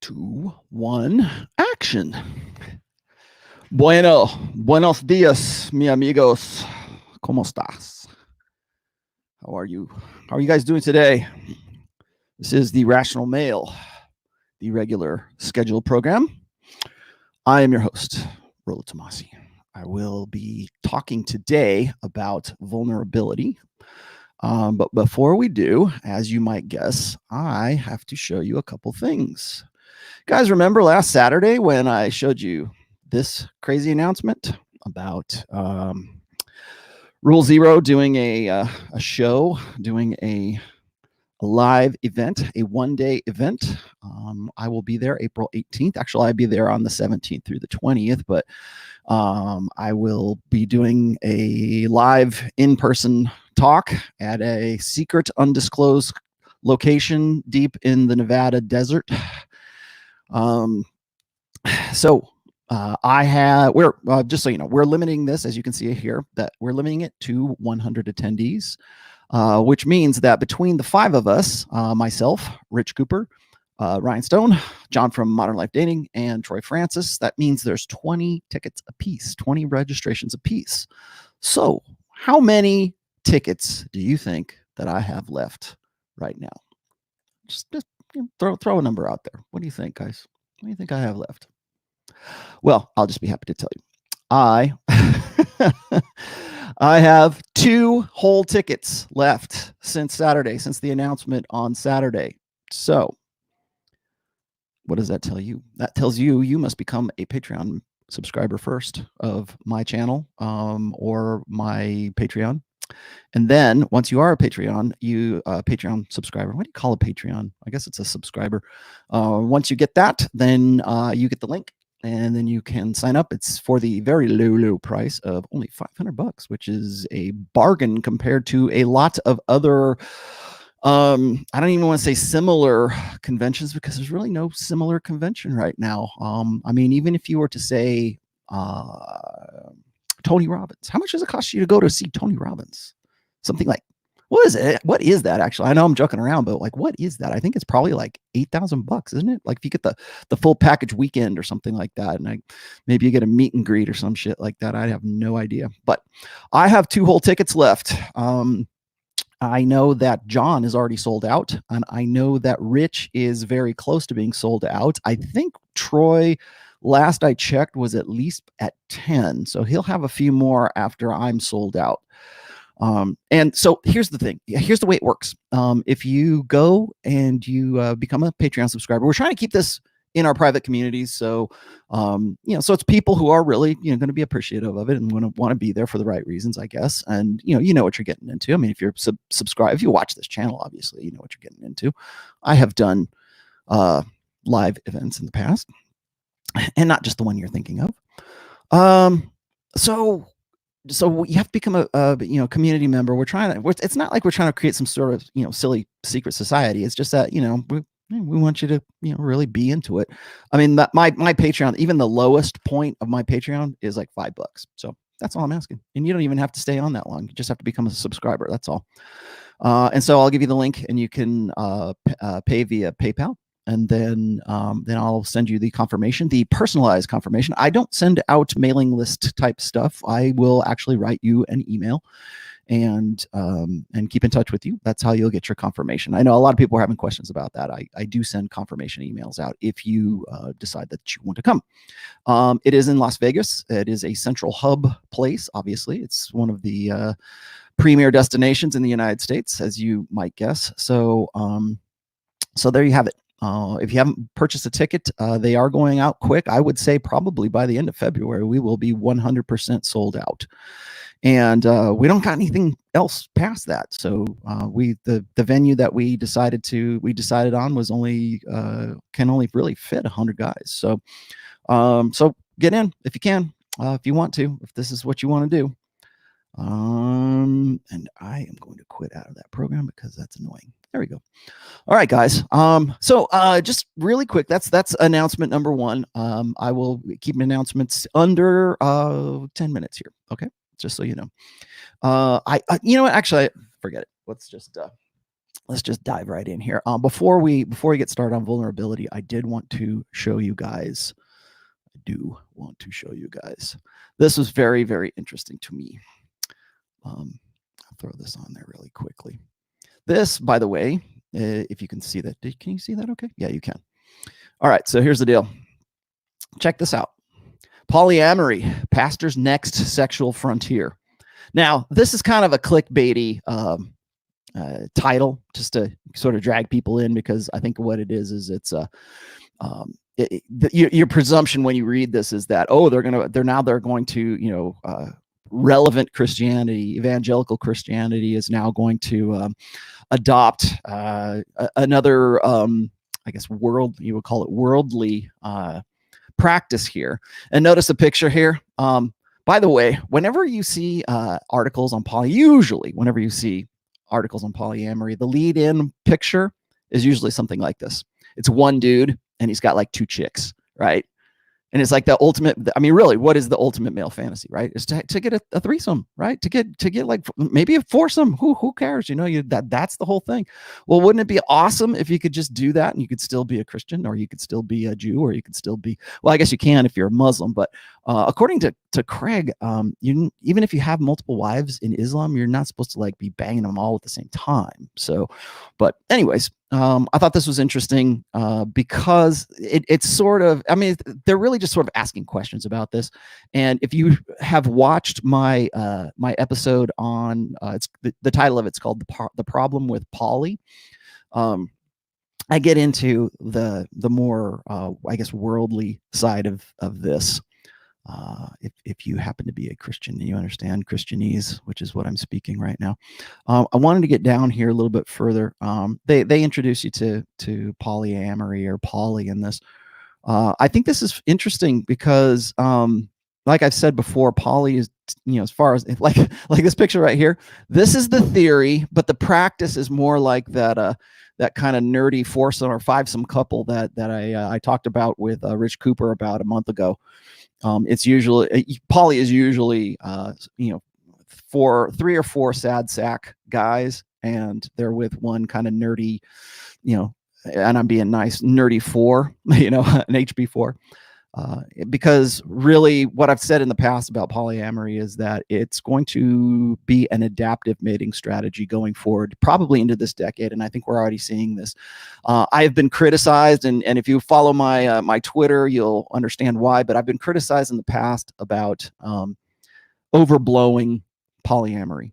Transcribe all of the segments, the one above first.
2, 1, action. Buenos dias, mi amigos. ¿Cómo estás? How are you? How are you guys doing today? This is the Rational Male, the regular scheduled program. I am your host, Rollo Tomassi. I will be talking today about vulnerability. But before we do, as you might guess, I have to show you a couple things. Guys, remember last Saturday when I showed you this crazy announcement about Rule Zero doing a show, doing a live event, a one-day event? I will be there April 18th. Actually, I'll be there on the 17th through the 20th, but I will be doing a live in-person talk at a secret, undisclosed location deep in the Nevada desert. We're just so you know, we're limiting this, as you can see here, that we're limiting it to 100 attendees, which means that between the 5 of us, myself, Rich Cooper, Ryan Stone, John from Modern Life Dating, and Troy Francis, that means there's 20 tickets apiece, 20 registrations apiece. So how many tickets do you think that I have left right now? Just throw a number out there. What do you think, guys? What do you think I have left? Well, I'll just be happy to tell you. I have 2 whole tickets left since Saturday, since the announcement on Saturday. So what does that tell you? That tells you you must become a Patreon subscriber first of my channel or my Patreon. And then once you are a Patreon, Patreon subscriber, what do you call a Patreon? I guess it's a subscriber. Once you get that, then you get the link and then you can sign up. It's for the very low price of only $500, which is a bargain compared to a lot of other, I don't even want to say similar conventions, because there's really no similar convention right now. I mean, even if you were to say, Tony Robbins. How much does it cost you to go to see Tony Robbins? Something like, what is it? What is that actually? I know I'm joking around, but like, what is that? I think it's probably like $8,000, isn't it? Like if you get the full package weekend or something like that, and maybe you get a meet and greet or some shit like that. I have no idea, but I have 2 whole tickets left. I know that John is already sold out, and I know that Rich is very close to being sold out. I think Troy, last I checked, was at least at 10. So he'll have a few more after I'm sold out. And so here's the thing. Here's the way it works. If you go and you become a Patreon subscriber, we're trying to keep this in our private communities. So, so it's people who are really, going to be appreciative of it and want to be there for the right reasons, I guess. And, you know what you're getting into. I mean, if you're subscribed, if you watch this channel, obviously, you know what you're getting into. I have done live events in the past, and not just the one you're thinking of. So you have to become a community member. It's not like we're trying to create some sort of, silly secret society. It's just that, we want you to, really be into it. I mean, my Patreon, even the lowest point of my Patreon is like $5. So that's all I'm asking. And you don't even have to stay on that long. You just have to become a subscriber. That's all. And so I'll give you the link, and you can pay via PayPal. And then I'll send you the confirmation, the personalized confirmation. I don't send out mailing list type stuff. I will actually write you an email and keep in touch with you. That's how you'll get your confirmation. I know a lot of people are having questions about that. I do send confirmation emails out if you decide that you want to come. It is in Las Vegas. It is a central hub place. Obviously, it's one of the premier destinations in the United States, as you might guess. So there you have it. If you haven't purchased a ticket, they are going out quick. I would say probably by the end of February, we will be 100% sold out. And we don't got anything else past that. So the venue that we decided on was can only really fit 100 guys. So get in if you can, if you want to, if this is what you want to do. And I am going to quit out of that program because that's annoying. There we go. All right, guys. So just really quick, that's announcement number 1. I will keep announcements under 10 minutes here. Okay, just so you know. You know what? Actually, forget it. Let's just let's just dive right in here. Before we get started on vulnerability, I want to show you guys. This was very, very interesting to me. I'll throw this on there really quickly. This, by the way, if you can see that, can you see that okay? Yeah, you can. All right, so here's the deal. Check this out. Polyamory, pastor's next sexual frontier. Now, this is kind of a clickbaity title, just to sort of drag people in, because I think what it is it's a your presumption when you read this is that, oh, they're going to relevant Christianity, evangelical Christianity is now going to adopt another I guess you would call it worldly practice here. And notice the picture here. By the way, whenever you see articles on whenever you see articles on polyamory, the lead-in picture is usually something like this. It's one dude and he's got like 2 chicks, right? And it's like the ultimate, I mean, really, what is the ultimate male fantasy, right? Is to get a threesome, right? To get like maybe a foursome. Who cares? That's the whole thing. Well, wouldn't it be awesome if you could just do that and you could still be a Christian, or you could still be a Jew, or you could still be, well, I guess you can if you're a Muslim, but according to Craig, even if you have multiple wives in Islam, you're not supposed to like be banging them all at the same time. So, but anyways, I thought this was interesting because it's sort of, I mean, they're really just sort of asking questions about this. And if you have watched my my episode on, it's the title of it's called The Problem with Poly. I get into the more, I guess, worldly side of this. If you happen to be a Christian and you understand Christianese, which is what I'm speaking right now. I wanted to get down here a little bit further. They introduce you to polyamory or poly in this. I think this is interesting because, like I've said before, poly is, as far as like this picture right here, this is the theory, but the practice is more like that kind of nerdy foursome or fivesome couple that I talked about with Rich Cooper about a month ago. It's usually poly is usually 3 or 4 sad sack guys, and they're with one kind of nerdy, and I'm being nice, nerdy 4, an HB4. Because really what I've said in the past about polyamory is that it's going to be an adaptive mating strategy going forward, probably into this decade. And I think we're already seeing this. I have been criticized, and if you follow my my Twitter, you'll understand why, but I've been criticized in the past about overblowing polyamory.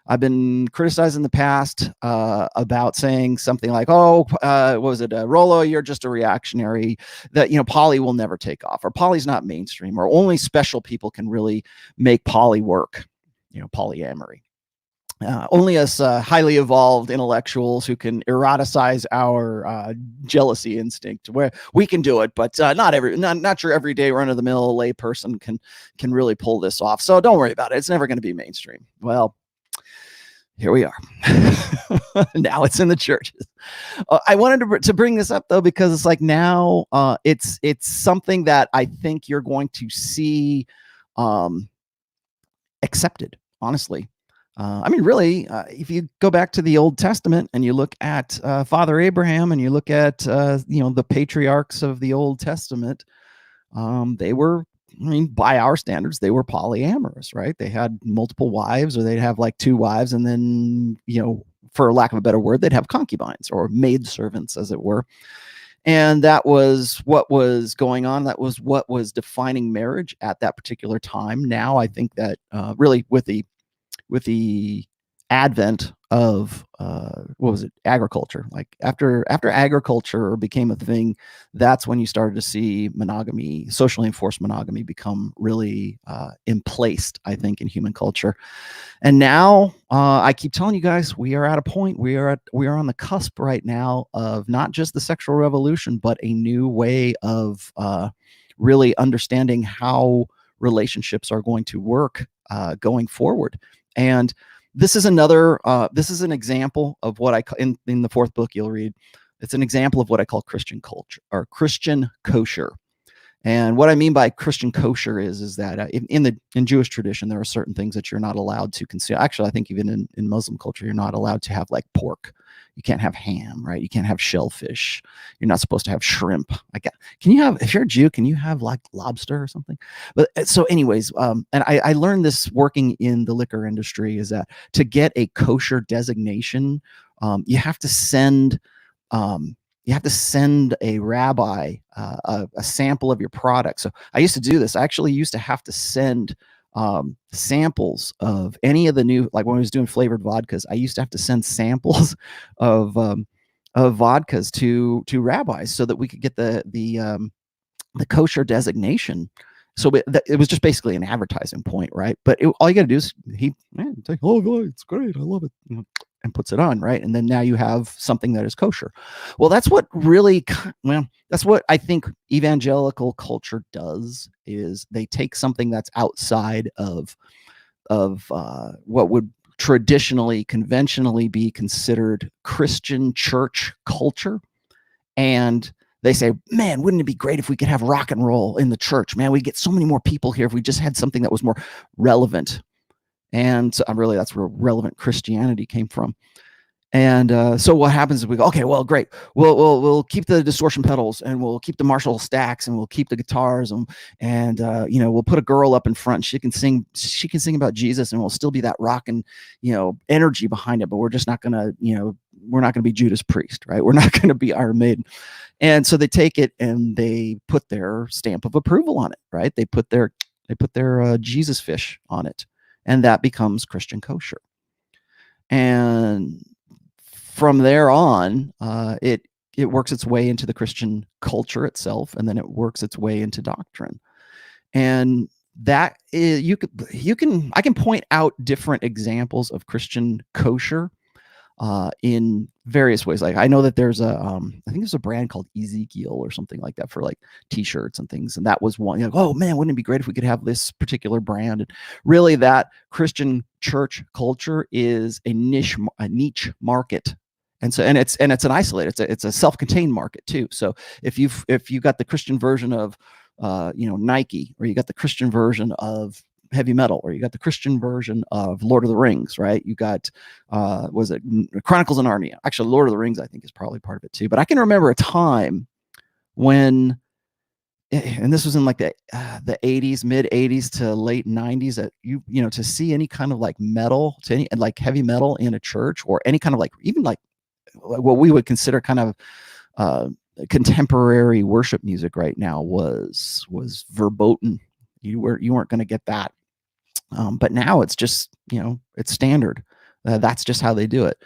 I've been criticized in the past about saying something like, "Oh, what was it, Rollo? You're just a reactionary. That poly will never take off, or poly's not mainstream, or only special people can really make poly work. Polyamory. Only us highly evolved intellectuals who can eroticize our jealousy instinct, where we can do it, but not your everyday run-of-the-mill lay person can really pull this off. So don't worry about it. It's never going to be mainstream." Well, here we are. Now it's in the churches. I wanted to bring this up though, because it's like now it's something that I think you're going to see accepted, honestly. I mean, really, if you go back to the Old Testament and you look at Father Abraham and you look at the patriarchs of the Old Testament, they were, I mean, by our standards, they were polyamorous, right? They had multiple wives, or they'd have like 2 wives, and then, for lack of a better word, they'd have concubines or maidservants, as it were. And that was what was going on. That was what was defining marriage at that particular time. Now, I think that really with the advent of agriculture, like after agriculture became a thing, that's when you started to see monogamy, socially enforced monogamy, become really emplaced, I think, in human culture. And now I keep telling you guys, we are at a point, we are on the cusp right now of not just the sexual revolution, but a new way of really understanding how relationships are going to work going forward. And this is this is an example of what I in the 4th book you'll read. It's an example of what I call Christian culture, or Christian kosher. And what I mean by Christian kosher is that in Jewish tradition, there are certain things that you're not allowed to consume. Actually, I think even in Muslim culture, you're not allowed to have like pork. You can't have ham, right? You can't have shellfish. You're not supposed to have shrimp. Can you have, if you're a Jew, can you have like lobster or something? But so anyways, and I learned this working in the liquor industry, is that to get a kosher designation, you have to send a rabbi a sample of your product. So I used to do this. I actually used to have to send samples of any of the new, like when I was doing flavored vodkas, I used to have to send samples of vodkas to rabbis so that we could get the kosher designation. So it was just basically an advertising point, right? But all you got to do is take, oh, it's great, I love it, and puts it on, right? And then now you have something that is kosher. Well, that's what that's what I think evangelical culture does, is they take something that's outside of what would traditionally, conventionally be considered Christian church culture, and they say, man, wouldn't it be great if we could have rock and roll in the church? Man, we'd get so many more people here if we just had something that was more relevant. And so, really, that's where relevant Christianity came from. And so what happens is we go, okay, well, great. We'll keep the distortion pedals, and we'll keep the Marshall stacks, and we'll keep the guitars, and we'll put a girl up in front. She can sing about Jesus, and we'll still be that rock and energy behind it. But we're just not gonna, we're not gonna be Judas Priest, right? We're not gonna be Iron Maiden. And so they take it and they put their stamp of approval on it, right? They put their Jesus fish on it, and that becomes Christian kosher. And from there on, it works its way into the Christian culture itself, and then it works its way into doctrine. And that is, I can point out different examples of Christian kosher in various ways. Like I know that there's I think there's a brand called Ezekiel or something like that for like t-shirts and things. And that was one, oh man, wouldn't it be great if we could have this particular brand? And really, that Christian church culture is a niche market. And so, and it's an isolated, it's a self-contained market too. So if you got the Christian version of Nike, or you got the Christian version of heavy metal, or you got the Christian version of Lord of the Rings, right? You got was it Chronicles of Narnia? Actually, Lord of the Rings I think is probably part of it too. But I can remember a time when, and this was in like the 80s, mid 80s to late 90s, that to see any kind of like metal, to any like heavy metal in a church, or any kind of like, even like what we would consider kind of contemporary worship music right now was verboten. You weren't going to get that. But now it's just, it's standard. That's just how they do it.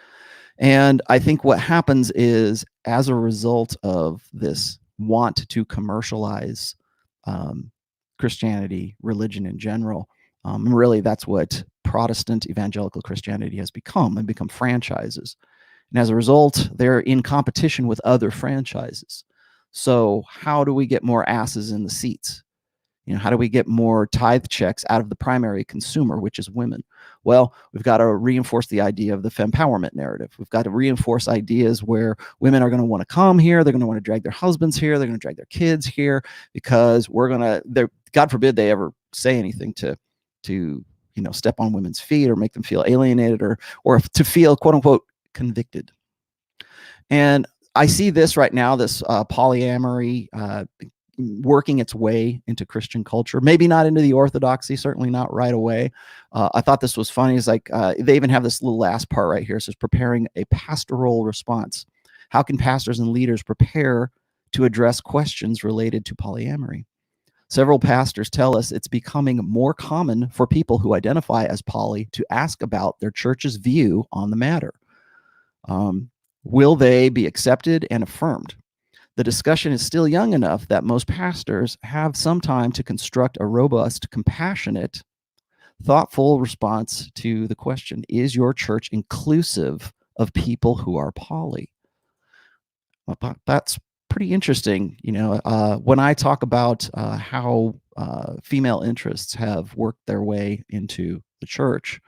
And I think what happens is, as a result of this want to commercialize Christianity, religion in general, really that's what Protestant evangelical Christianity has become, and become franchises. And as a result, they're in competition with other franchises. So how do we get more asses in the seats? How do we get more tithe checks out of the primary consumer, which is women? Well, we've got to reinforce the idea of the fempowerment narrative. We've got to reinforce ideas where women are going to want to come here. They're going to want to drag their husbands here. They're going to drag their kids here, because God forbid they ever say anything to step on women's feet, or make them feel alienated, or to feel, quote unquote, convicted. And I see this right now, this polyamory working its way into Christian culture. Maybe not into the orthodoxy, certainly not right away. I thought this was funny. It's like they even have this little last part right here. It says, preparing a pastoral response. How can pastors and leaders prepare to address questions related to polyamory? Several pastors tell us it's becoming more common for people who identify as poly to ask about their church's view on the matter. Will they be accepted and affirmed? The discussion is still young enough that most pastors have some time to construct a robust, compassionate, thoughtful response to the question, is your church inclusive of people who are poly? Well, that's pretty interesting. When I talk about how female interests have worked their way into the church,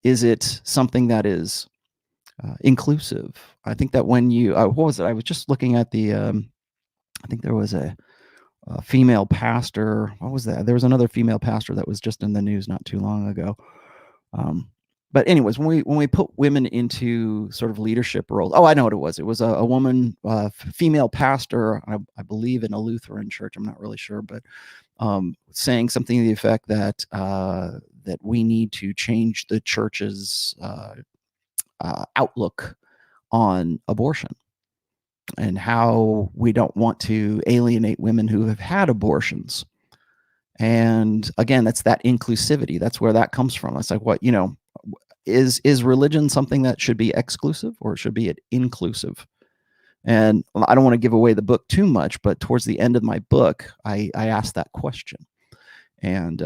is it something that is inclusive? I think that when you, what was it? I was just looking at the, I think there was a female pastor. What was that? There was another female pastor that was just in the news not too long ago. but anyways, when we put women into sort of leadership roles, oh, I know what it was. It was a woman, female pastor, I believe in a Lutheran church. I'm not really sure, but saying something to the effect that that we need to change the church's outlook on abortion, and how we don't want to alienate women who have had abortions. And again, that's that inclusivity. That's where that comes from. It's like, what, you know, is religion something that should be exclusive, or should be inclusive? And I don't want to give away the book too much, but towards the end of my book, I asked that question. And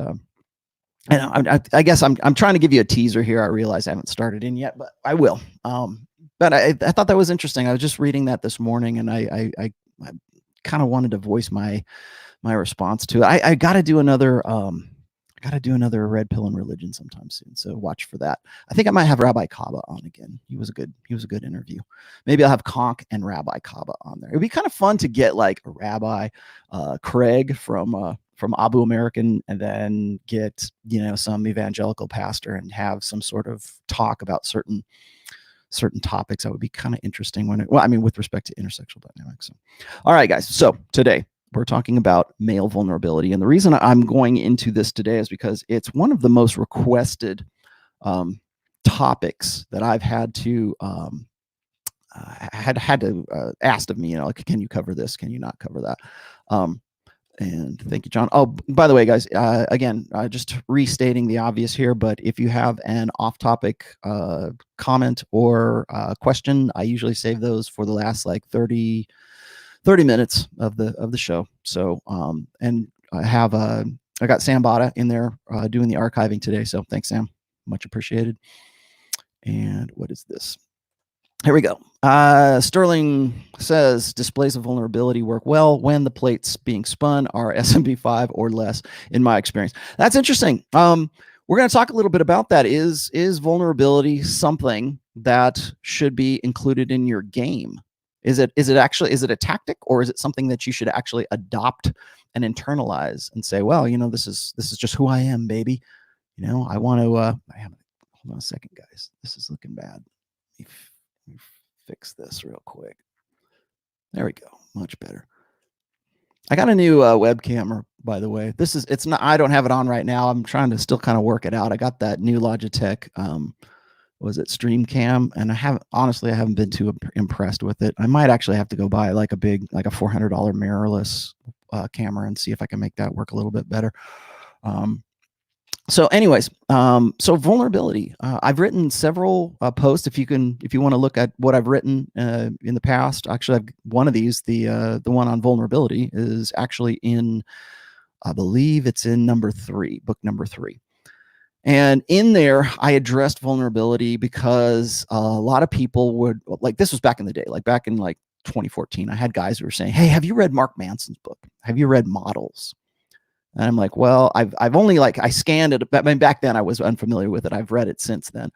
I guess I'm trying to give you a teaser here. I realize I haven't started in yet, but I will. But I thought that was interesting. I was just reading that this morning, and I kind of wanted to voice my response to it. I got to do another Red Pill and Religion sometime soon, so watch for that. I think I might have Rabbi Kaba on again. He was a good interview. Maybe I'll have Conk and Rabbi Kaba on there. It'd be kind of fun to get like a Rabbi Craig from Abu American, and then get, you know, some evangelical pastor, and have some sort of talk about certain topics. That would be kind of interesting with respect to intersexual dynamics. So, all right, guys. So today we're talking about male vulnerability. And the reason I'm going into this today is because it's one of the most requested topics that I've had to asked of me, you know, like, can you cover this? Can you not cover that? And thank you, John. Oh, by the way, guys, again, just restating the obvious here, but if you have an off-topic comment or question, I usually save those for the last like 30 minutes of the show. So, and I got Sam Bada in there doing the archiving today. So thanks, Sam. Much appreciated. And what is this? Here we go. Sterling says displays of vulnerability work well when the plates being spun are SMB5 or less, in my experience. That's interesting. We're going to talk a little bit about that. Is vulnerability something that should be included in your game? Is it a tactic, or is it something that you should actually adopt and internalize and say, well, you know, this is just who I am, baby. You know, I want to, hold on a second, guys. This is looking bad. Let me fix this real quick. There we go. Much better. I got a new webcam, by the way. It's not, I don't have it on right now. I'm trying to still kind of work it out. I got that new Logitech, was it StreamCam? And I haven't been too impressed with it. I might actually have to go buy like a $400 mirrorless camera and see if I can make that work a little bit better. So anyways, so vulnerability. I've written several posts. If you want to look at what I've written in the past, actually, one of these, the one on vulnerability, is actually in, I believe it's in book number 3. And in there, I addressed vulnerability because a lot of people would, like, this was back in the day, like back in like 2014, I had guys who were saying, hey, have you read Mark Manson's book? Have you read Models? And I'm like, well, I've only I scanned it. I mean, back then I was unfamiliar with it. I've read it since then.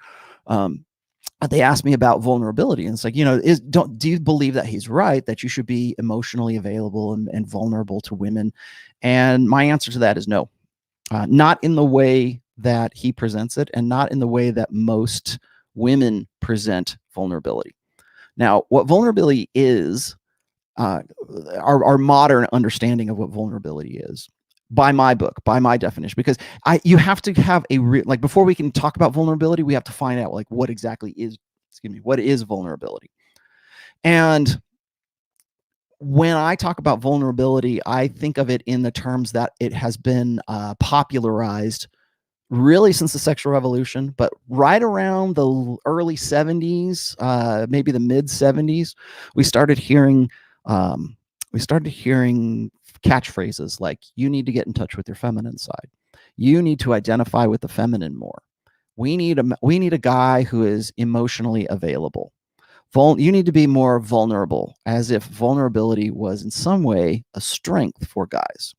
They asked me about vulnerability, and it's like, you know, do you believe that he's right, that you should be emotionally available and vulnerable to women? And my answer to that is no, not in the way that he presents it, and not in the way that most women present vulnerability. Now, what vulnerability is, our modern understanding of what vulnerability is, by my book, by my definition, because you have to have before we can talk about vulnerability, we have to find out like what exactly is, what is vulnerability. And when I talk about vulnerability, I think of it in the terms that it has been popularized really since the sexual revolution, but right around the early 70s, maybe the mid 70s, we started hearing catchphrases like, you need to get in touch with your feminine side. You need to identify with the feminine more. We need a guy who is emotionally available. You need to be more vulnerable, as if vulnerability was in some way a strength for guys.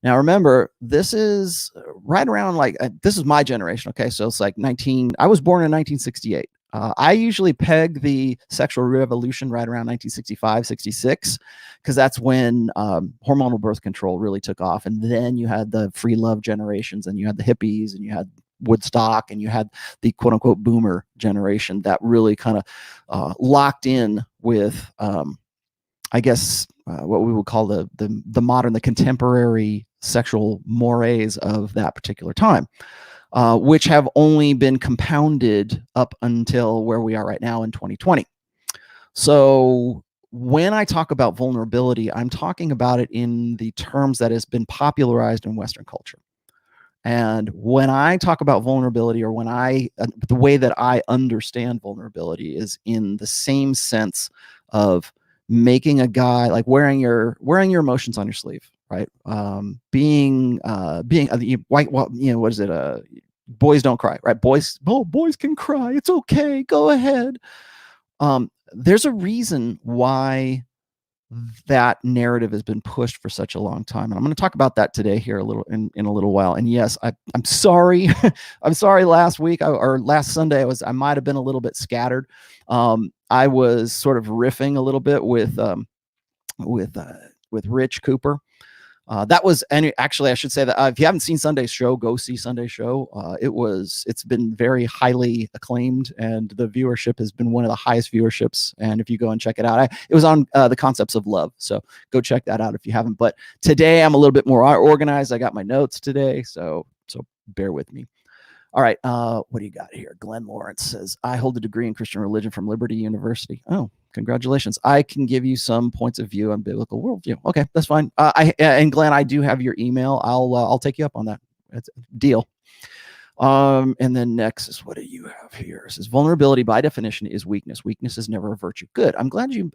Now, remember, this is right around this is my generation. Okay. So it's like I was born in 1968. I usually peg the sexual revolution right around 1965, 66, because that's when hormonal birth control really took off. And then you had the free love generations, and you had the hippies, and you had Woodstock, and you had the quote unquote boomer generation that really kind of locked in with, I guess, what we would call the modern, the contemporary sexual mores of that particular time, which have only been compounded up until where we are right now in 2020. So when I talk about vulnerability, I'm talking about it in the terms that has been popularized in Western culture. And when I talk about vulnerability, or when the way that I understand vulnerability is in the same sense of making a guy, like wearing your emotions on your sleeve, right? Being white, well, what is it? Boys don't cry, right? Boys can cry. It's okay. Go ahead. There's a reason why that narrative has been pushed for such a long time, and I'm going to talk about that today here a little in a little while. And yes, I'm sorry. I'm sorry. Last week or last Sunday, I might have been a little bit scattered. I was sort of riffing a little bit with Rich Cooper. That was, and actually I should say that if you haven't seen Sunday's show, go see Sunday's show. It's been very highly acclaimed, and the viewership has been one of the highest viewerships. And if you go and check it out, it was on the concepts of love. So go check that out if you haven't. But today I'm a little bit more organized. I got my notes today, so bear with me. All right, what do you got here? Glenn Lawrence says, I hold a degree in Christian religion from Liberty University. Oh, congratulations. I can give you some points of view on biblical worldview. Okay, that's fine. And Glenn, I do have your email. I'll take you up on that. It's a deal. And then next is, what do you have here? It says, vulnerability by definition is weakness. Weakness is never a virtue. Good. I'm glad you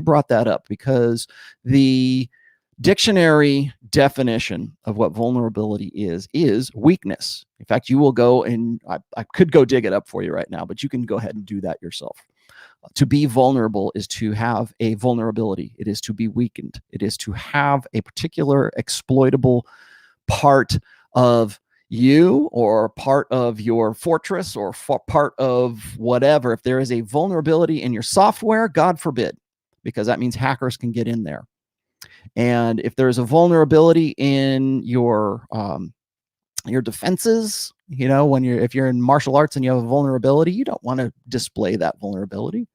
brought that up, because the dictionary definition of what vulnerability is weakness. In fact, you will go, and I could go dig it up for you right now, but you can go ahead and do that yourself. To be vulnerable is to have a vulnerability. It is to be weakened. It is to have a particular exploitable part of you, or part of your fortress, or part of whatever. If there is a vulnerability in your software, God forbid, because that means hackers can get in there. And if there's a vulnerability in your defenses, if you're in martial arts and you have a vulnerability, you don't want to display that vulnerability.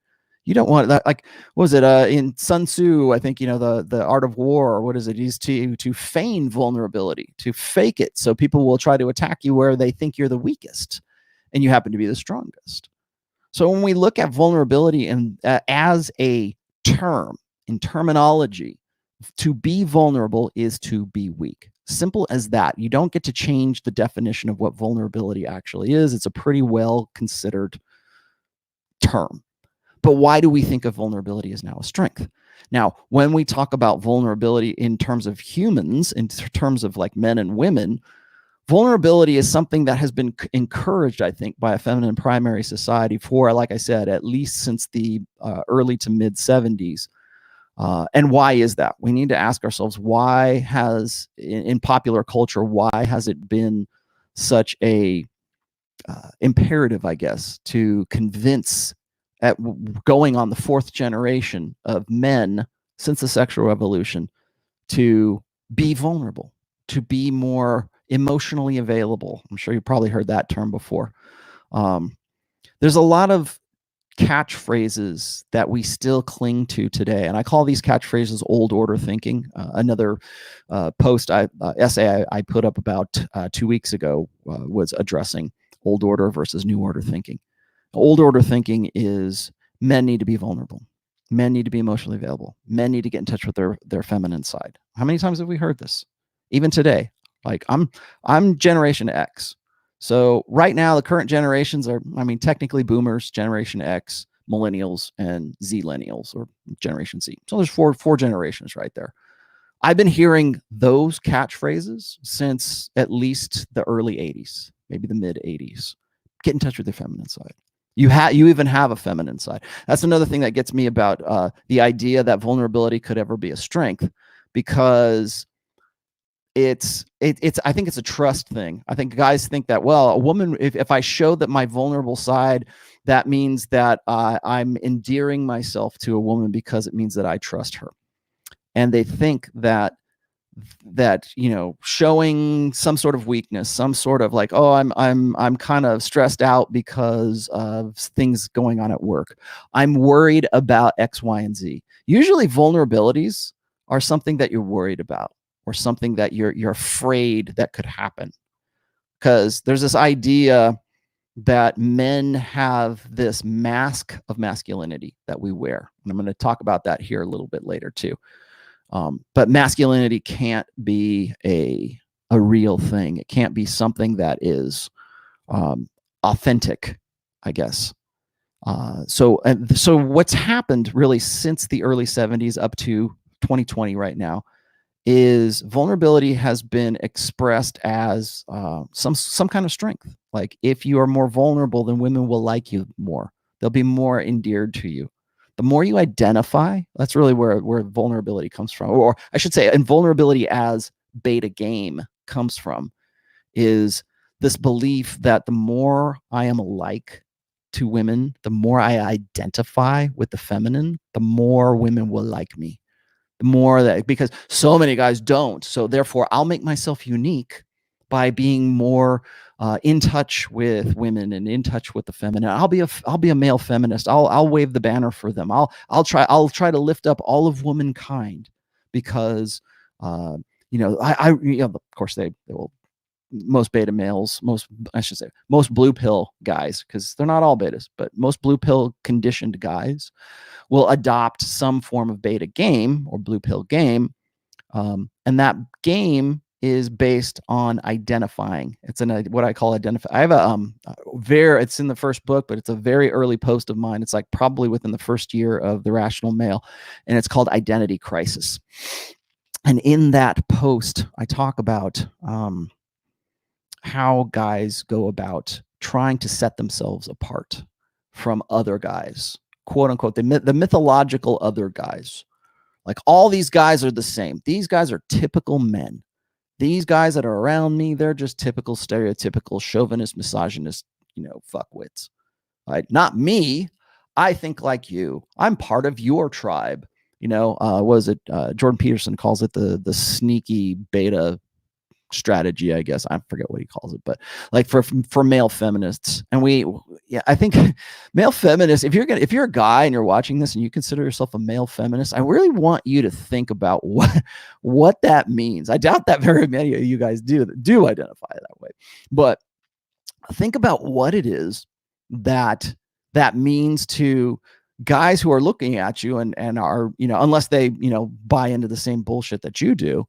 You don't want that. Like, what was it in Sun Tzu? I think, the art of war, or what is it? Is to feign vulnerability, to fake it, so people will try to attack you where they think you're the weakest, and you happen to be the strongest. So when we look at vulnerability and as a term, in terminology, to be vulnerable is to be weak. Simple as that. You don't get to change the definition of what vulnerability actually is. It's a pretty well considered term. But why do we think of vulnerability as now a strength? Now, when we talk about vulnerability in terms of humans, in terms of like men and women, vulnerability is something that has been encouraged, I think, by a feminine primary society for, like I said, at least since the early to mid 70s. And why is that? We need to ask ourselves, why has, in popular culture, why has it been such a imperative, I guess, to convince, at going on the 4th generation of men since the sexual revolution, to be vulnerable, to be more emotionally available? I'm sure you probably heard that term before. There's a lot of catchphrases that we still cling to today, and I call these catchphrases old order thinking. Another essay I put up about 2 weeks ago was addressing old order versus new order thinking. Old order thinking is men need to be vulnerable, men need to be emotionally available, men need to get in touch with their feminine side. How many times have we heard this? Even today, like I'm Generation X. So right now, the current generations are, technically boomers, Generation X, millennials, and Zillennials, or Generation Z. So there's four generations right there. I've been hearing those catchphrases since at least the early 80s, maybe the mid 80s. Get in touch with your feminine side. You even have a feminine side. That's another thing that gets me about the idea that vulnerability could ever be a strength, because I think it's a trust thing. I think guys think that, well, a woman, if I show that my vulnerable side, that means that I'm endearing myself to a woman, because it means that I trust her. And they think that that, you know, showing some sort of weakness, some sort of like, oh, I'm kind of stressed out because of things going on at work. I'm worried about X, Y, and Z. Usually vulnerabilities are something that you're worried about, or something that you're afraid that could happen. Because there's this idea that men have this mask of masculinity that we wear. And I'm going to talk about that here a little bit later too. But masculinity can't be a real thing. It can't be something that is authentic, I guess. So what's happened really since the early 70s up to 2020 right now is vulnerability has been expressed as some kind of strength. Like, if you are more vulnerable, then women will like you more. They'll be more endeared to you. The more you identify, that's really where vulnerability comes from. Or I should say, and vulnerability as beta game comes from, is this belief that the more I am alike to women, the more I identify with the feminine, the more women will like me. The more that, because so many guys don't. So therefore, I'll make myself unique by being more in touch with women and in touch with the feminine. I'll be a male feminist. I'll wave the banner for them. I'll try to lift up all of womankind, because you know, you know, of course they will. Most beta males, I should say, most blue pill guys, because they're not all betas, but most blue pill conditioned guys will adopt some form of beta game or blue pill game. And that game is based on identifying. It's what I call identify. I have it's in the first book, but it's a very early post of mine. It's like probably within the first year of The Rational Male, and it's called Identity Crisis. And in that post, I talk about how guys go about trying to set themselves apart from other guys, quote unquote, the mythological other guys. Like, all these guys are the same. These guys are typical men. These guys that are around me, they're just typical, stereotypical, chauvinist, misogynist, you know, fuckwits. Right? Not me. I think like you. I'm part of your tribe. You know, was it Jordan Peterson calls it the sneaky beta strategy, I guess. I forget what he calls it, but like for male feminists. And I think male feminists, if you're a guy and you're watching this and you consider yourself a male feminist, I really want you to think about what that means. I doubt that very many of you guys do identify that way, but think about what it is that means to guys who are looking at you and are, you know, unless they, you know, buy into the same bullshit that you do.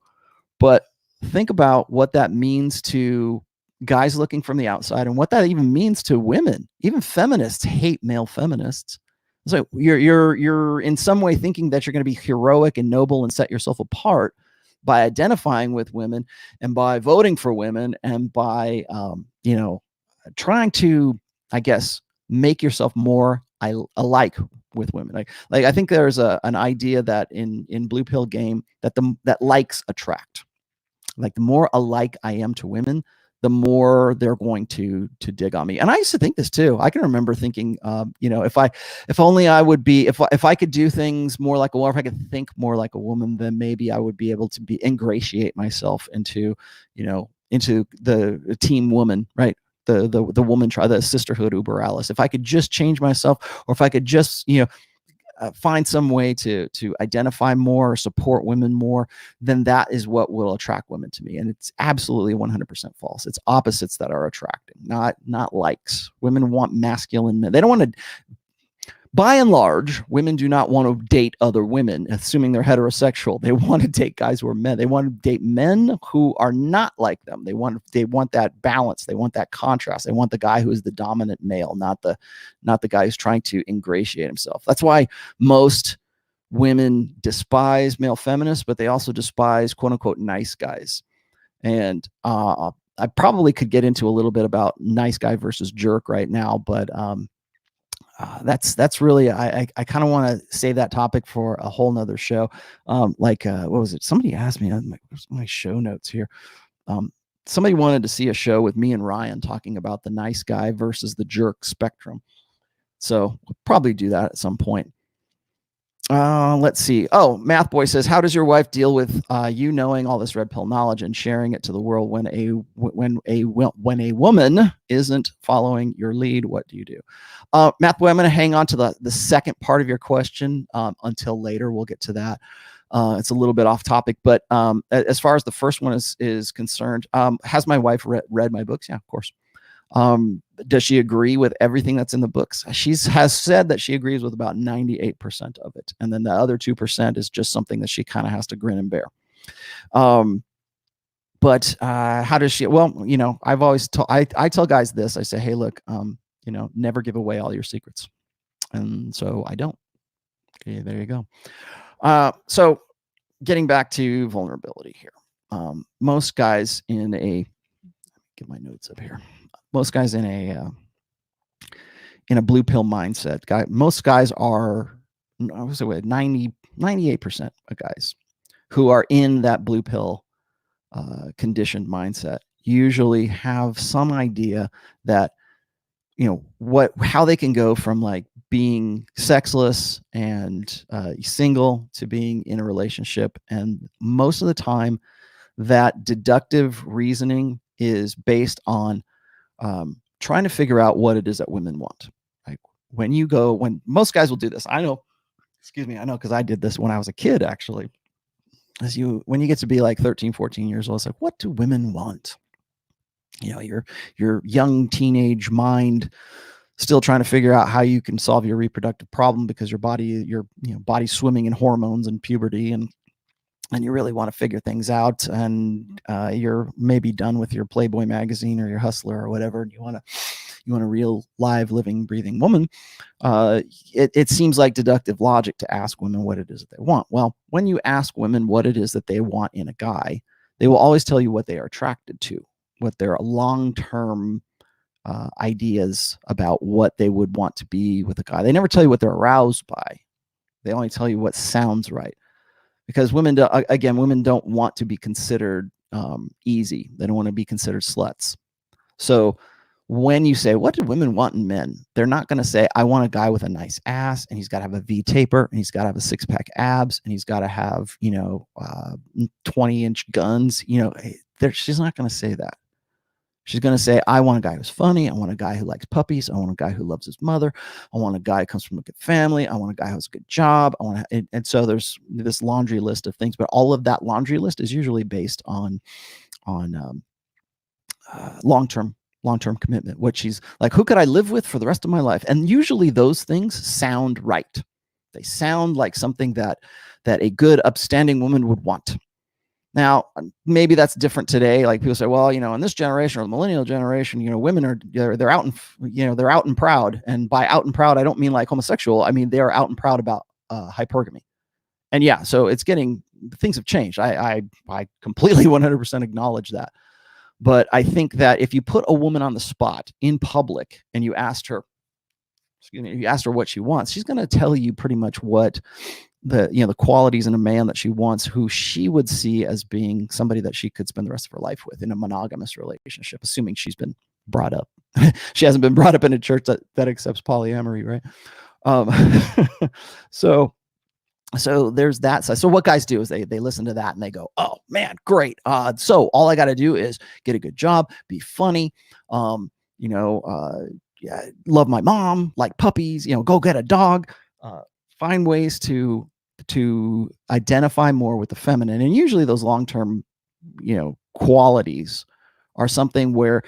But think about what that means to guys looking from the outside, and what that even means to women. Even feminists hate male feminists. So you're in some way thinking that you're going to be heroic and noble and set yourself apart by identifying with women and by voting for women and by you know, trying to, I guess, make yourself more alike with women. Like I think there's an idea that in blue pill game that likes attract. Like, the more alike I am to women, the more they're going to dig on me. And I used to think this too. I can remember thinking, you know, if only I would be, if I could do things more like a woman, if I could think more like a woman, then maybe I would be able to ingratiate myself into, you know, into the team woman, right? The woman tribe, the sisterhood uber alles. If I could just change myself, or if I could just, you know, find some way to identify more or support women more, then that is what will attract women to me. And it's absolutely 100% false. It's opposites that are attracting, not likes. Women want masculine men. They don't want to. By and large, women do not want to date other women, assuming they're heterosexual. They want to date guys who are men. They want to date men who are not like them. They want that balance. They want that contrast. They want the guy who is the dominant male, not the guy who's trying to ingratiate himself. That's why most women despise male feminists, but they also despise quote unquote nice guys. And I probably could get into a little bit about nice guy versus jerk right now, but that's really, I kind of want to save that topic for a whole nother show. What was it? Somebody asked me, where's my show notes here? Somebody wanted to see a show with me and Ryan talking about the nice guy versus the jerk spectrum. So we'll probably do that at some point. Let's see. Oh, Math Boy says, how does your wife deal with you knowing all this red pill knowledge and sharing it to the world when a woman isn't following your lead? What do you do? Math Boy, I'm going to hang on to the second part of your question until later. We'll get to that. It's a little bit off topic, but as far as the first one is concerned, has my wife read my books? Yeah, of course. Does she agree with everything that's in the books? She has said that she agrees with about 98% of it. And then the other 2% is just something that she kind of has to grin and bear. But how does she, well, you know, I've always I tell guys this, I say, hey, look, you know, never give away all your secrets. And so I don't. Okay, there you go. So getting back to vulnerability here. Most guys in a, get my notes up here. Most guys in a blue pill mindset, most guys are, I would say 98% of guys who are in that blue pill conditioned mindset usually have some idea that, you know, how they can go from like being sexless and single to being in a relationship. And most of the time that deductive reasoning is based on trying to figure out what it is that women want. Like when most guys will do this, I know, excuse me, I know, because I did this when I was a kid, actually. When you get to be like 13, 14 years old, it's like, what do women want? You know, your young teenage mind still trying to figure out how you can solve your reproductive problem because your body's swimming in hormones and puberty, and you really want to figure things out, and you're maybe done with your Playboy magazine or your Hustler or whatever, and you want a real live living breathing woman. It seems like deductive logic to ask women what it is that they want. Well, when you ask women what it is that they want in a guy, they will always tell you what they are attracted to, what their long-term ideas about what they would want to be with a guy. They never tell you what they're aroused by. They only tell you what sounds right. Because women don't want to be considered easy. They don't want to be considered sluts. So when you say, what do women want in men? They're not going to say, I want a guy with a nice ass, and he's got to have a V taper, and he's got to have a 6-pack abs, and he's got to have, 20-inch guns. She's not going to say that. She's going to say, I want a guy who's funny. I want a guy who likes puppies. I want a guy who loves his mother. I want a guy who comes from a good family. I want a guy who has a good job. And so there's this laundry list of things, but all of that laundry list is usually based on long-term commitment, which she's like, who could I live with for the rest of my life? And usually those things sound right. They sound like something that a good, upstanding woman would want. Now, maybe that's different today. Like people say, well, in this generation or the millennial generation, women are they're out and proud. And by out and proud, I don't mean like homosexual. I mean, they're out and proud about hypergamy. And yeah, so things have changed. I completely 100% acknowledge that. But I think that if you put a woman on the spot in public and you asked her what she wants, she's going to tell you pretty much what the qualities in a man that she wants, who she would see as being somebody that she could spend the rest of her life with in a monogamous relationship, assuming she's been brought up. She hasn't been brought up in a church that accepts polyamory, right? So there's that side. So what guys do is they listen to that and they go, oh man, great. So all I got to do is get a good job, be funny, love my mom, like puppies, go get a dog, find ways to identify more with the feminine. And usually those long-term, qualities are something where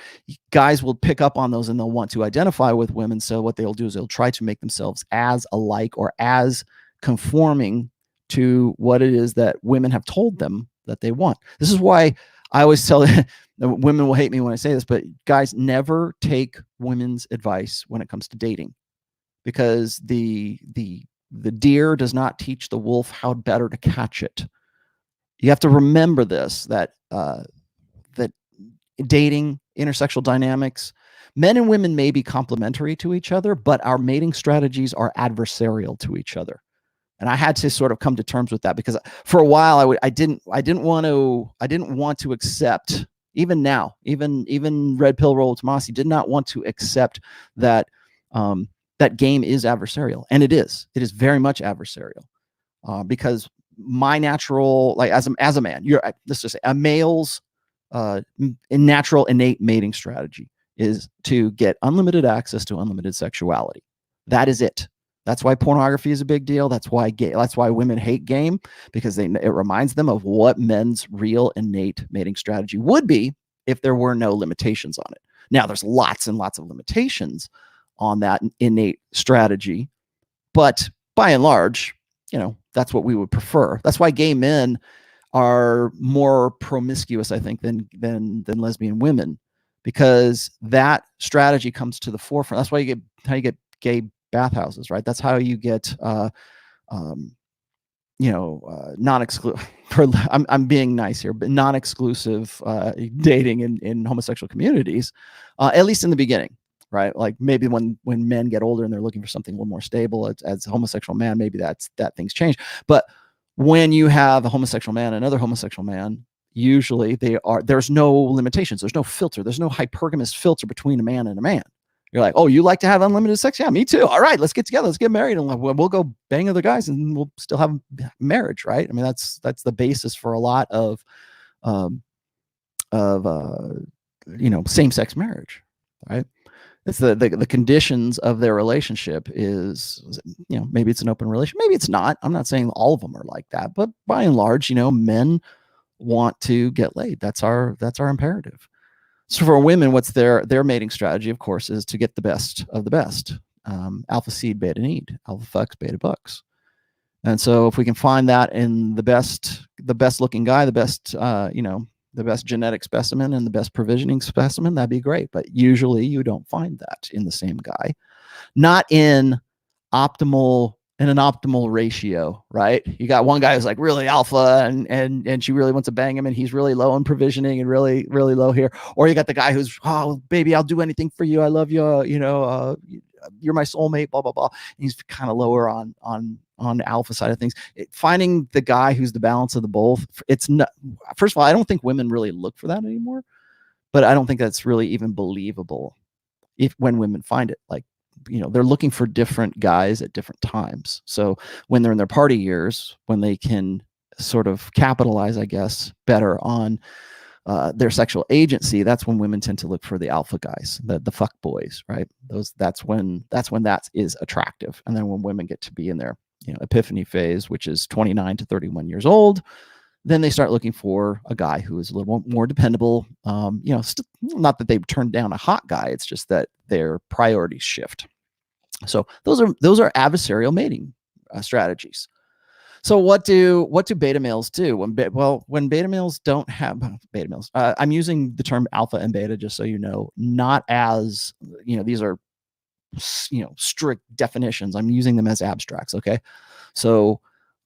guys will pick up on those and they'll want to identify with women. So what they'll do is they'll try to make themselves as alike or as conforming to what it is that women have told them that they want. This is why I always tell women will hate me when I say this, but guys, never take women's advice when it comes to dating, because the deer does not teach the wolf how better to catch it. You have to remember this, that dating, intersexual dynamics, men and women may be complementary to each other, but our mating strategies are adversarial to each other. And I had to sort of come to terms with that, because for a while I didn't want to accept, even now, even Red Pill Rollo Tomassi did not want to accept that that game is adversarial, and it is very much adversarial. because my natural, like as a man, let's just say a male's natural innate mating strategy is to get unlimited access to unlimited sexuality. That is it. That's why pornography is a big deal. That's why women hate game, because it reminds them of what men's real innate mating strategy would be if there were no limitations on it. Now, there's lots and lots of limitations on that innate strategy, but by and large, that's what we would prefer. That's why gay men are more promiscuous, I think, than lesbian women, because that strategy comes to the forefront. That's why you get gay bathhouses, right? That's how you get non-exclusive. I'm being nice here, but non-exclusive dating in homosexual communities, at least in the beginning, right? Like maybe when men get older and they're looking for something a little more stable as a homosexual man, maybe that things change. But when you have a homosexual man and another homosexual man, usually there's no limitations, there's no filter, there's no hypergamous filter between a man and a man. You're like, oh, you like to have unlimited sex? Yeah, me too. All right, let's get together. Let's get married, and we'll go bang other guys, and we'll still have marriage, right? I mean, that's the basis for a lot of same-sex marriage, right? It's the conditions of their relationship is, maybe it's an open relationship, maybe it's not. I'm not saying all of them are like that, but by and large, men want to get laid. That's our imperative. So for women, what's their mating strategy, of course, is to get the best of the best. Alpha seed, beta need, alpha fucks, beta bucks. And so if we can find that in the best looking guy, the best, the best genetic specimen and the best provisioning specimen, that'd be great. But usually you don't find that in the same guy, not in an optimal ratio, right? You got one guy who's like really alpha and she really wants to bang him, and he's really low on provisioning and really, really low here. Or you got the guy who's, oh, baby, I'll do anything for you. I love you. You're my soulmate, blah, blah, blah. And he's kind of lower on the alpha side of things. Finding the guy who's the balance of the both, it's not, first of all, I don't think women really look for that anymore, but I don't think that's really even believable when women find it. Like, they're looking for different guys at different times. So when they're in their party years, when they can sort of capitalize, I guess, better on their sexual agency, that's when women tend to look for the alpha guys, the fuck boys, right? That's when that is attractive. And then when women get to be in their epiphany phase, which is 29 to 31 years old, then they start looking for a guy who is a little more dependable. Not that they've turned down a hot guy, it's just that their priorities shift. So those are adversarial mating strategies. So what do beta males do when beta males don't have beta males? I'm using the term alpha and beta just so you know, not as these are strict definitions. I'm using them as abstracts. Okay, so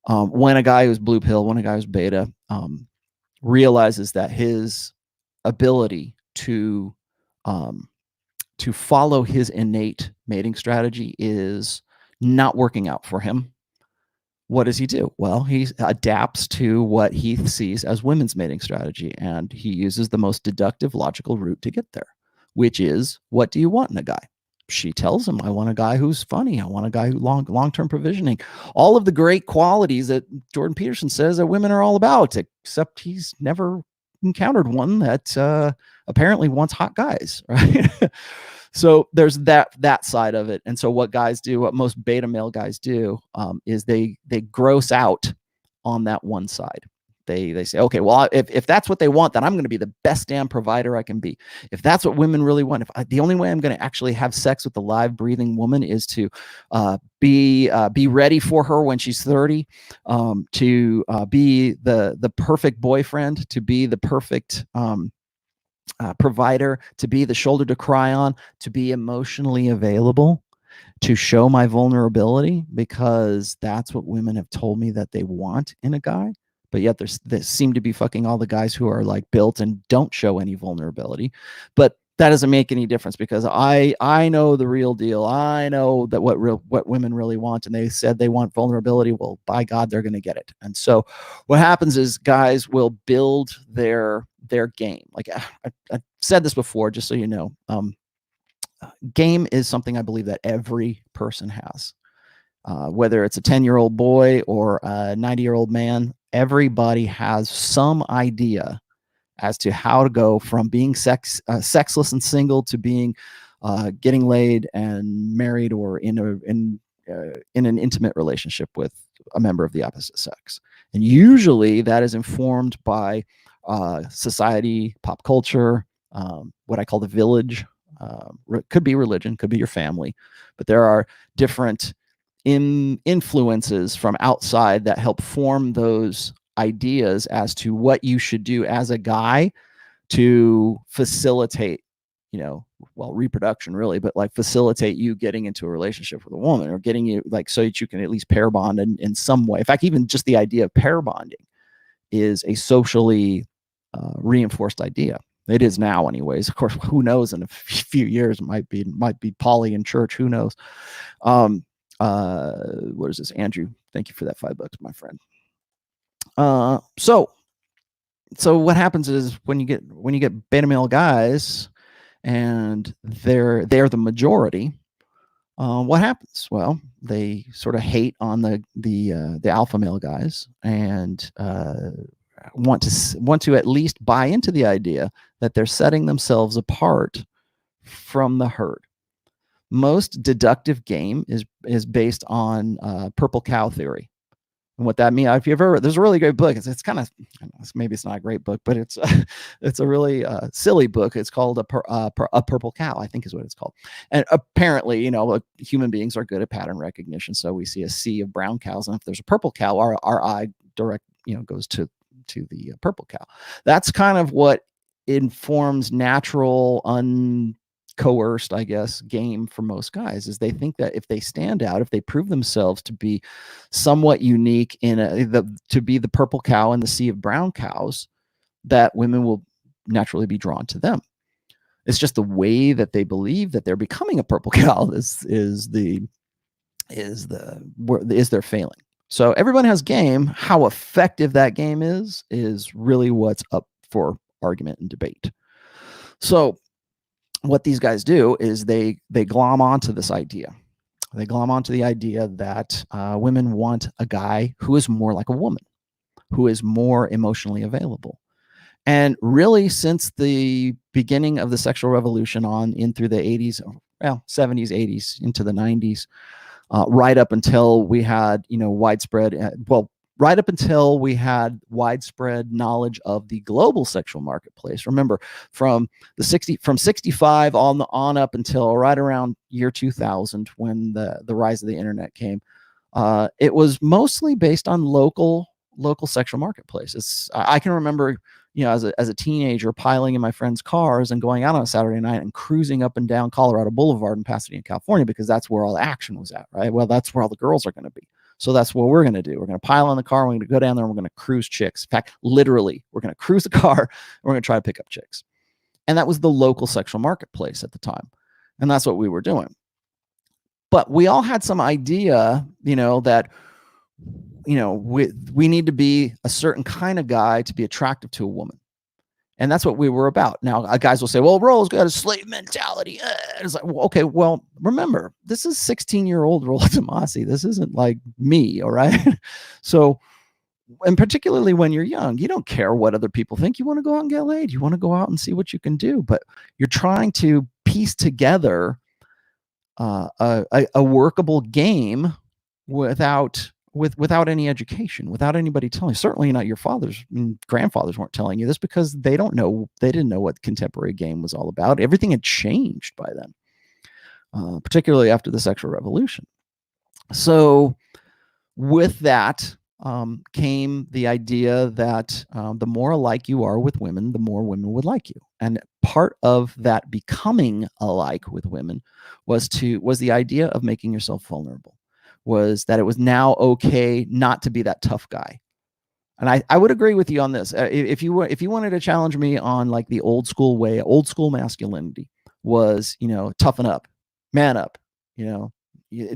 when a guy who's blue pill, when a guy who's beta realizes that his ability to follow his innate mating strategy is not working out for him, what does he do? Well, he adapts to what he sees as women's mating strategy, and he uses the most deductive, logical route to get there, which is, what do you want in a guy? She tells him, I want a guy who's funny. I want a guy who long-term provisioning. All of the great qualities that Jordan Peterson says that women are all about, except he's never encountered one that apparently wants hot guys, right? So there's that side of it. And so what most beta male guys do, is they gross out on that one side. They say, okay, well, if that's what they want, then I'm going to be the best damn provider I can be. If that's what women really want, the only way I'm going to actually have sex with the live breathing woman is to be ready for her when she's 30, to be the perfect boyfriend, to be the perfect provider, to be the shoulder to cry on, to be emotionally available, to show my vulnerability, because that's what women have told me that they want in a guy. But yet they seem to be fucking all the guys who are like built and don't show any vulnerability. But that doesn't make any difference, because I know the real deal. I know that what women really want, and they said they want vulnerability. Well, by God, they're going to get it. And so what happens is guys will build their game. Like I said this before, just so you know, game is something I believe that every person has. Whether it's a 10-year-old boy or a 90-year-old man, everybody has some idea as to how to go from being sexless and single to being getting laid and married, or in an intimate relationship with a member of the opposite sex. And usually that is informed by society, pop culture, what I call the village. Could be religion, could be your family, but there are different influences from outside that help form those ideas as to what you should do as a guy to facilitate, reproduction really, but like facilitate you getting into a relationship with a woman, or getting you like so that you can at least pair bond in some way. In fact, even just the idea of pair bonding is a socially reinforced idea. It is now, anyways. Of course, who knows? In a few years, it might be poly in church. Who knows? What is this, Andrew? Thank you for that $5, my friend. So what happens is when you get beta male guys, and they're the majority, what happens? Well, they sort of hate on the alpha male guys, and want to at least buy into the idea that they're setting themselves apart from the herd. Most deductive game is based on purple cow theory. And what that means, if you ever, there's a really great book. It's kind of, maybe it's not a great book, but it's a really silly book. It's called a Purple Cow, I think is what it's called. And apparently, human beings are good at pattern recognition. So we see a sea of brown cows, and if there's a purple cow, our eye direct, goes to the purple cow. That's kind of what informs natural, coerced, I guess, game for most guys, is they think that if they stand out, if they prove themselves to be somewhat unique to be the purple cow in the sea of brown cows, that women will naturally be drawn to them. It's just the way that they believe that they're becoming a purple cow is their failing. So everyone has game. How effective that game is really what's up for argument and debate. So what these guys do is they glom onto this idea. They glom onto the idea that women want a guy who is more like a woman, who is more emotionally available. And really, since the beginning of the sexual revolution on in through the 80s, 70s, 80s, into the 90s, right up until we had, right up until we had widespread knowledge of the global sexual marketplace. Remember, from 65 on up until right around year 2000, when the rise of the internet came, it was mostly based on local sexual marketplaces. I can remember, as a teenager, piling in my friends' cars and going out on a Saturday night and cruising up and down Colorado Boulevard in Pasadena, California, because that's where all the action was at, right? Well, that's where all the girls are going to be. So that's what we're going to do. We're going to pile in the car. We're going to go down there and we're going to cruise chicks. In fact, literally, we're going to cruise the car and we're going to try to pick up chicks. And that was the local sexual marketplace at the time. And that's what we were doing. But we all had some idea, that, we need to be a certain kind of guy to be attractive to a woman. And that's what we were about. Now, guys will say, well, Rollo's got a slave mentality. It's like, well, okay, well, remember, this is 16-year-old Rollo Tomassi. This isn't like me, all right? So, and particularly when you're young, you don't care what other people think. You want to go out and get laid. You want to go out and see what you can do. But you're trying to piece together a workable game without any education, without anybody telling you. Certainly not your fathers and grandfathers weren't telling you this, because they didn't know what contemporary game was all about. Everything had changed by then, particularly after the sexual revolution. So with that came the idea that the more alike you are with women, the more women would like you. And part of that becoming alike with women was the idea of making yourself vulnerable. Was that it was now okay not to be that tough guy. And I would agree with you on this. If you wanted to challenge me on like the old school way, old school masculinity was, toughen up, man up,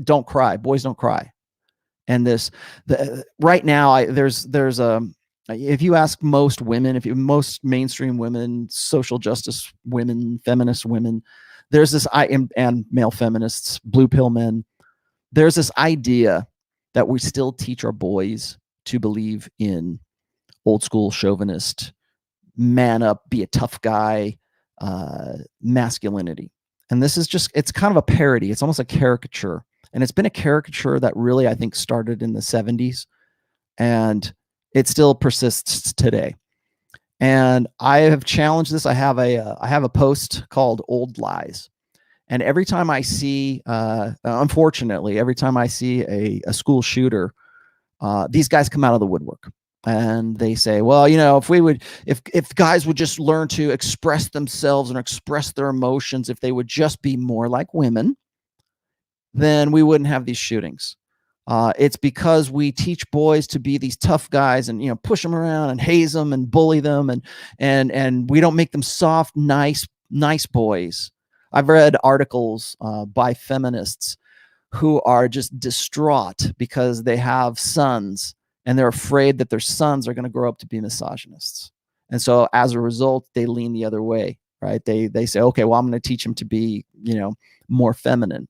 don't cry, boys don't cry. And right now, if you ask most women, most mainstream women, social justice women, feminist women, there's this, and male feminists, blue pill men, there's this idea that we still teach our boys to believe in old school chauvinist, man up, be a tough guy, masculinity. And this is just, it's kind of a parody. It's almost a caricature. And it's been a caricature that really, I think, started in the 70s, and it still persists today. And I have challenged this. I have a post called Old Lies. And every time I see, unfortunately, every time I see a school shooter, these guys come out of the woodwork and they say, well, if guys would just learn to express themselves and express their emotions, if they would just be more like women, then we wouldn't have these shootings. It's because we teach boys to be these tough guys and push them around and haze them and bully them, and we don't make them soft, nice boys. I've read articles by feminists who are just distraught because they have sons and they're afraid that their sons are going to grow up to be misogynists. And so as a result, they lean the other way, right? They say, okay, well, I'm going to teach them to be, more feminine.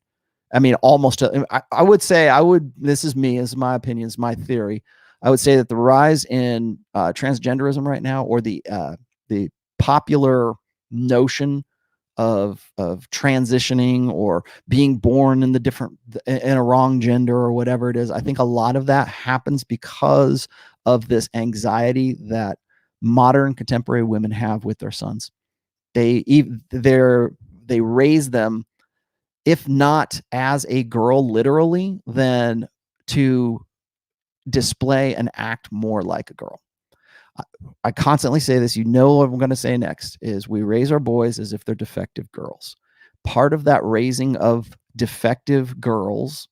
I mean, almost, I would say, this is me, this is my opinion, it's my theory. I would say that the rise in transgenderism right now, or the popular notion of transitioning or being born in a wrong gender or whatever it is, I think a lot of that happens because of this anxiety that modern contemporary women have with their sons. They raise them, if not as a girl literally, then to display and act more like a girl. I constantly say this, what I'm going to say next is we raise our boys as if they're defective girls. Part of that raising of defective girls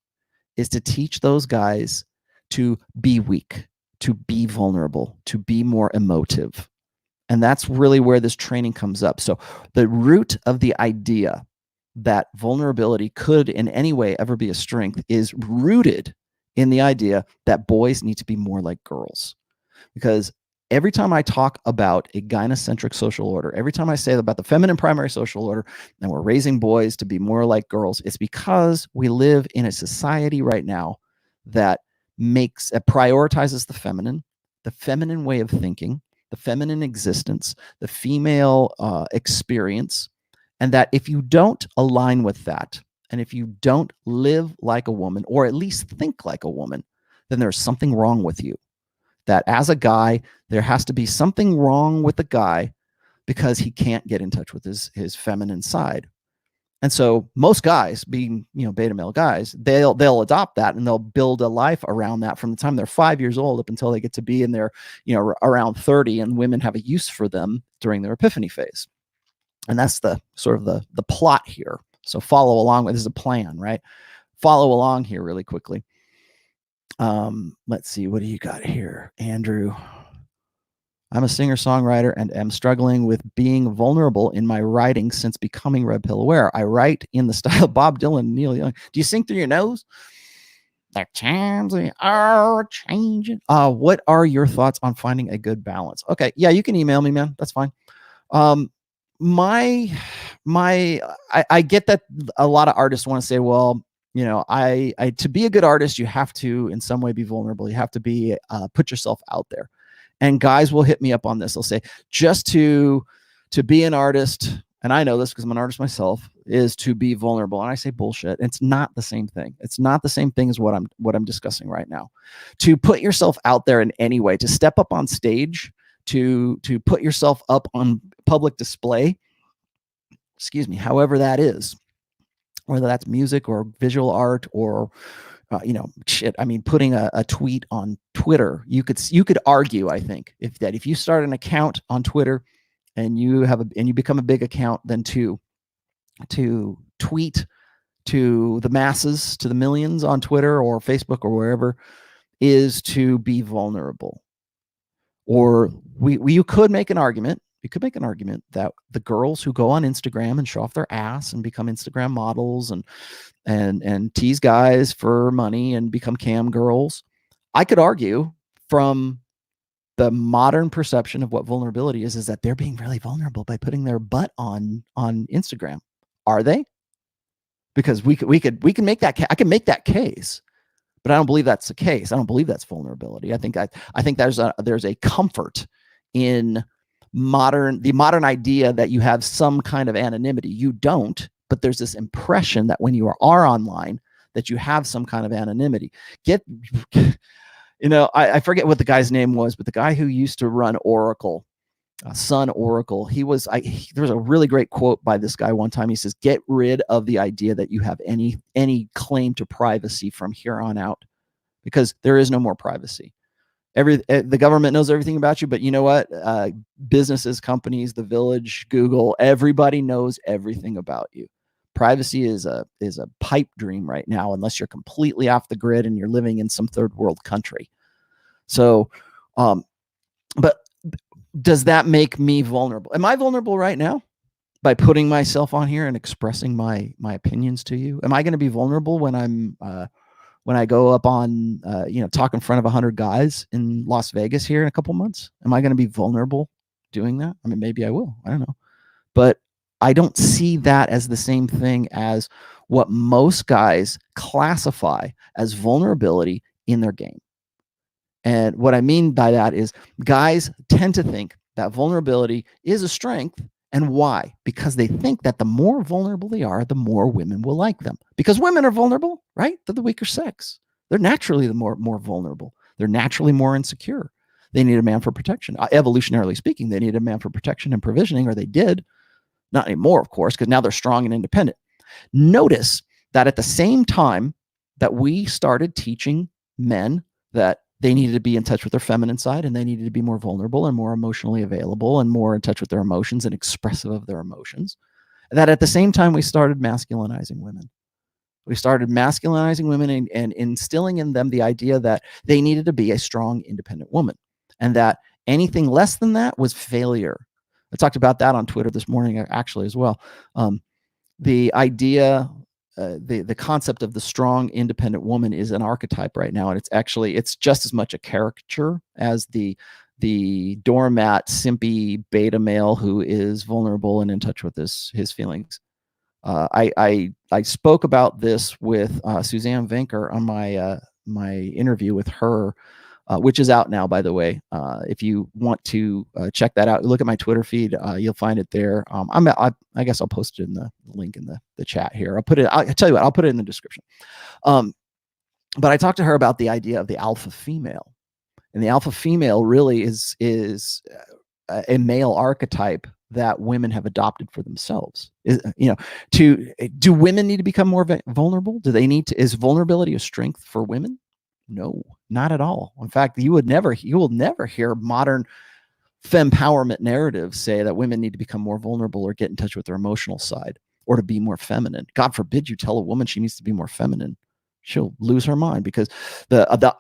is to teach those guys to be weak, to be vulnerable, to be more emotive. And that's really where this training comes up. So the root of the idea that vulnerability could in any way ever be a strength is rooted in the idea that boys need to be more like girls. Because every time I talk about a gynocentric social order, every time I say about the feminine primary social order, and we're raising boys to be more like girls, it's because we live in a society right now that prioritizes the feminine way of thinking, the feminine existence, the female experience, and that if you don't align with that, and if you don't live like a woman, or at least think like a woman, then there's something wrong with you. That as a guy, there has to be something wrong with the guy because he can't get in touch with his feminine side. And so most guys, being beta male guys, they'll adopt that and they'll build a life around that from the time they're 5 years old up until they get to be in their around 30, and women have a use for them during their epiphany phase. And that's the sort of the plot here. So follow along with, this is a plan, right? Follow along here really quickly. Let's see, what do you got here, Andrew? I'm a singer-songwriter and am struggling with being vulnerable in my writing since becoming red pill aware. I write in the style of Bob Dylan and Neil Young. Do you sing through your nose? The times are changing. What are your thoughts on finding a good balance? Okay, yeah, you can email me, man. That's fine. I get that a lot of artists want to say, well, to be a good artist, you have to in some way be vulnerable. You have to be put yourself out there. And guys will hit me up on this. They'll say, just to be an artist, and I know this because I'm an artist myself, is to be vulnerable. And I say bullshit. It's not the same thing. It's not the same thing as what I'm discussing right now. To put yourself out there in any way, to step up on stage, to put yourself up on public display, however that is, whether that's music or visual art or putting a tweet on Twitter. You could argue, I think, if you start an account on Twitter and you become a big account, then to tweet to the masses, to the millions on Twitter or Facebook or wherever, is to be vulnerable. Or you could make an argument. You could make an argument that the girls who go on Instagram and show off their ass and become Instagram models and tease guys for money and become cam girls, I could argue from the modern perception of what vulnerability is that they're being really vulnerable by putting their butt on Instagram. Are they? because we can make that I can make that case, but I don't believe that's the case. I don't believe that's vulnerability. I think there's a comfort in the modern idea that you have some kind of anonymity. You don't, but there's this impression that when you are online that you have some kind of anonymity. I forget what the guy's name was, but the guy who used to run Oracle, Sun Oracle, there was a really great quote by this guy one time. He says, get rid of the idea that you have any claim to privacy from here on out, because there is no more privacy. The government knows everything about you, but you know what? Businesses, companies, the Village, Google, everybody knows everything about you. Privacy is a pipe dream right now, unless you're completely off the grid and you're living in some third world country. So, but does that make me vulnerable? Am I vulnerable right now by putting myself on here and expressing my opinions to you? Am I going to be vulnerable when I go up on, talk in front of 100 guys in Las Vegas here in a couple months? Am I going to be vulnerable doing that? I mean, maybe I will. I don't know. But I don't see that as the same thing as what most guys classify as vulnerability in their game. And what I mean by that is guys tend to think that vulnerability is a strength. And why? Because they think that the more vulnerable they are, the more women will like them. Because women are vulnerable, right? They're the weaker sex. They're naturally the more vulnerable. They're naturally more insecure. They need a man for protection. Evolutionarily speaking, they need a man for protection and provisioning, or they did. Not anymore, of course, because now they're strong and independent. Notice that at the same time that we started teaching men that they needed to be in touch with their feminine side, and they needed to be more vulnerable and more emotionally available and more in touch with their emotions and expressive of their emotions, that at the same time we started masculinizing women. We started masculinizing women and instilling in them the idea that they needed to be a strong, independent woman, and that anything less than that was failure. I talked about that on Twitter this morning, actually, as well. The idea, the concept of the strong, independent woman is an archetype right now, and it's just as much a caricature as the doormat, simpy beta male who is vulnerable and in touch with his feelings. I spoke about this with Suzanne Venker on my interview with her, which is out now, by the way. If you want to check that out, look at my Twitter feed. You'll find it there. I guess I'll post it in the link in the chat here. I'll tell you what, I'll put it in the description. But I talked to her about the idea of the alpha female, and the alpha female really is a male archetype that women have adopted for themselves. Do women need to become more vulnerable? Is vulnerability a strength for women? No, not at all. In fact, you will never hear modern fempowerment narratives say that women need to become more vulnerable or get in touch with their emotional side or to be more feminine. God forbid you tell a woman she needs to be more feminine. She'll lose her mind, because the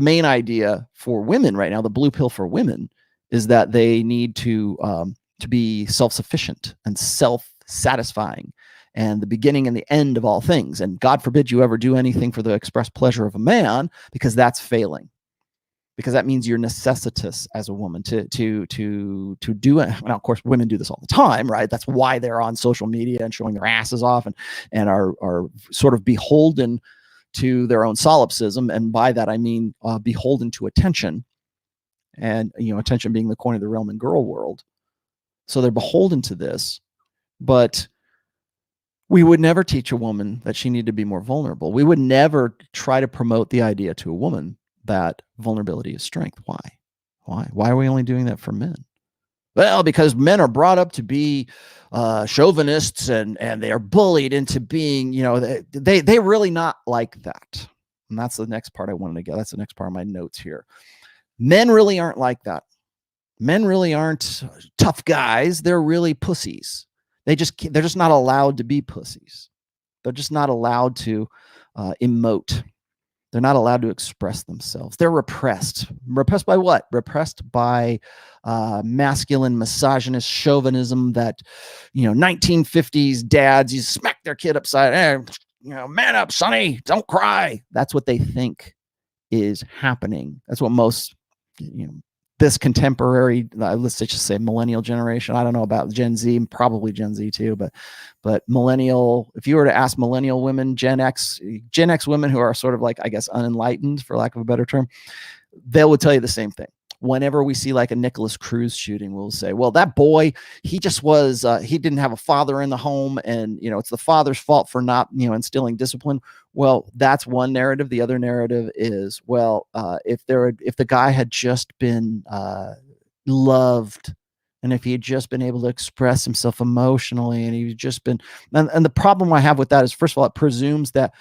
main idea for women right now, the blue pill for women, is that they need to be self-sufficient and self-satisfying and the beginning and the end of all things. And God forbid you ever do anything for the express pleasure of a man, because that's failing. Because that means you're necessitous as a woman to do it. Now, of course, women do this all the time, right? That's why they're on social media and showing their asses off and are sort of beholden to their own solipsism. And by that, I mean beholden to attention, and attention being the coin of the realm and girl world. So they're beholden to this, but we would never teach a woman that she needed to be more vulnerable. We would never try to promote the idea to a woman that vulnerability is strength. Why are we only doing that for men? Well, because men are brought up to be chauvinists, and they are bullied into being, they really not like that. And that's the next part I wanted to get. That's the next part of my notes here. Men really aren't like that. Men really aren't tough guys. They're really pussies. They're just not allowed to be pussies. They're just not allowed to emote. They're not allowed to express themselves. They're repressed. Repressed by what? Repressed by masculine misogynist chauvinism that, 1950s dads, you smack their kid upside, man up, sonny, don't cry. That's what they think is happening. That's what most, this contemporary, let's just say millennial generation. I don't know about Gen Z, probably Gen Z too, but millennial, if you were to ask millennial women, Gen X women who are sort of like, I guess, unenlightened, for lack of a better term, they will tell you the same thing. Whenever we see like a Nicholas Cruz shooting, we'll say, well, that boy, he just was, he didn't have a father in the home, and, it's the father's fault for not, instilling discipline. Well, that's one narrative. The other narrative is, well, if the guy had just been loved, and if he had just been able to express himself emotionally, and he'd just been, and the problem I have with that is, first of all, it presumes that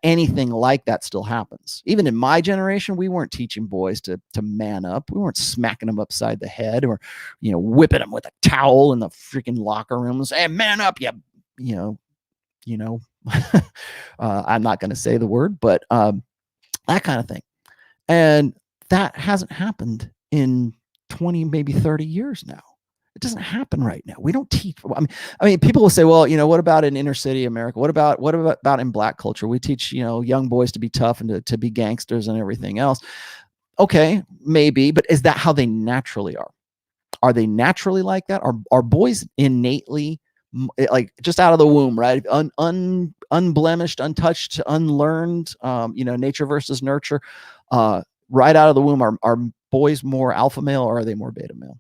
anything like that still happens. Even in my generation, we weren't teaching boys to man up. We weren't smacking them upside the head, or, whipping them with a towel in the freaking locker room and say, hey, man up, I'm not going to say the word, but that kind of thing. And that hasn't happened in 20, maybe 30 years now. It doesn't happen right now. We don't teach. I mean, people will say, well, what about in inner city America? What about in Black culture? We teach, young boys to be tough and to be gangsters and everything else. Okay, maybe, but is that how they naturally are? Are they naturally like that? Are boys innately, like, just out of the womb, right? Unblemished, untouched, unlearned, nature versus nurture. Right out of the womb, are boys more alpha male, or are they more beta male?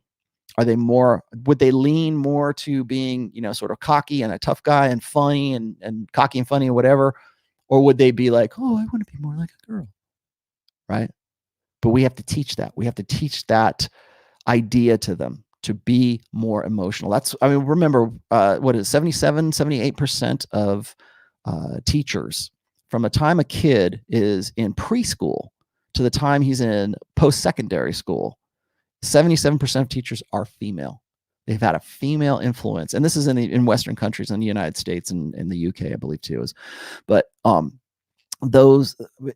Are they more, would they lean more to being, sort of cocky and a tough guy and funny and cocky and funny and whatever? Or would they be like, oh, I want to be more like a girl, right? But we have to teach that. We have to teach that idea to them, to be more emotional. Remember, what is it, 78% of teachers, from the time a kid is in preschool to the time he's in post-secondary school, 77% of teachers are female. They've had a female influence. And this is in Western countries, in the United States and in the UK, I believe too. But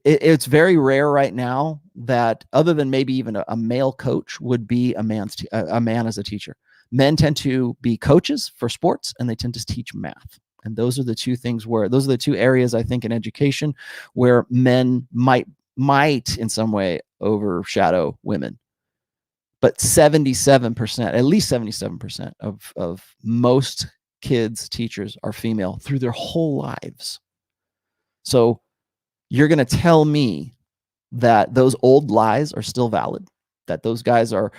it's very rare right now that, other than maybe even a male coach, would be a man as a teacher. Men tend to be coaches for sports, and they tend to teach math. And those are the two areas, I think, in education where men might in some way overshadow women. But 77%, at least 77% of most kids' teachers are female through their whole lives. So you're going to tell me that those old lies are still valid, that those guys are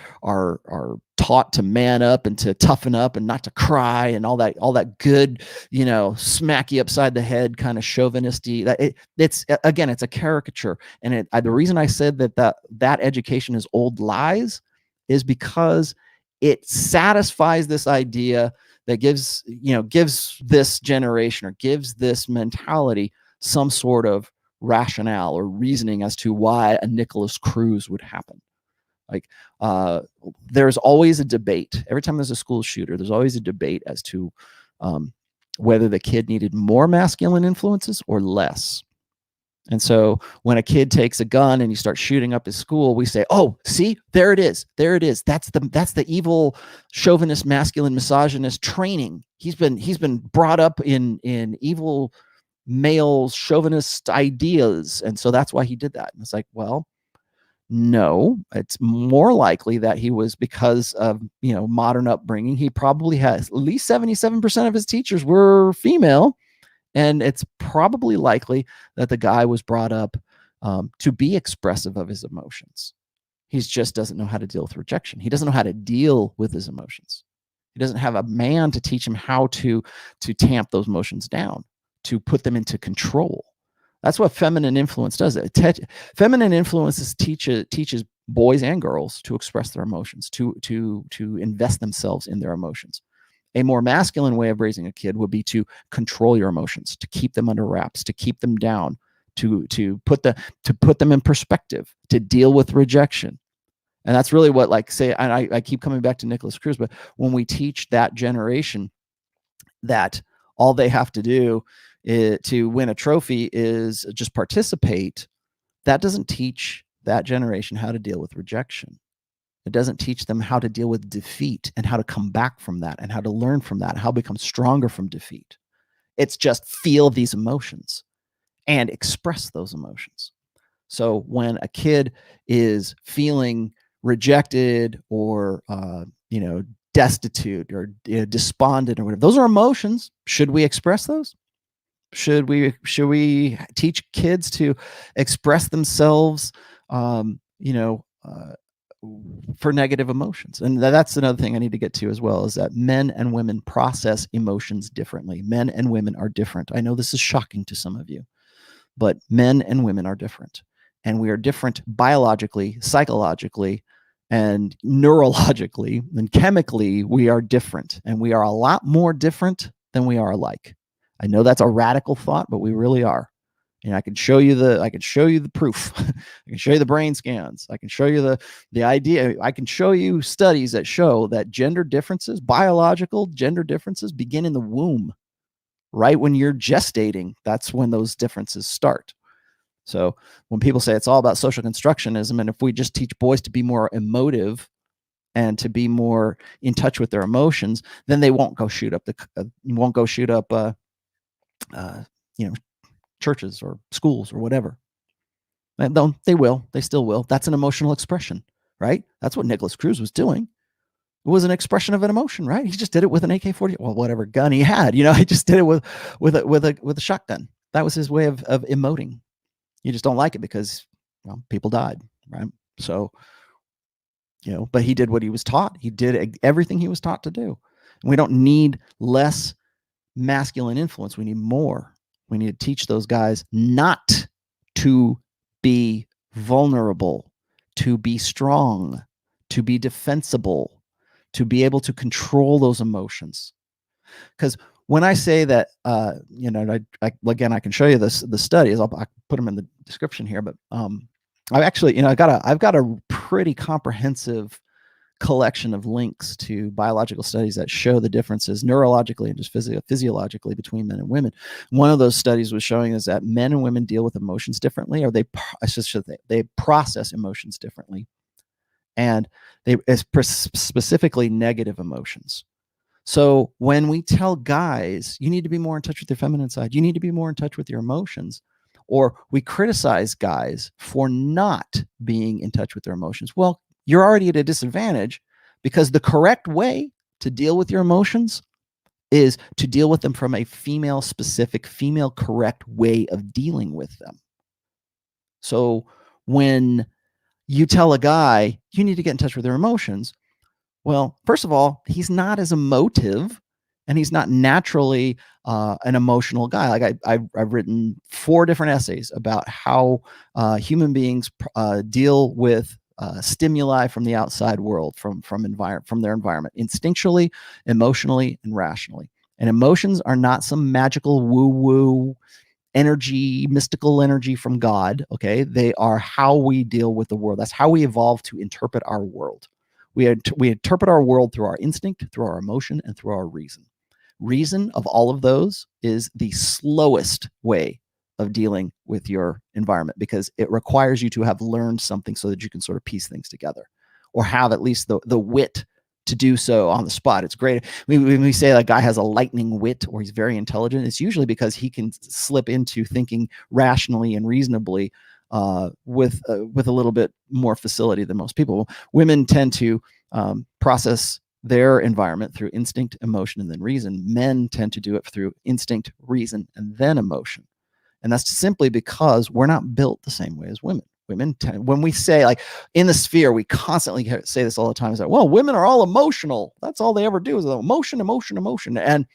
taught to man up and to toughen up and not to cry and all that good, smack you upside the head kind of chauvinisty. It's a caricature. And the reason I said that education is old lies is because it satisfies this idea that gives this generation, or gives this mentality, some sort of rationale or reasoning as to why a Nicholas Cruz would happen. Like, there's always a debate. Every time there's a school shooter, there's always a debate as to whether the kid needed more masculine influences or less. And so when a kid takes a gun and he starts shooting up his school, we say, oh, see, there it is. That's the evil chauvinist, masculine, misogynist training. He's been brought up in evil male chauvinist ideas. And so that's why he did that. And it's like, well, no, it's more likely that he was, because of, modern upbringing, he probably has at least 77% of his teachers were female. And it's probably likely that the guy was brought up to be expressive of his emotions. He just doesn't know how to deal with rejection. He doesn't know how to deal with his emotions. He doesn't have a man to teach him how to tamp those emotions down, to put them into control. That's what feminine influence does. Feminine influences teaches boys and girls to express their emotions, to invest themselves in their emotions. A more masculine way of raising a kid would be to control your emotions, to keep them under wraps, to keep them down, to put them in perspective, to deal with rejection. And that's really what, like, say, and I keep coming back to Nicholas Cruz, but when we teach that generation that all they have to do to win a trophy is just participate, that doesn't teach that generation how to deal with rejection. It doesn't teach them how to deal with defeat and how to come back from that and how to learn from that, how to become stronger from defeat. It's just feel these emotions and express those emotions. So when a kid is feeling rejected or destitute or despondent or whatever. Those are emotions. Should we express those? Should we teach kids to express themselves, for negative emotions? And that's another thing I need to get to as well, is that men and women process emotions differently. Men and women are different. I know this is shocking to some of you, but men and women are different. And we are different biologically, psychologically, and neurologically, and chemically. We are different, and we are a lot more different than we are alike. I know that's a radical thought, but we really are. And I can show you the proof. I can show you the brain scans. I can show you the idea. I can show you studies that show that gender differences, biological gender differences, begin in the womb. Right when you're gestating, that's when those differences start. So when people say it's all about social constructionism, and if we just teach boys to be more emotive and to be more in touch with their emotions, then they won't go shoot up churches or schools or whatever. And they still will. That's an emotional expression, right? That's what Nicholas Cruz was doing. It was an expression of an emotion, right? He just did it with an AK-40, well, whatever gun he had, he just did it with a shotgun. That was his way of emoting. You just don't like it because, well, people died, right? So, but he did what he was taught. He did everything he was taught to do. And we don't need less masculine influence. We need more. We need to teach those guys not to be vulnerable, to be strong, to be defensible, to be able to control those emotions. Because when I say that, again, I can show you the studies. I'll put them in the description here. But I've actually, I've got a pretty comprehensive collection of links to biological studies that show the differences neurologically and just physiologically between men and women. One of those studies was showing us that men and women deal with emotions differently, or they process emotions differently, and specifically negative emotions. So when we tell guys, you need to be more in touch with your feminine side, you need to be more in touch with your emotions, or we criticize guys for not being in touch with their emotions, well, you're already at a disadvantage, because the correct way to deal with your emotions is to deal with them from a female specific, female correct way of dealing with them. So when you tell a guy, you need to get in touch with their emotions, well, first of all, he's not as emotive, and he's not naturally an emotional guy. Like I've written 4 different essays about how human beings deal with stimuli from the outside world, from their environment, instinctually, emotionally, and rationally. And emotions are not some magical woo-woo energy, mystical energy from God. Okay, they are how we deal with the world. That's how we evolve to interpret our world. We interpret our world through our instinct, through our emotion, and through our reason. Reason of all of those is the slowest way of dealing with your environment, because it requires you to have learned something so that you can sort of piece things together, or have at least the wit to do so on the spot. It's great. When we say a guy has a lightning wit or he's very intelligent, it's usually because he can slip into thinking rationally and reasonably with a little bit more facility than most people. Women tend to process their environment through instinct, emotion, and then reason. Men tend to do it through instinct, reason, and then emotion. And that's simply because we're not built the same way as women. Women tend, when we say, like, in the sphere, we constantly say this all the time, is that, well, women are all emotional. That's all they ever do is emotion, emotion, emotion. And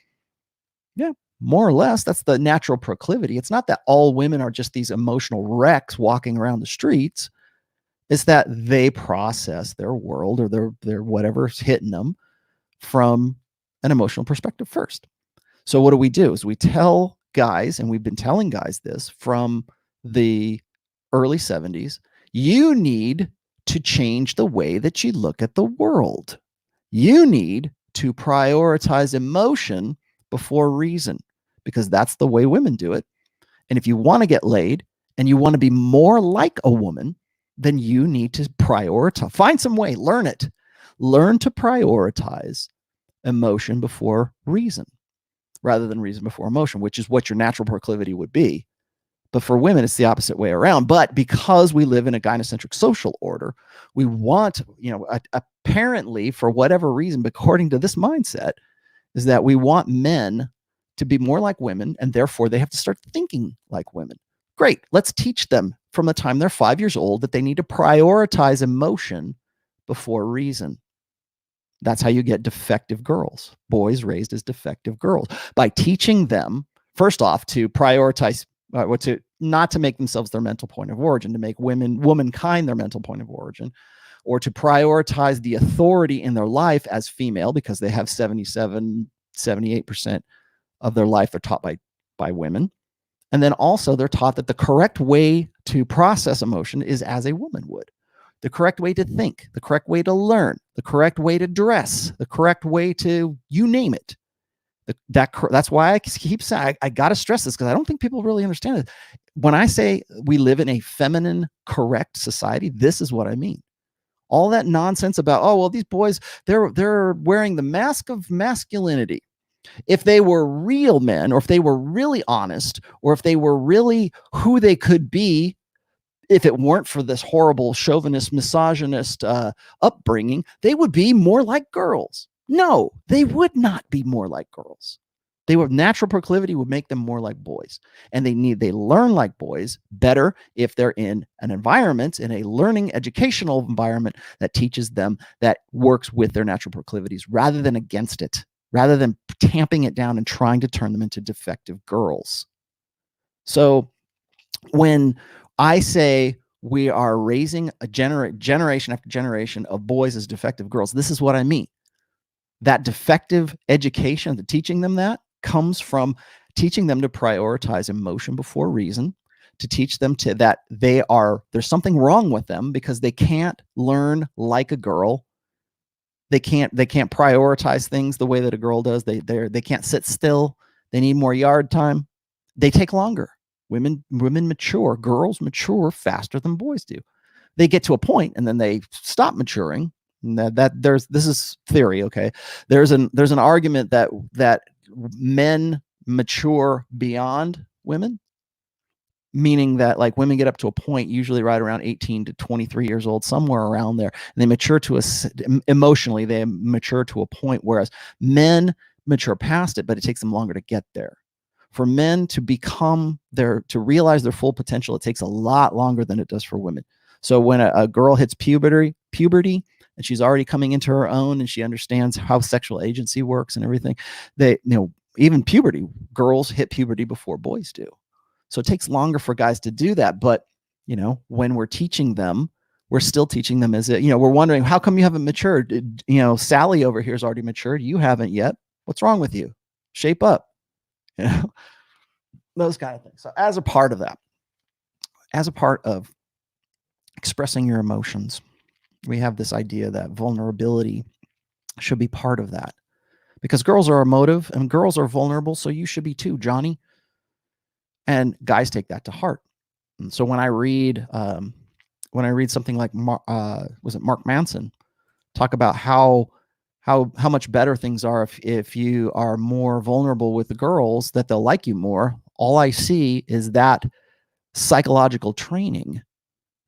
yeah, more or less, that's the natural proclivity. It's not that all women are just these emotional wrecks walking around the streets. It's that they process their world, or their whatever's hitting them, from an emotional perspective first. So what do? Is we tell guys, and we've been telling guys this from the early 70s, you need to change the way that you look at the world. You need to prioritize emotion before reason, because that's the way women do it. And if you want to get laid and you want to be more like a woman, then you need to prioritize. Find some way, learn it. Learn to prioritize emotion before reason, rather than reason before emotion, which is what your natural proclivity would be. But for women, it's the opposite way around. But because we live in a gynocentric social order, we want, apparently for whatever reason, but according to this mindset, is that we want men to be more like women, and therefore they have to start thinking like women. Great. Let's teach them from the time they're 5 years old that they need to prioritize emotion before reason. That's how you get defective girls, boys raised as defective girls, by teaching them, first off, to prioritize, to not to make themselves their mental point of origin, to make womankind their mental point of origin, or to prioritize the authority in their life as female, because they have 78% of their life are taught by women. And then also they're taught that the correct way to process emotion is as a woman would. The correct way to think, the correct way to learn, the correct way to dress, the correct way to, you name it. That's why I keep saying, I got to stress this, because I don't think people really understand it. When I say we live in a feminine correct society, this is what I mean. All that nonsense about, oh, well, these boys, they're wearing the mask of masculinity. If they were real men, or if they were really honest, or if they were really who they could be, if it weren't for this horrible chauvinist, misogynist upbringing, they would be more like girls. No, they would not be more like girls. They would, natural proclivity would make them more like boys. And they learn like boys better if they're in an environment, in a learning educational environment that teaches them, that works with their natural proclivities rather than against it, rather than tamping it down and trying to turn them into defective girls. So when I say we are raising a generation after generation of boys as defective girls, this is what I mean. That defective education, the teaching them that, comes from teaching them to prioritize emotion before reason, to teach them to that there's something wrong with them because they can't learn like a girl. They can't prioritize things the way that a girl does. They can't sit still. They need more yard time. They take longer. Women mature. Girls mature faster than boys do. They get to a point and then they stop maturing. This is theory, okay? There's an argument that men mature beyond women, meaning that like women get up to a point usually right around 18 to 23 years old, somewhere around there, and they mature emotionally, they mature to a point, whereas men mature past it, but it takes them longer to get there. For men to realize their full potential, it takes a lot longer than it does for women. So when a girl hits puberty, and she's already coming into her own, and she understands how sexual agency works and everything, even puberty, girls hit puberty before boys do. So it takes longer for guys to do that. But, when we're teaching them, we're still teaching them we're wondering, how come you haven't matured? Sally over here has already matured. You haven't yet. What's wrong with you? Shape up. Those kind of things. So as a part of that, as a part of expressing your emotions, we have this idea that vulnerability should be part of that, because girls are emotive and girls are vulnerable. So you should be too, Johnny. And guys take that to heart. And so when I read something like was it Mark Manson talk about how much better things are if you are more vulnerable with the girls, that they'll like you more, all I see is that psychological training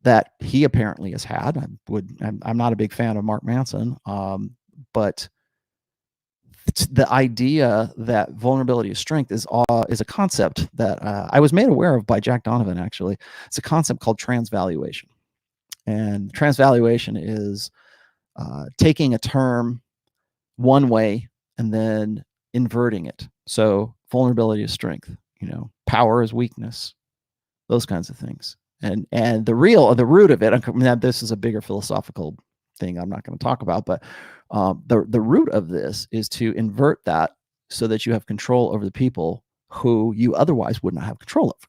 that he apparently has had. I'm not a big fan of Mark Manson, but the idea that vulnerability is strength is a concept that I was made aware of by Jack Donovan, actually. It's a concept called transvaluation. And transvaluation is taking a term one way and then inverting it. So vulnerability is strength, power is weakness, those kinds of things. And the root of it, this is a bigger philosophical thing I'm not going to talk about, but the root of this is to invert that so that you have control over the people who you otherwise would not have control over.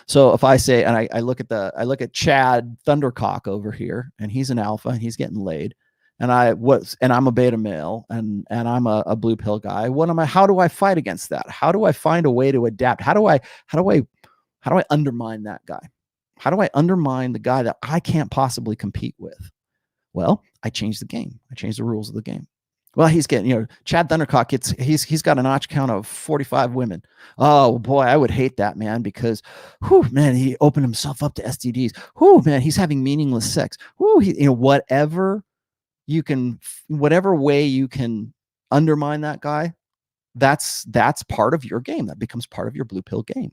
So if I say, and I look at Chad Thundercock over here, and he's an alpha and he's getting laid, and I'm a beta male, and I'm a blue pill guy. How do I fight against that? How do I find a way to adapt? How do I undermine that guy? How do I undermine the guy that I can't possibly compete with? Well, I changed the game. I changed the rules of the game. Well, he's getting, Chad Thundercock he's got a notch count of 45 women. Oh boy, I would hate that, man, because whew, man, he opened himself up to STDs. Whew, man, he's having meaningless sex. Whew, whatever way you can undermine that guy, that's part of your game. That becomes part of your blue pill game.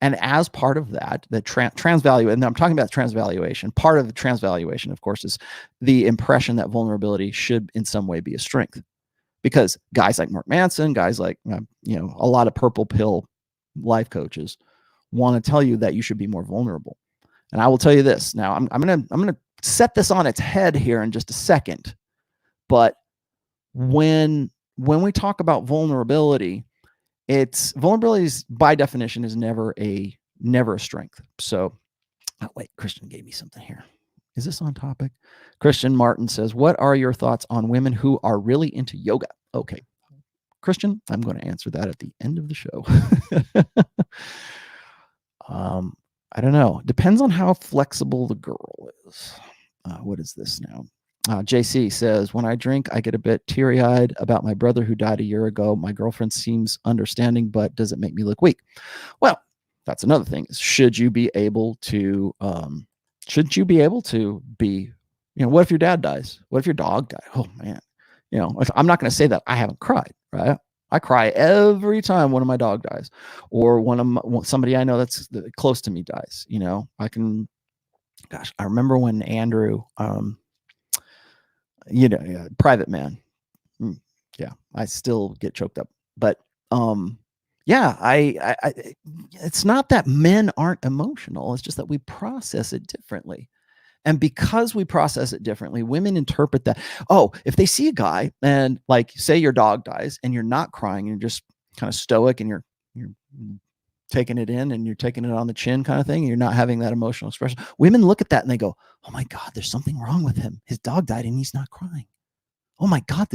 And as part of that, the transvaluation, and I'm talking about transvaluation, part of the transvaluation, of course, is the impression that vulnerability should in some way be a strength. Because guys like Mark Manson, guys like, a lot of purple pill life coaches want to tell you that you should be more vulnerable. And I will tell you this. Now, I'm gonna set this on its head here in just a second. But when we talk about vulnerability, vulnerability is, by definition, is never a strength. So, wait, Christian gave me something here. Is this on topic? Christian Martin says, what are your thoughts on women who are really into yoga? Okay, Christian, I'm going to answer that at the end of the show. I don't know. Depends on how flexible the girl is. What is this now? JC says, when I drink, I get a bit teary-eyed about my brother who died a year ago. My girlfriend seems understanding, but does it make me look weak? Well, that's another thing. Should you be able to be, what if your dad dies? What if your dog dies? Oh man. I'm not going to say that I haven't cried, right? I cry every time one of my dog dies, or somebody I know that's close to me dies. I remember when Andrew, private man. Yeah, I still get choked up. But yeah, it's not that men aren't emotional. It's just that we process it differently. And because we process it differently, women interpret that, if they see a guy and, like, say your dog dies and you're not crying, you're just kind of stoic and you're taking it in and you're taking it on the chin kind of thing, and you're not having that emotional expression. Women look at that and they go, oh my God, there's something wrong with him. His dog died and he's not crying. Oh my God,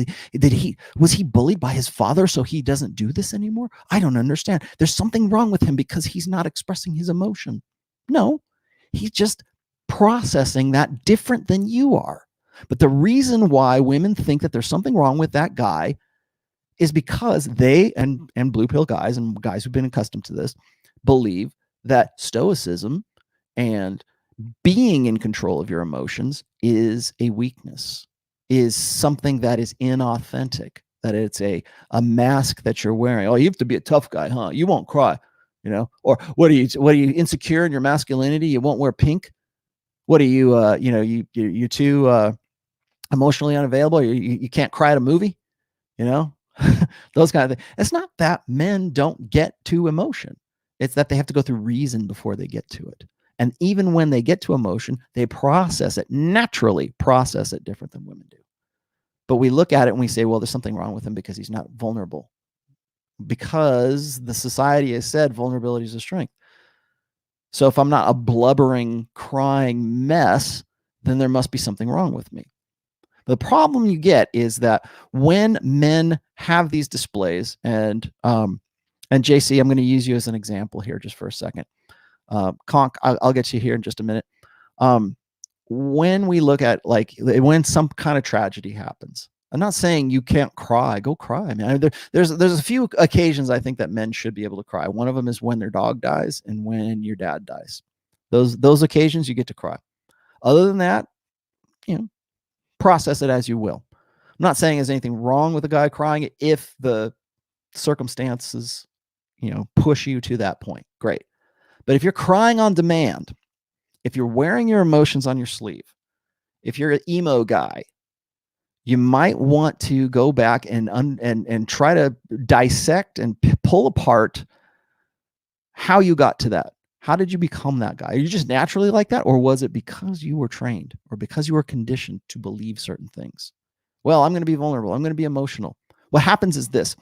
was he bullied by his father so he doesn't do this anymore? I don't understand. There's something wrong with him because he's not expressing his emotion. No, he's just processing that different than you are. But the reason why women think that there's something wrong with that guy is because they, and blue pill guys and guys who've been accustomed to this, believe that stoicism and being in control of your emotions is a weakness, is something that is inauthentic, that it's a mask that you're wearing. Oh, you have to be a tough guy, huh? You won't cry, or what are you insecure in your masculinity? You won't wear pink? What are you, you're too emotionally unavailable? You can't cry at a movie, those kind of things. It's not that men don't get to emotion. It's that they have to go through reason before they get to it. And even when they get to emotion, they naturally process it different than women do. But we look at it and we say, well, there's something wrong with him because he's not vulnerable. Because the society has said vulnerability is a strength. So if I'm not a blubbering, crying mess, then there must be something wrong with me. The problem you get is that when men have these displays, and JC, I'm going to use you as an example here just for a second. Conk, I'll get you here in just a minute. When we look at, like, when some kind of tragedy happens, I'm not saying you can't cry. Go cry. I mean, there's a few occasions I think that men should be able to cry. One of them is when their dog dies and when your dad dies. Those occasions you get to cry. Other than that, process it as you will. I'm not saying there's anything wrong with a guy crying if the circumstances, push you to that point. Great. But if you're crying on demand, if you're wearing your emotions on your sleeve, if you're an emo guy, you might want to go back and try to dissect and pull apart how you got to that. How did you become that guy? Are you just naturally like that? Or was it because you were trained or because you were conditioned to believe certain things? Well, I'm going to be vulnerable. I'm going to be emotional. What happens is this,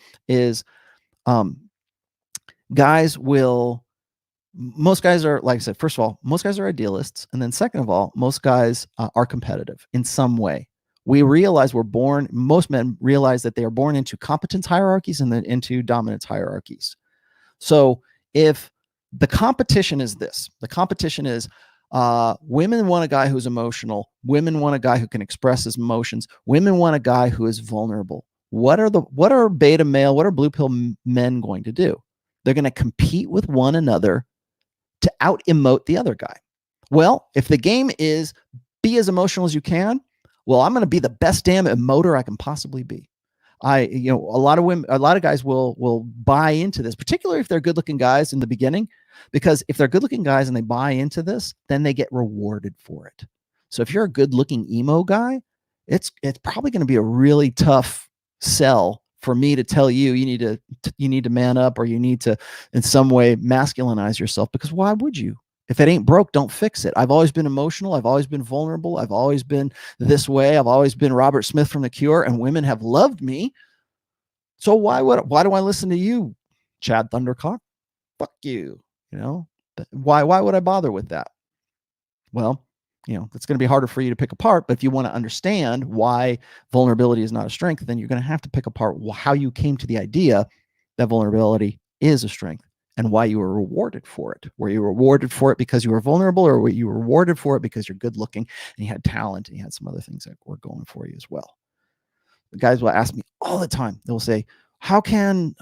most guys are, like I said, first of all, most guys are idealists. And then second of all, most guys are competitive in some way. We realize most men realize that they are born into competence hierarchies and then into dominance hierarchies. So if the competition is this, the competition is, Women want a guy who's emotional. Women want a guy who can express his emotions. Women want a guy who is vulnerable. What are beta male, what are blue pill men going to do? They're going to compete with one another to out-emote the other guy. Well, if the game is be as emotional as you can, well, I'm going to be the best damn emoter I can possibly be. A lot of guys will buy into this, particularly if they're good looking guys in the beginning, because if they're good looking guys and they buy into this, then they get rewarded for it. So if you're a good looking emo guy, it's probably going to be a really tough sell for me to tell you you need to man up, or you need to in some way masculinize yourself, because why would you? If it ain't broke, don't fix it. I've always been emotional. I've always been vulnerable. I've always been this way. I've always been Robert Smith from The Cure, and women have loved me. So why do I listen to you, Chad Thundercock? Fuck you. Why would I bother with that? Well, it's going to be harder for you to pick apart. But if you want to understand why vulnerability is not a strength, then you're going to have to pick apart how you came to the idea that vulnerability is a strength, and why you were rewarded for it. Were you rewarded for it because you were vulnerable, or were you rewarded for it because you're good looking and you had talent and you had some other things that were going for you as well? The guys will ask me all the time. They'll say, how can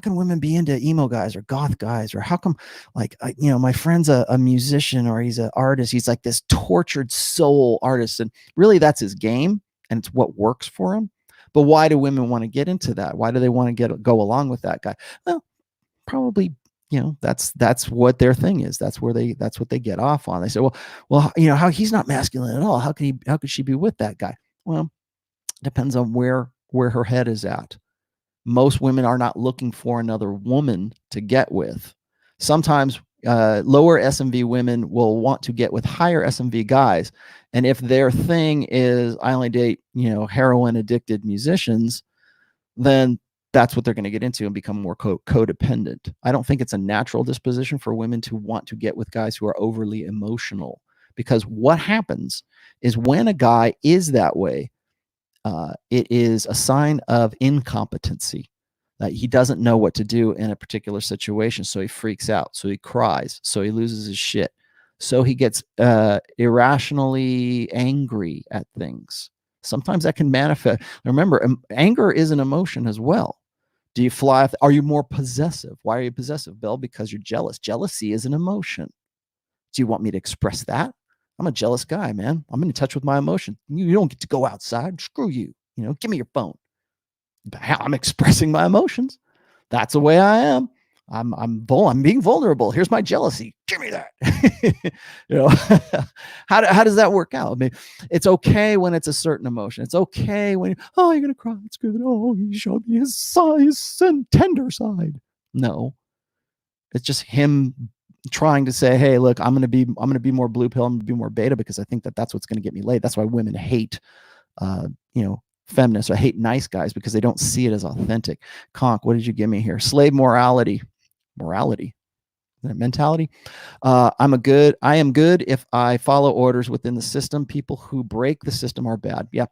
women be into emo guys or goth guys? Or how come, my friend's a musician, or he's an artist. He's like this tortured soul artist. And really that's his game, and it's what works for him. But why do women want to get into that? Why do they want to go along with that guy? Well, probably, that's what their thing is. That's what they get off on. They say, well, how he's not masculine at all. How could she be with that guy? Well, depends on where her head is at. Most women are not looking for another woman to get with. Sometimes lower SMV women will want to get with higher SMV guys. And if their thing is, I only date, heroin addicted musicians, then that's what they're going to get into and become more codependent. I don't think it's a natural disposition for women to want to get with guys who are overly emotional, because what happens is when a guy is that way, it is a sign of incompetency. He doesn't know what to do in a particular situation, so he freaks out, so he cries, so he loses his shit, so he gets irrationally angry at things. Sometimes that can manifest. Remember, anger is an emotion as well. Do you fly? Are you more possessive? Why are you possessive, Bill? Because you're jealous. Jealousy is an emotion. Do you want me to express that? I'm a jealous guy, man. I'm in touch with my emotion. You don't get to go outside. Screw you. Give me your phone. I'm expressing my emotions. That's the way I am. I'm being vulnerable. Here's my jealousy. Give me that. How does that work out? I mean, it's okay when it's a certain emotion. It's okay when you're gonna cry. It's good. Oh, he showed me his size and tender side. No, it's just him trying to say, hey, look, I'm gonna be more blue pill. I'm gonna be more beta, because I think that's what's gonna get me laid. That's why women hate, feminists. I hate nice guys, because they don't see it as authentic. Conk, what did you give me here? Slave morality. Mentality. I am good if I follow orders within the system. People who break the system are bad. Yeah.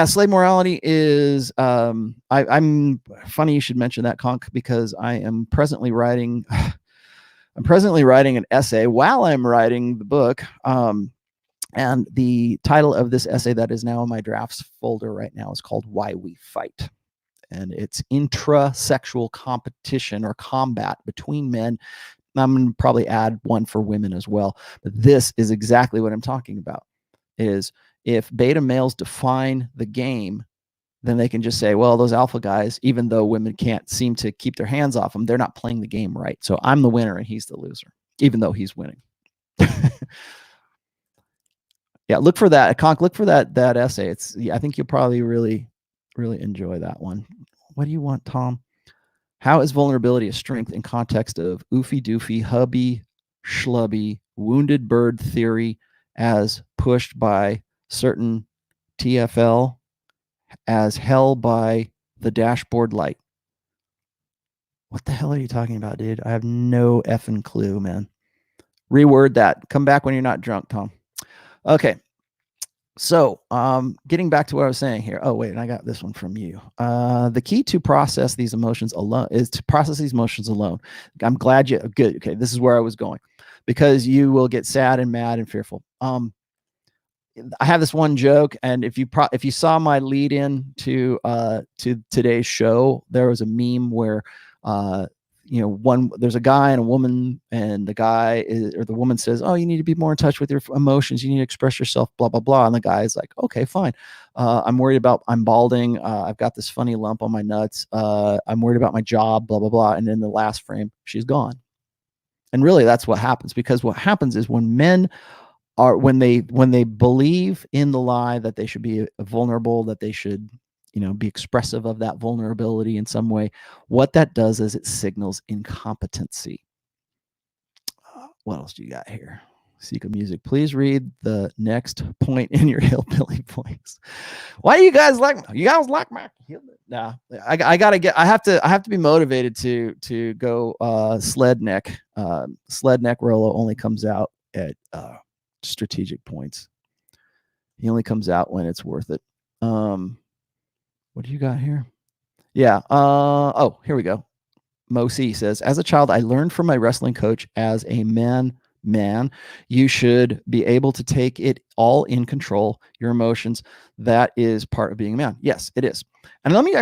Slave morality is, I'm funny you should mention that, Conk, because I am presently writing an essay while I'm writing the book. And the title of this essay that is now in my drafts folder right now is called Why We Fight. And it's intrasexual competition or combat between men. I'm going to probably add one for women as well. But this is exactly what I'm talking about, is if beta males define the game, then they can just say, well, those alpha guys, even though women can't seem to keep their hands off them, they're not playing the game right. So I'm the winner and he's the loser, even though he's winning. Yeah, look for that. Conk, look for that essay. I think you'll probably really enjoy that one. What do you want, Tom? How is vulnerability a strength in context of oofy doofy, hubby, schlubby, wounded bird theory as pushed by certain TFL as hell by the dashboard light? What the hell are you talking about, dude? I have no effing clue, man. Reword that. Come back when you're not drunk, Tom. Okay. So getting back to what I was saying here. Oh, wait, and I got this one from you. The key to process these emotions alone is to process these emotions alone. I'm glad good. Okay, this is where I was going. because you will get sad and mad and fearful. I have this one joke, and if you saw my lead in to today's show, there was a meme where there's a guy and a woman, and the guy or the woman says, "Oh, you need to be more in touch with your emotions. You need to express yourself, blah blah blah." And the guy is like, "Okay, fine. I'm worried about I'm balding. I've got this funny lump on my nuts. I'm worried about my job, blah blah blah." And in the last frame, she's gone. And really, that's what happens, because what happens is when men are when they believe in the lie that they should be vulnerable, that they should be expressive of that vulnerability in some way, what that does is it signals incompetency. What else do you got here? Seek music. Please read the next point in your hillbilly voice. Why do you guys like my nah, I gotta get I have to be motivated to go sled neck. Sled neck Rollo only comes out at strategic points. He only comes out when it's worth it. What do you got here? Yeah. Oh, here we go. Mosi says, as a child, I learned from my wrestling coach, as a man, you should be able to take it all in control, your emotions. That is part of being a man. Yes, it is. And let me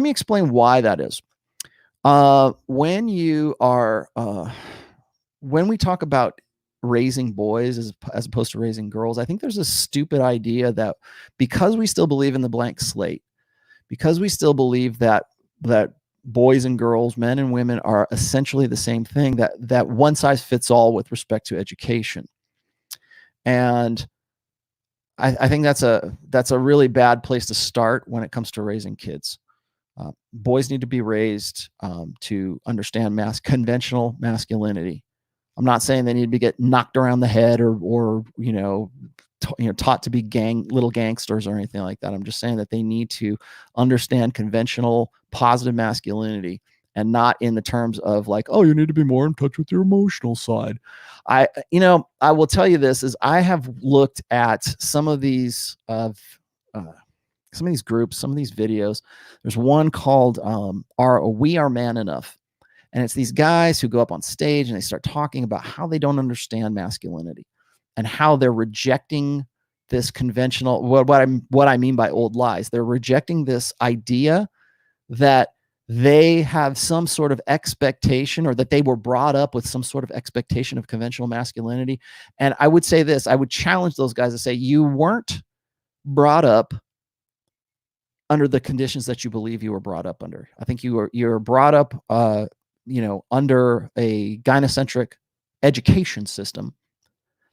explain why that is. When you are, when we talk about raising boys as opposed to raising girls, I think there's a stupid idea that because we still believe in the blank slate, because we still believe that boys and girls, men and women, are essentially the same thing, that one size fits all with respect to education. And I think that's a really bad place to start when it comes to raising kids. Boys need to be raised to understand conventional masculinity. I'm not saying they need to get knocked around the head or taught to be little gangsters or anything like that. I'm just saying that they need to understand conventional positive masculinity, and not in the terms of like, oh, you need to be more in touch with your emotional side. I will tell you this, is I have looked at some of these groups, some of these videos. There's one called We Are Man Enough. And it's these guys who go up on stage and they start talking about how they don't understand masculinity and how they're rejecting this conventional, what I mean by old lies. They're rejecting this idea that they have some sort of expectation, or that they were brought up with some sort of expectation of conventional masculinity. And I would say this, I would challenge those guys to say, you weren't brought up under the conditions that you believe you were brought up under. I think you're brought up under a gynocentric education system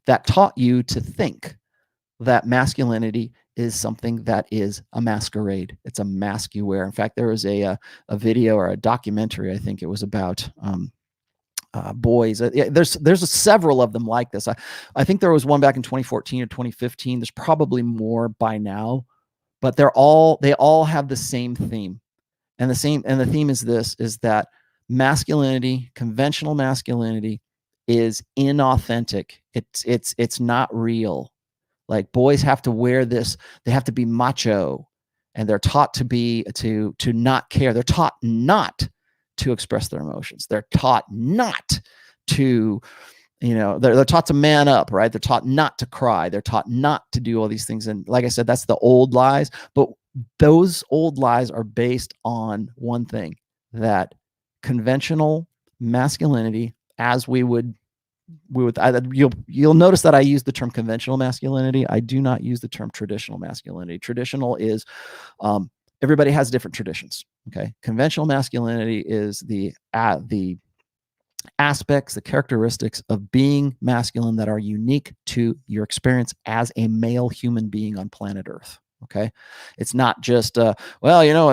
that taught you to think that masculinity is something that is a masquerade. It's a mask you wear. In fact, there was a video or a documentary, I think it was about boys. There's several of them like this. I think there was one back in 2014 or 2015. There's probably more by now, but they all have the same theme. And the theme is this, is that masculinity, conventional masculinity, is inauthentic. It's not real. Like, boys have to wear this, they have to be macho, and they're taught to not care. They're taught not to express their emotions. They're taught not to, they're taught to man up, right? They're taught not to cry. They're taught not to do all these things. And like I said, that's the old lies. But those old lies are based on one thing, that conventional masculinity, as you'll notice that I use the term conventional masculinity. I do not use the term traditional masculinity. Traditional is everybody has different traditions. Okay, conventional masculinity is the aspects, the characteristics of being masculine that are unique to your experience as a male human being on planet Earth. Okay, it's not just in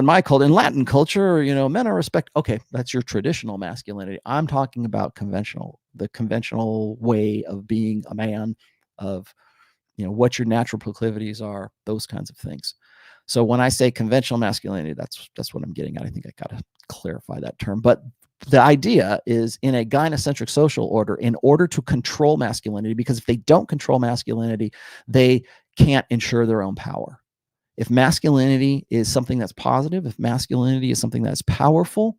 my culture, in Latin culture, men are respect. Okay, that's your traditional masculinity. I'm talking about the conventional way of being a man, of what your natural proclivities are, those kinds of things. So when I say conventional masculinity, that's what I'm getting at. I think I got to clarify that term. But the idea is, in a gynocentric social order, in order to control masculinity, because if they don't control masculinity, they can't ensure their own power. If masculinity is something that's positive, if masculinity is something that's powerful,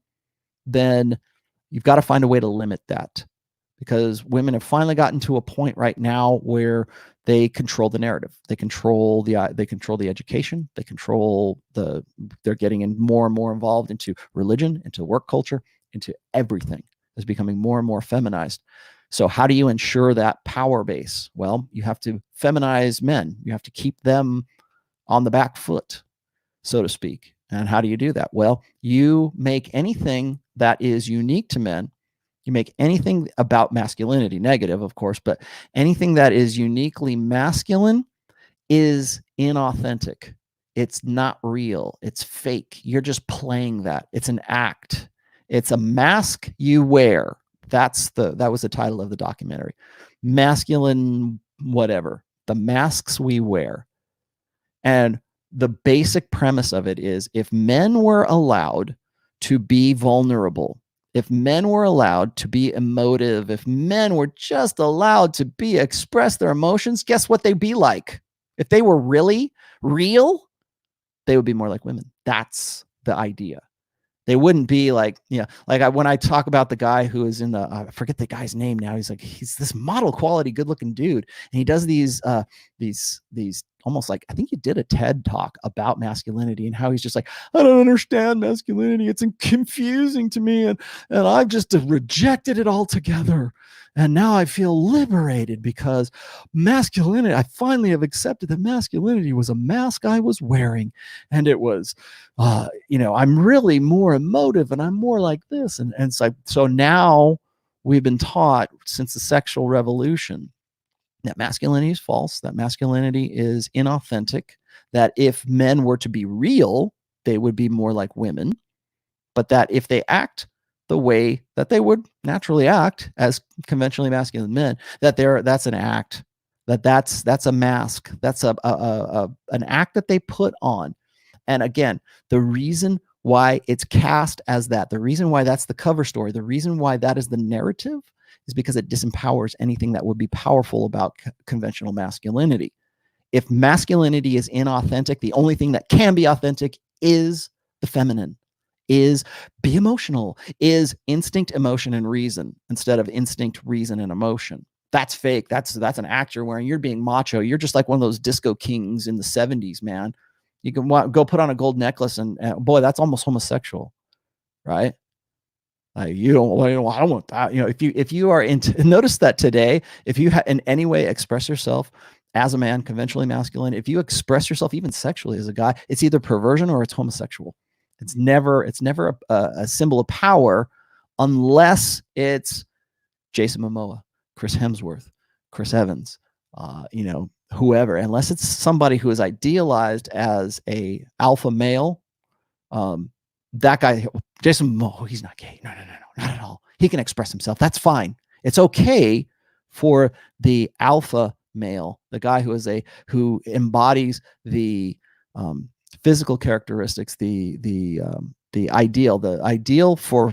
then you've got to find a way to limit that. because women have finally gotten to a point right now where they control the narrative. They control the education. They're getting in more and more involved into religion, into work culture, into everything is becoming more and more feminized. So how do you ensure that power base? Well, you have to feminize men. You have to keep them on the back foot, so to speak. And how do you do that? Well, you make anything that is unique to men, you make anything about masculinity, negative, of course, but anything that is uniquely masculine is inauthentic. It's not real. It's fake. You're just playing that. It's an act. It's a mask you wear. That was the title of the documentary. Masculine, whatever. The masks we wear. And the basic premise of it is, if men were allowed to be vulnerable, if men were allowed to be emotive, if men were just allowed to express their emotions, guess what they'd be like? If they were really real, they would be more like women. That's the idea. They wouldn't be like, when I talk about the guy who is in I forget the guy's name now. He's this model quality, good looking dude. And he does these almost like, I think he did a TED talk about masculinity and how he's just like, I don't understand masculinity. It's confusing to me. And I've just rejected it altogether. And now I feel liberated because masculinity, I finally have accepted that masculinity was a mask I was wearing. And it was, I'm really more emotive and I'm more like this. And it's like, so now we've been taught since the sexual revolution that masculinity is false, that masculinity is inauthentic, that if men were to be real, they would be more like women, but that if they act the way that they would naturally act as conventionally masculine men, that's an act, that's a mask, that's an act that they put on. And again, the reason why it's cast as that, the reason why that's the cover story, the reason why that is the narrative is because it disempowers anything that would be powerful about conventional masculinity. If masculinity is inauthentic, the only thing that can be authentic is the feminine, is be emotional, is instinct, emotion, and reason instead of instinct, reason, and emotion. That's fake. That's an act you're wearing. You're being macho. You're just like one of those disco kings in the 70s, man. You can go put on a gold necklace and boy, that's almost homosexual, right? Like I don't want that. If you are into, notice that today, if you in any way express yourself as a man, conventionally masculine, if you express yourself even sexually as a guy, it's either perversion or it's homosexual. It's never a symbol of power unless it's Jason Momoa, Chris Hemsworth, Chris Evans, whoever, unless it's somebody who is idealized as a alpha male. That guy, Jason Momoa, he's not gay. No, not at all. He can express himself. That's fine. It's okay for the alpha male, the guy who embodies the physical characteristics, the ideal for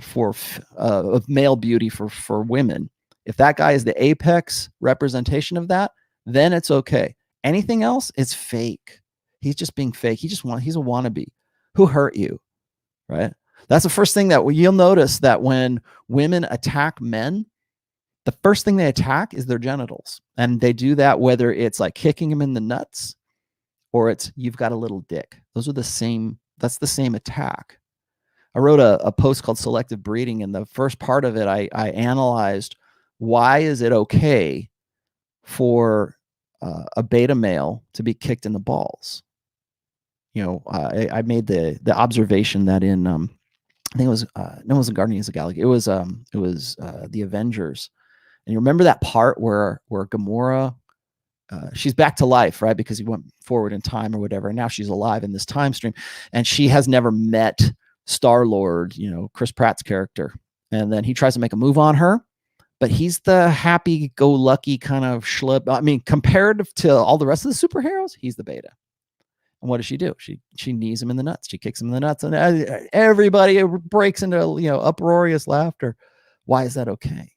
of male beauty for women. If that guy is the apex representation of that, then it's okay. Anything else, it's fake. He's just being fake. He's a wannabe. Who hurt you? Right? That's the first thing that you'll notice, that when women attack men, the first thing they attack is their genitals. And they do that whether it's like kicking them in the nuts or it's you've got a little dick. Those are the same. That's the same attack. I wrote a post called Selective Breeding. In the first part of it, I analyzed why is it okay for a beta male to be kicked in the balls. I made the observation that in I think it was no, it wasn't Guardians of the Galaxy. It was the Avengers. And you remember that part where Gamora, she's back to life, right? Because he went forward in time or whatever, and now she's alive in this time stream, and she has never met Star-Lord, Chris Pratt's character, and then he tries to make a move on her, but he's the happy-go-lucky kind of schlub. I mean, compared to all the rest of the superheroes, he's the beta. And what does she do? She knees him in the nuts. She kicks him in the nuts, and everybody breaks into uproarious laughter. Why is that okay?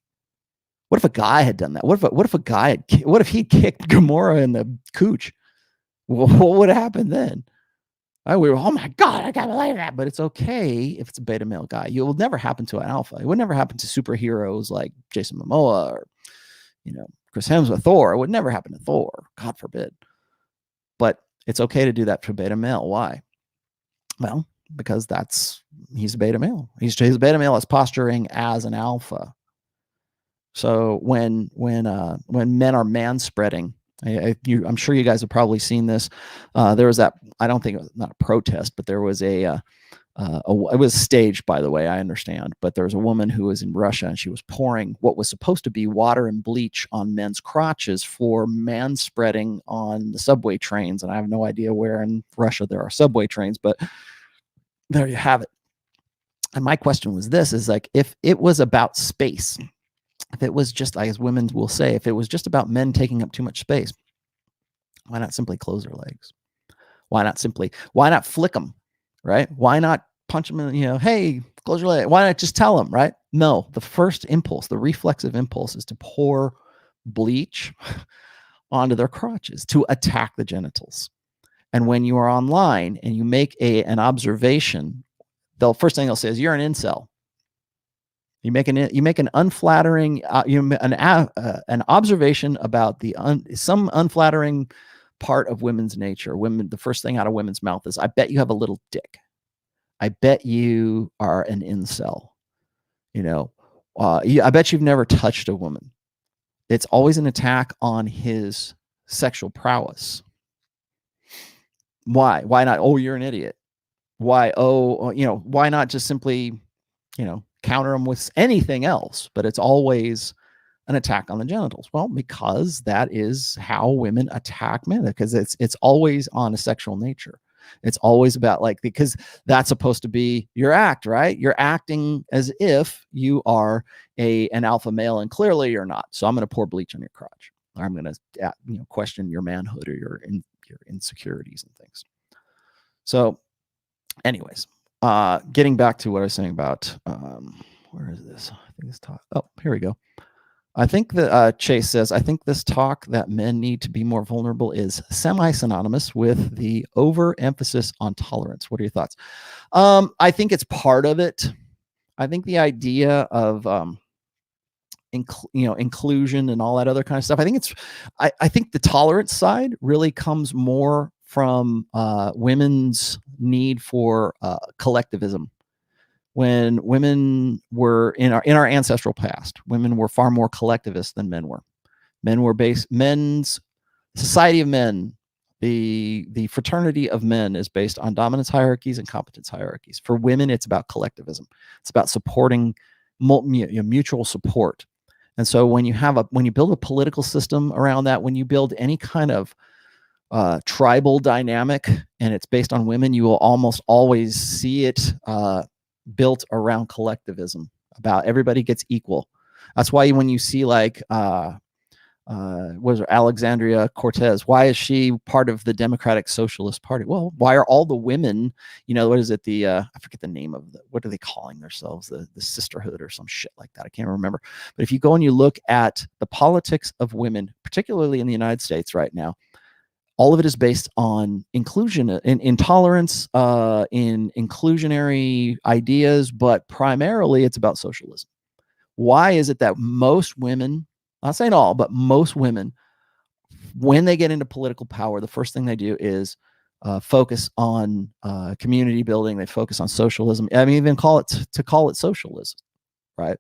What if a guy had done that? What if he kicked Gamora in the cooch? What would happen then? We were, oh my God, I can't believe that. But it's okay if it's a beta male guy. It will never happen to an alpha. It would never happen to superheroes like Jason Momoa or, Chris Hemsworth, Thor. It would never happen to Thor, God forbid. But it's okay to do that to a beta male. Why? Well, because he's a beta male. He's a beta male that's posturing as an alpha. So when men are manspreading, I'm sure you guys have probably seen this. There was that, I don't think it was not a protest, but there was it was staged, by the way, I understand, but there was a woman who was in Russia and she was pouring what was supposed to be water and bleach on men's crotches for manspreading on the subway trains. And I have no idea where in Russia there are subway trains, but there you have it. And my question was this, is like, if it was about space, if it was just, as women will say, if it was just about men taking up too much space, why not simply close their legs? Why not flick them, right? Why not punch them in, hey, close your leg. Why not just tell them, right? No, the first impulse, the reflexive impulse, is to pour bleach onto their crotches to attack the genitals. And when you are online and you make an observation, the first thing they'll say is, you're an incel. You make an unflattering, an observation about some unflattering part of women's nature. Women, the first thing out of women's mouth is, I bet you have a little dick. I bet you are an incel. I bet you've never touched a woman. It's always an attack on his sexual prowess. Why? Why not? Oh, you're an idiot. Why? Oh, why not just simply, counter them with anything else? But it's always an attack on the genitals. Well, because that is how women attack men, because it's always on a sexual nature. It's always about, like, because that's supposed to be your act, right? You're acting as if you are an alpha male, and clearly you're not. So I'm going to pour bleach on your crotch, or I'm going to question your manhood or your insecurities and things. So anyways, getting back to what I was saying about, where is this? I think this talk. Oh, here we go. I think that Chase says, I think this talk that men need to be more vulnerable is semi-synonymous with the overemphasis on tolerance. What are your thoughts? I think it's part of it. I think the idea of inclusion and all that other kind of stuff, I think the tolerance side really comes more from women's need for collectivism. When women were in our ancestral past, women were far more collectivist than men were. Men's society of men, the fraternity of men, is based on dominance hierarchies and competence hierarchies. For women, it's about collectivism. It's about supporting mutual support. And so when you build a political system around that, when you build any kind of tribal dynamic and it's based on women, you will almost always see it built around collectivism, about everybody gets equal. That's why when you see, like, what is her, Alexandria Cortez, why is she part of the Democratic Socialist Party? Well, why are all the women, what is it, I forget the name of what are they calling themselves, the sisterhood or some shit like that, I can't remember. But if you go and you look at the politics of women, particularly in the United States right now, all of it is based on inclusion, in tolerance, in inclusionary ideas, but primarily it's about socialism. Why is it that most women, not saying all, but most women, when they get into political power, the first thing they do is focus on community building. They focus on socialism. I mean, even call it socialism, right?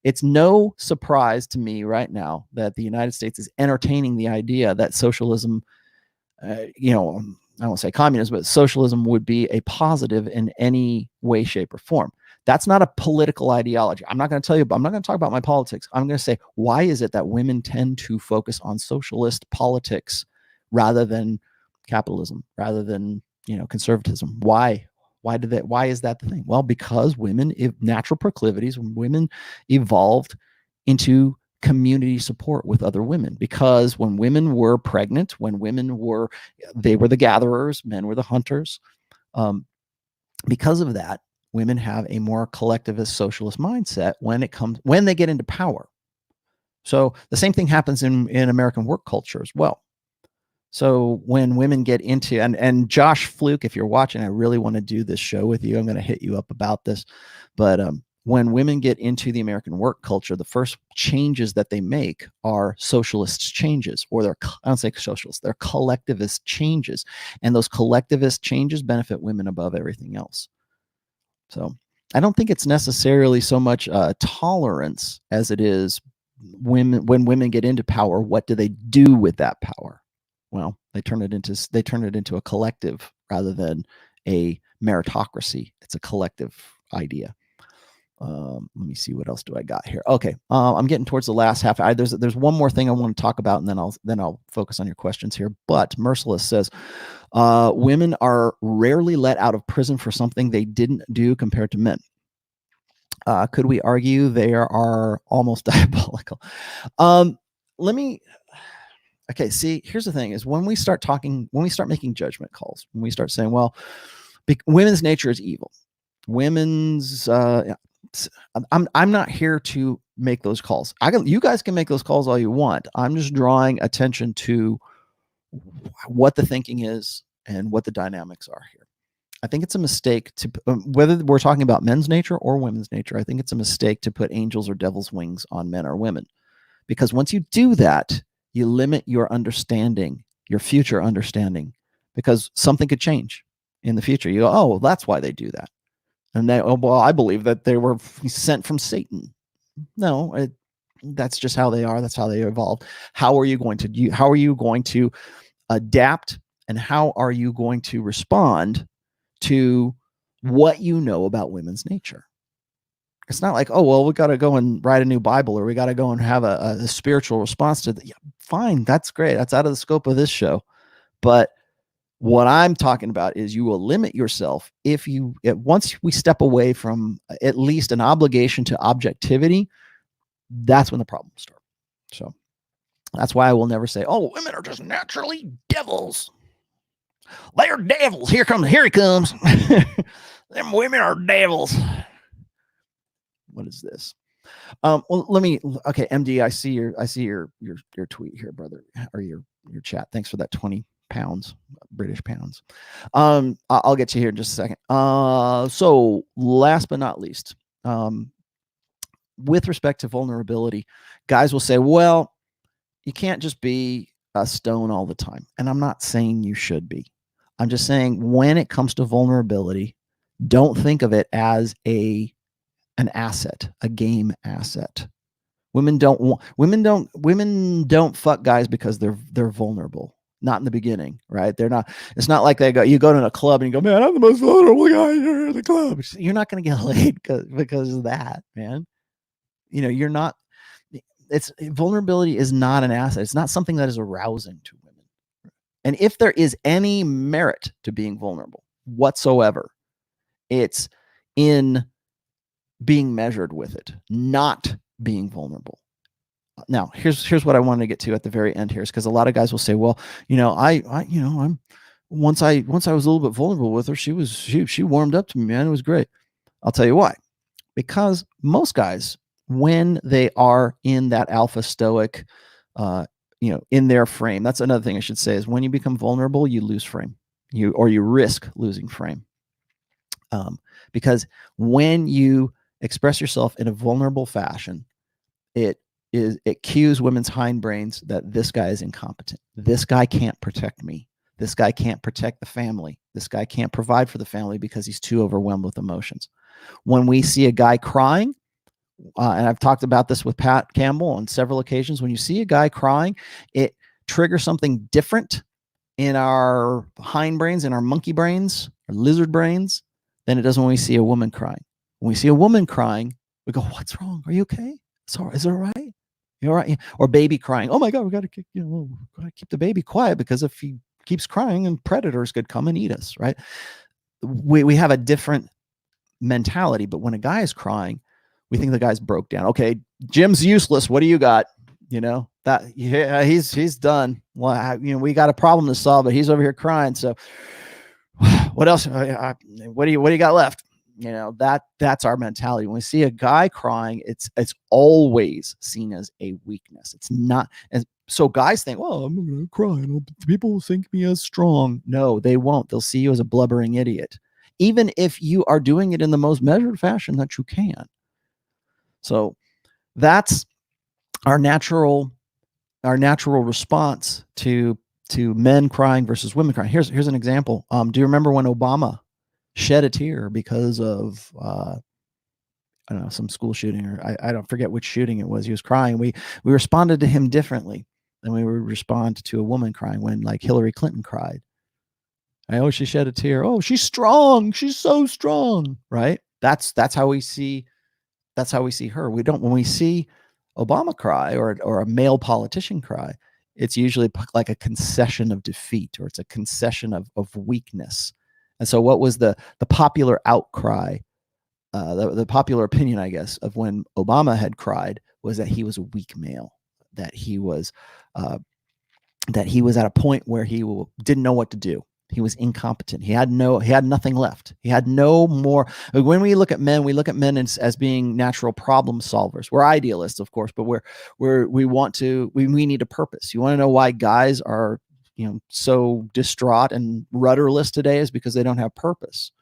It's no surprise to me right now that the United States is entertaining the idea that socialism, I won't say communism, but socialism would be a positive in any way, shape, or form. That's not a political ideology. I'm not going to tell you, I'm not going to talk about my politics. I'm going to say, why is it that women tend to focus on socialist politics rather than capitalism, rather than, conservatism? Why is that the thing? Well, because women, natural proclivities, when women evolved into community support with other women, because when women were pregnant, they were the gatherers, men were the hunters. Because of that, women have a more collectivist socialist mindset when they get into power. So the same thing happens in American work culture as well. So when women get into, and Josh Fluke, if you're watching, I really want to do this show with you. I'm going to hit you up about this. But when women get into the American work culture, the first changes that they make are socialist changes, or I don't say socialist, they're collectivist changes. And those collectivist changes benefit women above everything else. So I don't think it's necessarily so much tolerance as it is when women get into power, what do they do with that power? Well, they turn it into a collective rather than a meritocracy. It's a collective idea. Let me see, what else do I got here? Okay, I'm getting towards the last half. There's one more thing I want to talk about, and then I'll focus on your questions here. But Merciless says, women are rarely let out of prison for something they didn't do compared to men. Could we argue they are almost diabolical? Okay, see, here's the thing is when we start making judgment calls, when we start saying, well, women's nature is evil. Women's, I'm not here to make those calls. You guys can make those calls all you want. I'm just drawing attention to what the thinking is and what the dynamics are here. I think it's a mistake to, whether we're talking about men's nature or women's nature, I think it's a mistake to put angels or devil's wings on men or women. Because once you do that, you limit your understanding, your future understanding, because something could change in the future. You go, oh, well, that's why they do that. And they, oh, well, I believe that they were sent from Satan. No, that's just how they are. That's how they evolved. How are you going to adapt, and how are you going to respond to what you know about women's nature? It's not like, oh, well, we got to go and write a new Bible, or we got to go and have a spiritual response to that. Yeah, fine, that's great. That's out of the scope of this show. But what I'm talking about is you will limit yourself once we step away from at least an obligation to objectivity. That's when the problems start. So that's why I will never say, oh, women are just naturally devils. They're devils. Here he comes. Them women are devils. What is this? Well, okay, MD, I see your tweet here, brother, or your chat. Thanks for that 20 pounds, British pounds. I'll get you here in just a second. So last but not least, with respect to vulnerability, guys will say, well, you can't just be a stone all the time. And I'm not saying you should be. I'm just saying when it comes to vulnerability, don't think of it as an asset, a game asset. Women don't fuck guys because they're vulnerable. Not in the beginning, right? They're not. It's not like you go to a club and you go, man, I'm the most vulnerable guy here in the club. You're not going to get laid because of that, man. You're not. Vulnerability is not an asset. It's not something that is arousing to women. And if there is any merit to being vulnerable whatsoever, it's in being measured with it, not being vulnerable. Now, here's what I wanted to get to at the very end here, is because a lot of guys will say, well, I'm once I was a little bit vulnerable with her, she warmed up to me, man. It was great. I'll tell you why. Because most guys, when they are in that alpha stoic, in their frame, that's another thing I should say, is when you become vulnerable, you lose frame, you risk losing frame. Because when you express yourself in a vulnerable fashion, it cues women's hindbrains that this guy is incompetent. This guy can't protect me. This guy can't protect the family. This guy can't provide for the family because he's too overwhelmed with emotions. When we see a guy crying, and I've talked about this with Pat Campbell on several occasions, when you see a guy crying, it triggers something different in our hindbrains, in our monkey brains, our lizard brains, than it does when we see a woman crying. When we see a woman crying, we go, what's wrong? Are you okay? Is it all right? You all right? Or baby crying. Oh my God, we got to keep the baby quiet, because if he keeps crying, and predators could come and eat us, right? We have a different mentality. But when a guy is crying, we think the guy's broke down. Okay, Jim's useless. What do you got? He's done. Well, we got a problem to solve, but he's over here crying. So what else? What do you got left? That's our mentality. When we see a guy crying, it's always seen as a weakness. It's not, as So guys think, well, I'm going to cry and people will think me as strong. No, they won't. They'll see you as a blubbering idiot, even if you are doing it in the most measured fashion that you can. So that's our natural response to men crying versus women crying. Here's an example. Do you remember when Obama shed a tear because of I don't know, some school shooting, or I don't forget which shooting it was. He was crying. We responded to him differently than we would respond to a woman crying when, like, Hillary Clinton cried. Oh, she shed a tear. Oh, she's strong. She's so strong, right? That's how we see her. We don't, when we see Obama cry or a male politician cry, it's usually like a concession of defeat, or it's a concession of weakness. And so what was the popular outcry, the popular opinion, I guess, of when Obama had cried was that he was a weak male, that he was at a point where he didn't know what to do. He was incompetent. He had nothing left. He had no more. When we look at men as being natural problem solvers. We're idealists, of course, but we need a purpose. You want to know why guys are, so distraught and rudderless today, is because they don't have purpose.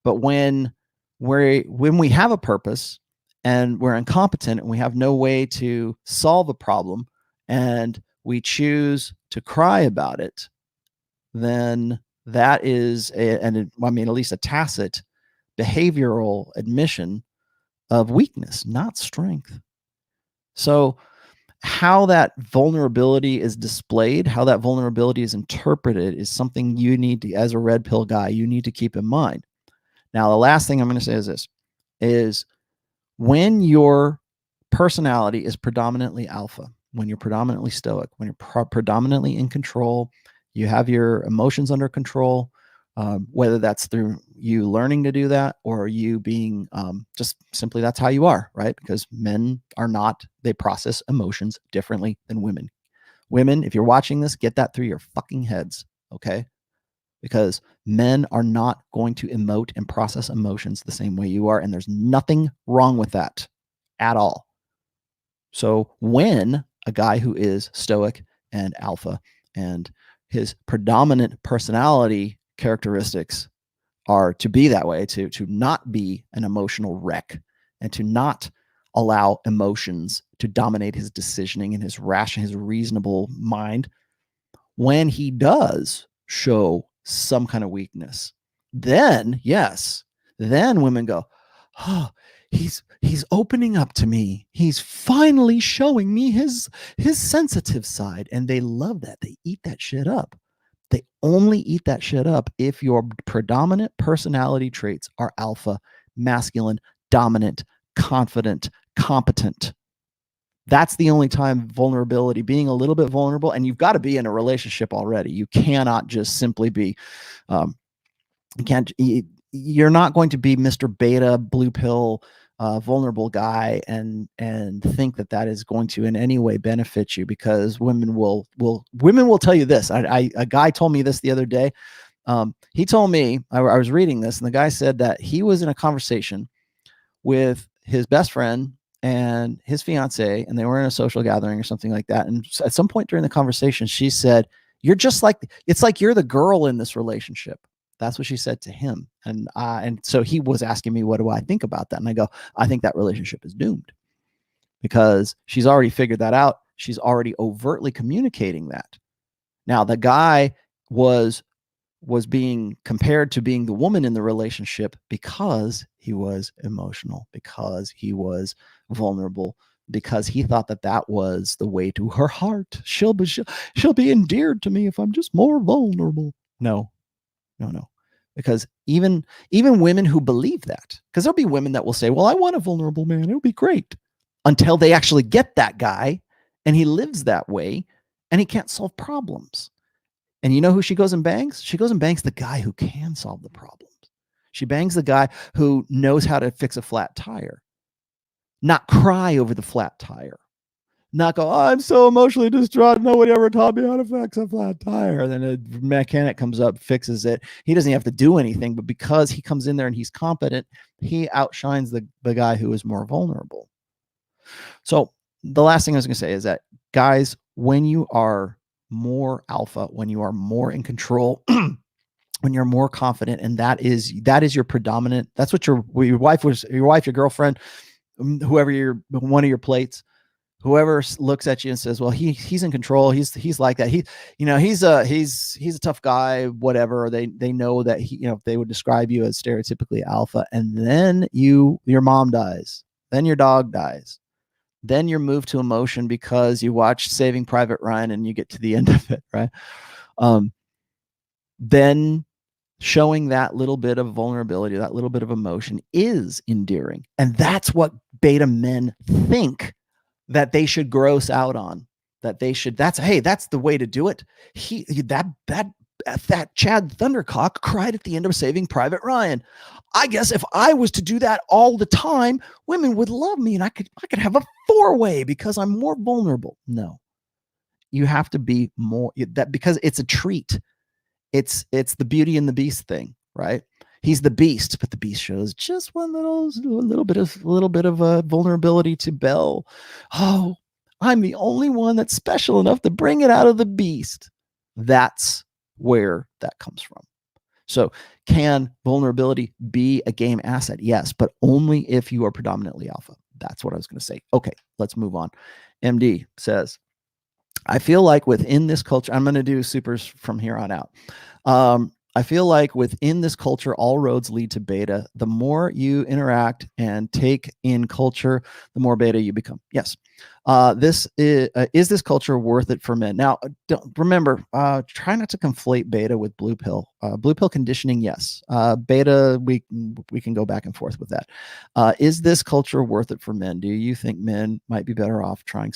But when we have a purpose and we're incompetent and we have no way to solve a problem, and we choose to cry about it, then that is at least a tacit behavioral admission of weakness, not strength. So how that vulnerability is displayed, how that vulnerability is interpreted, is something you need to, as a red pill guy, you need to keep in mind. Now, the last thing I'm going to say is this, is when your personality is predominantly alpha, when you're predominantly stoic, when you're predominantly in control, you have your emotions under control, whether that's through you learning to do that or you being just simply that's how you are, right? Because men are not, they process emotions differently than women. Women, if you're watching this, get that through your fucking heads, okay? Because men are not going to emote and process emotions the same way you are, and there's nothing wrong with that at all. So when a guy who is stoic and alpha and his predominant personality characteristics are to be that way, to not be an emotional wreck and to not allow emotions to dominate his decisioning and his reasonable mind, when he does show some kind of weakness, then yes, then women go, oh, he's opening up to me. He's finally showing me his sensitive side. And they love that. They eat that shit up. They only eat that shit up if your predominant personality traits are alpha, masculine, dominant, confident, competent. That's the only time vulnerability, being a little bit vulnerable, and you've got to be in a relationship already. You cannot just simply be, you're not going to be Mr. Beta, blue pill, vulnerable guy and think that is going to in any way benefit you, because women will tell you this. A guy told me this the other day. He told me, I was reading this, and the guy said that he was in a conversation with his best friend and his fiance, and they were in a social gathering or something like that. And at some point during the conversation, she said, "You're just like, it's like you're the girl in this relationship." That's what she said to him. And so he was asking me, what do I think about that? And I go, I think that relationship is doomed, because she's already figured that out. She's already overtly communicating that. Now, the guy was being compared to being the woman in the relationship because he was emotional, because he was vulnerable, because he thought that was the way to her heart. She'll be endeared to me if I'm just more vulnerable. No. Because even women who believe that, because there'll be women that will say, well, I want a vulnerable man, it'll be great, until they actually get that guy and he lives that way and he can't solve problems. And you know who she goes and bangs? She goes and bangs the guy who can solve the problems. She bangs the guy who knows how to fix a flat tire, not cry over the flat tire, not go, oh, I'm so emotionally distraught, nobody ever taught me how to fix a flat tire. And then a mechanic comes up, fixes it. He doesn't have to do anything, but because he comes in there and he's competent, he outshines the guy who is more vulnerable. So the last thing I was going to say is that guys when you are more alpha, when you are more in control, when you're more confident, and that is your predominant, that's what your wife, your girlfriend, whoever one of your plates, whoever looks at you and says, well, he's in control, he's like that, he's a tough guy, whatever, they know that they would describe you as stereotypically alpha, and then your mom dies, then your dog dies, then you're moved to emotion because you watched Saving Private Ryan and you get to the end of it, right? Then showing that little bit of vulnerability, that little bit of emotion is endearing. And that's what beta men think that they should gross out on, that's the way to do it. That Chad Thundercock cried at the end of Saving Private Ryan. I guess if I was to do that all the time, women would love me and I could have a 4-way because I'm more vulnerable. No, you have to be more that, because it's a treat. It's the Beauty and the Beast thing, right? He's the Beast, but the Beast shows just one little bit of vulnerability to Belle. Oh, I'm the only one that's special enough to bring it out of the Beast. That's where that comes from. So can vulnerability be a game asset? Yes, but only if you are predominantly alpha. That's what I was going to say. Okay, let's move on. MD says, I feel like within this culture, I'm going to do supers from here on out. I feel like within this culture, all roads lead to beta. The more you interact and take in culture, the more beta you become. Yes. Is this culture worth it for men? Now, remember, try not to conflate beta with blue pill. Blue pill conditioning, yes. Beta, we can go back and forth with that. Is this culture worth it for men? Do you think men might be better off trying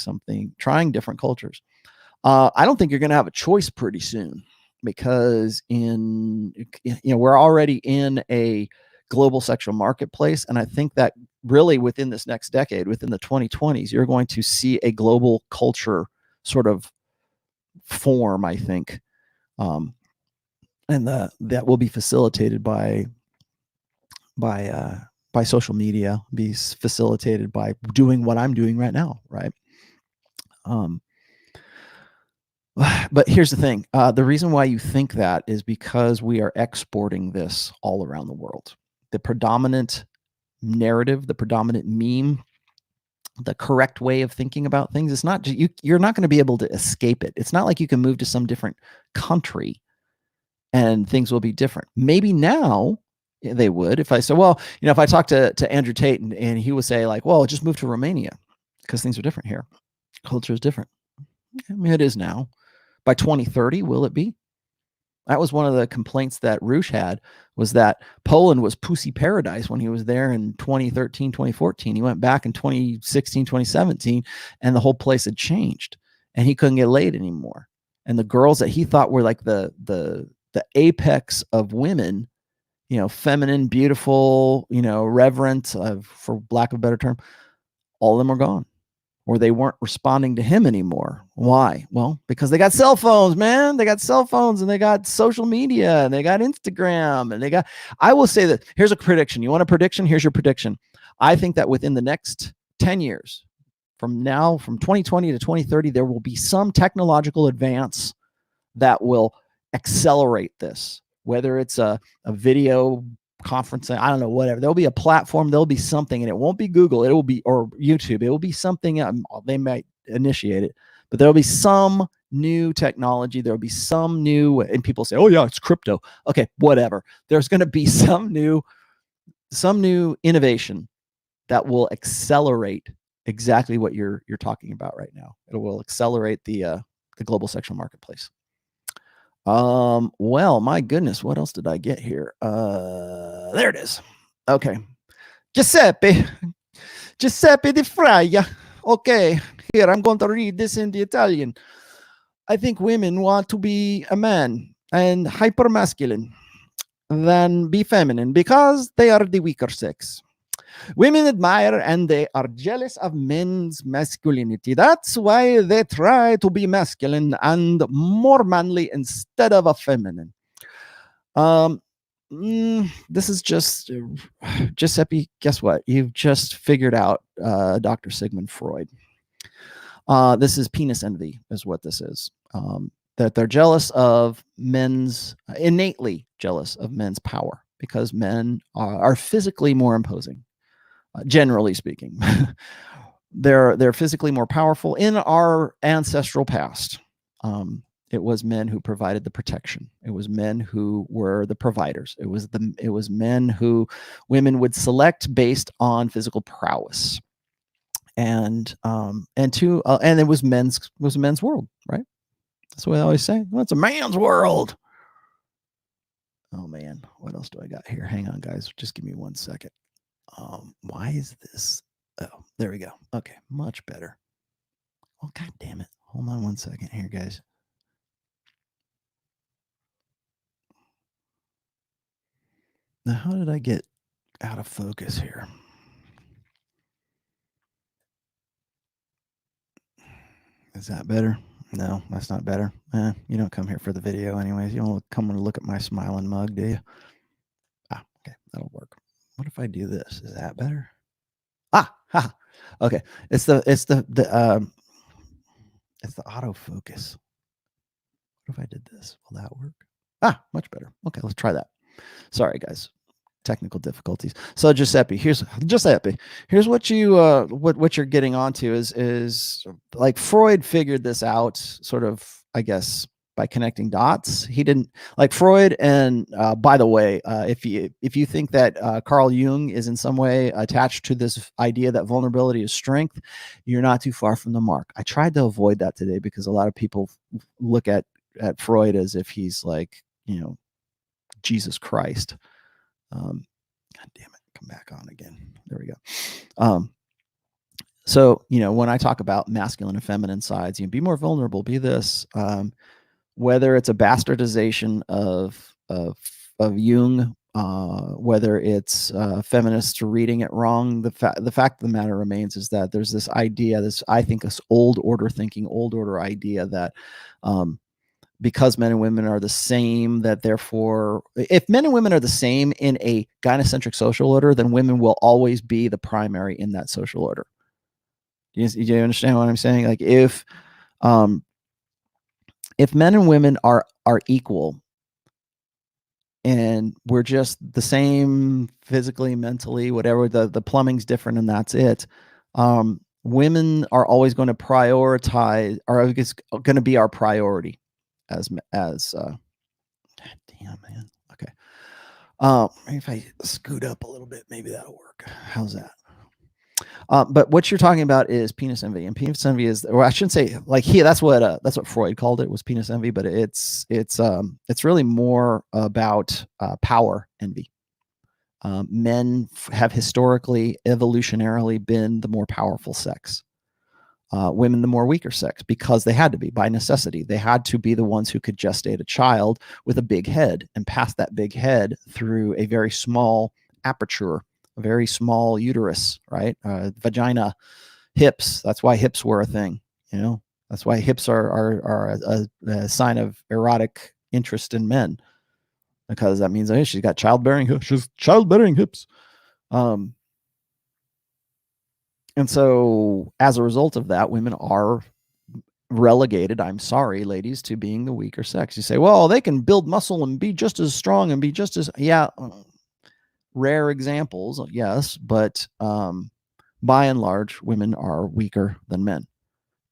different cultures? I don't think you're going to have a choice pretty soon, because we're already in a global sexual marketplace, and I think that really within this next decade, within the 2020s, you're going to see a global culture sort of form, I think, and that will be facilitated by social media, be facilitated by doing what I'm doing right now, right? But here's the thing. The reason why you think that is because we are exporting this all around the world. The predominant narrative, the predominant meme, the correct way of thinking about things, it's not, you're not going to be able to escape it. It's not like you can move to some different country and things will be different. Maybe now they would, if I say, well, if I talk to Andrew Tate and he would say like, well, just move to Romania because things are different here. Culture is different. I mean, it is now. By 2030, will it be? That was one of the complaints that Roosh had, was that Poland was pussy paradise when he was there in 2013, 2014. He went back in 2016, 2017, and the whole place had changed, and he couldn't get laid anymore. And the girls that he thought were like the apex of women, feminine, beautiful, reverent, for lack of a better term, all of them are gone. Or they weren't responding to him anymore. Why? Well, because they got cell phones, man. They got cell phones and they got social media and they got Instagram and I will say that here's a prediction. You want a prediction? Here's your prediction. I think that within the next 10 years, from 2020 to 2030, there will be some technological advance that will accelerate this, whether it's a video conferencing, I don't know, whatever. There'll be a platform, there'll be something, and it won't be Google, it will be, or YouTube, it will be something, they might initiate it, but there'll be some new technology, there'll be some new, and people say, oh yeah, it's crypto. Okay, whatever. There's going to be some new innovation that will accelerate exactly what you're talking about right now. It will accelerate the global sexual marketplace. Well, my goodness, what else did I get here? There it is. Okay. Giuseppe Di Fraia. Okay, here, I'm going to read this in the Italian. I think women want to be a man and hyper masculine than be feminine because they are the weaker sex. Women admire and they are jealous of men's masculinity. That's why they try to be masculine and more manly instead of a feminine. This is just Giuseppe. Guess what? You've just figured out Dr. Sigmund Freud. This is penis envy, is what this is. That they're jealous of men's, innately jealous of men's power, because men are physically more imposing, generally speaking. They're physically more powerful. In our ancestral past, it was men who provided the protection. It was men who were the providers. It was men who women would select based on physical prowess. And it was men's world, right? That's what I always say. Well, it's a man's world. Oh man, what else do I got here? Hang on, guys. Just give me 1 second. Why is this? Oh, there we go. Okay, much better. Oh, god damn it. Hold on 1 second here, guys. Now, how did I get out of focus here? Is that better? No, that's not better. You don't come here for the video anyways. You don't come and look at my smiling mug, do you? Ah, okay, that'll work. What if I do this? Is that better? Ha. Okay, it's the autofocus. What if I did this? Will that work? Much better. Okay, let's try that. Sorry, guys. Technical difficulties. So Giuseppe, here's what you what you're getting onto is like Freud figured this out, sort of, I guess, by connecting dots. He didn't, like Freud. And by the way, if you think that Carl Jung is in some way attached to this idea that vulnerability is strength, you're not too far from the mark. I tried to avoid that today because a lot of people look at Freud as if he's like, Jesus Christ. God damn it, come back on again. There we go. So, when I talk about masculine and feminine sides, be more vulnerable, be this, whether it's a bastardization of Jung, whether it's feminists reading it wrong, the fact of the matter remains is that there's this idea, I think this old order thinking, old order idea that because men and women are the same, that therefore, if men and women are the same in a gynocentric social order, then women will always be the primary in that social order. Do you understand what I'm saying? Like if men and women are equal, and we're just the same physically, mentally, whatever, the plumbing's different and that's it. Women are always going to prioritize, are going to be our priority as damn, man. Okay. Maybe if I scoot up a little bit, maybe that'll work. How's that? But what you're talking about is penis envy, and penis envy is, or I shouldn't say like that's what Freud called it, was penis envy, but it's really more about power envy. Men have historically, evolutionarily been the more powerful sex. Women the more weaker sex, because they had to be, by necessity. They had to be the ones who could gestate a child with a big head and pass that big head through a very small aperture, a very small uterus, right? Vagina, hips. That's why hips were a thing. That's why hips are a sign of erotic interest in men, because that means, hey, she's got childbearing hips. And so as a result of that, women are relegated, I'm sorry, ladies, to being the weaker sex. You say, well, they can build muscle and be just as strong and be just as, rare examples, yes, but by and large, women are weaker than men.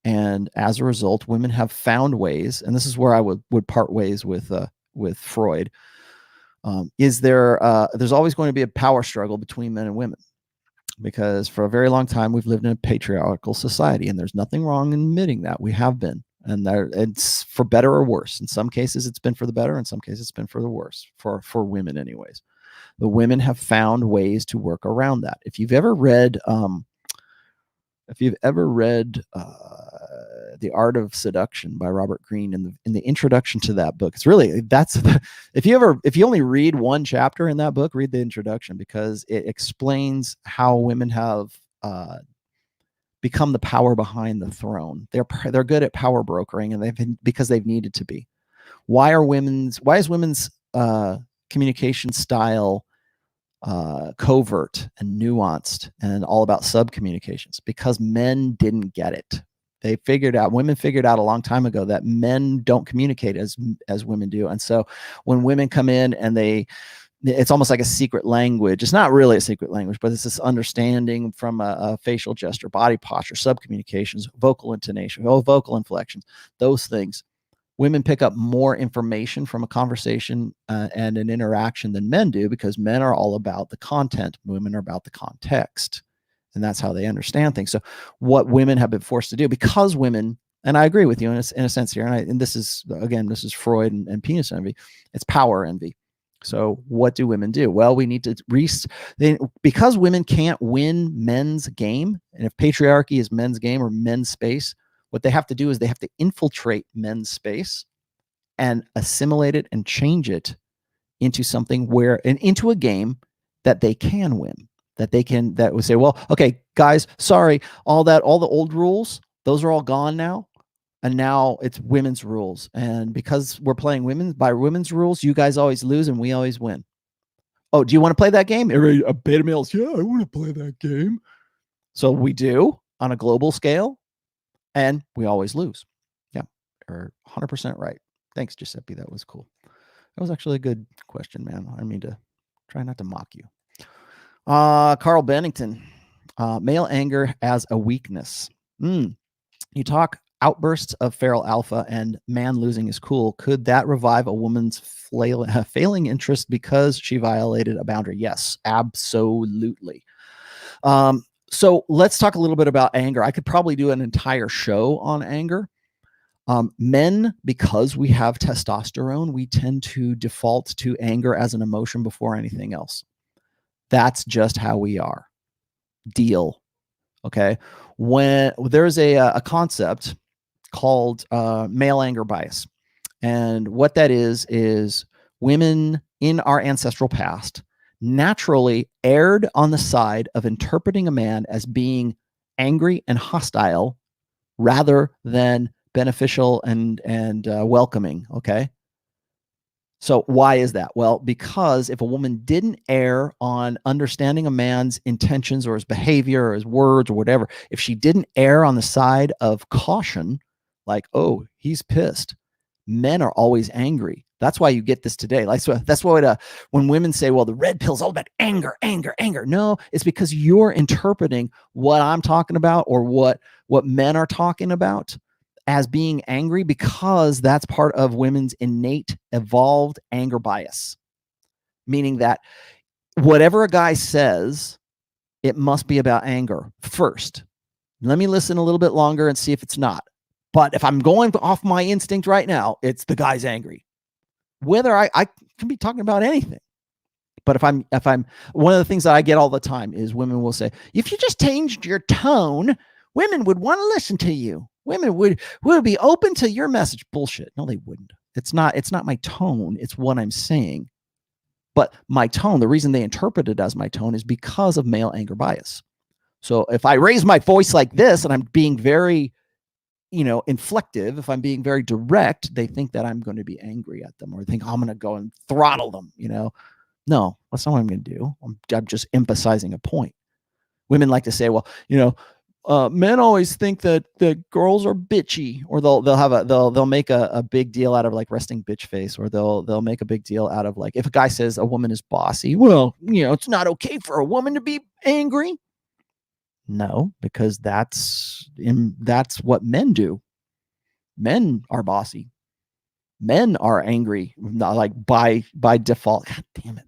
And as a result, women have found ways, and this is where I would part ways with Freud, there's always going to be a power struggle between men and women. Because for a very long time, we've lived in a patriarchal society, and there's nothing wrong in admitting that we have been. And it's for better or worse. In some cases, it's been for the better. In some cases, it's been for the worse, for women anyways. The women have found ways to work around that. If you've ever read The Art of Seduction by Robert Greene, in the introduction to that book, it's really, if you only read one chapter in that book, read the introduction, because it explains how women have become the power behind the throne. They're good at power brokering, and because they've needed to be. Why is women's communication style covert and nuanced and all about sub communications? Because men didn't get it. Women figured out a long time ago that men don't communicate as women do. And so when women come in and it's almost like a secret language. It's not really a secret language, but it's this understanding from a facial gesture, body posture, subcommunications, vocal intonation, vocal inflections, those things. Women pick up more information from a conversation and an interaction than men do, because men are all about the content. Women are about the context. And that's how they understand things. So what women have been forced to do, because women, and I agree with you in a sense here, and this is Freud and penis envy. It's power envy. So what do women do? Well, we need to because women can't win men's game. And if patriarchy is men's game or men's space, what they have to do is they have to infiltrate men's space and assimilate it and change it into something into a game that they can win. That would say, well, okay, guys, sorry, all the old rules, those are all gone now. And now it's women's rules. And because we're playing by women's rules, you guys always lose and we always win. Oh, do you want to play that game? A beta male's, yeah, I want to play that game. So we do on a global scale, and we always lose. Yeah, you're 100% right. Thanks, Giuseppe. That was cool. That was actually a good question, man. I mean to try not to mock you. Carl Bennington, male anger as a weakness. You talk outbursts of feral alpha and man losing his cool. Could that revive a woman's failing interest because she violated a boundary? Yes, absolutely. So let's talk a little bit about anger. I could probably do an entire show on anger. Men, because we have testosterone, we tend to default to anger as an emotion before anything else. That's just how we are. Deal. Okay. When there's a concept called male anger bias. And what that is women in our ancestral past naturally erred on the side of interpreting a man as being angry and hostile rather than beneficial and welcoming. Okay. So why is that? Well, because if a woman didn't err on understanding a man's intentions or his behavior or his words or whatever, if she didn't err on the side of caution, like, oh, he's pissed, men are always angry. That's why you get this today. Like, so that's what when women say, well, the red pill's all about anger, anger, anger. No, it's because you're interpreting what I'm talking about or what men are talking about as being angry, because that's part of women's innate evolved anger bias, meaning that whatever a guy says, it must be about anger first. Let me listen a little bit longer and see if it's not. But if I'm going off my instinct right now, it's the guy's angry. Whether I can be talking about anything. But if I'm one of the things that I get all the time is women will say, if you just changed your tone, women would want to listen to you. Women would be open to your message. Bullshit. No, they wouldn't. It's not my tone. It's what I'm saying. But my tone, the reason they interpret it as my tone is because of male anger bias. So if I raise my voice like this and I'm being very, inflective, if I'm being very direct, they think that I'm going to be angry at them or think I'm going to go and throttle them, No, that's not what I'm going to do. I'm just emphasizing a point. Women like to say, well, men always think that girls are bitchy, or they'll make a big deal out of like resting bitch face, or they'll make a big deal out of like, if a guy says a woman is bossy, well, it's not okay for a woman to be angry. No, because that's what men do. Men are bossy. Men are angry, not like by default. God damn it!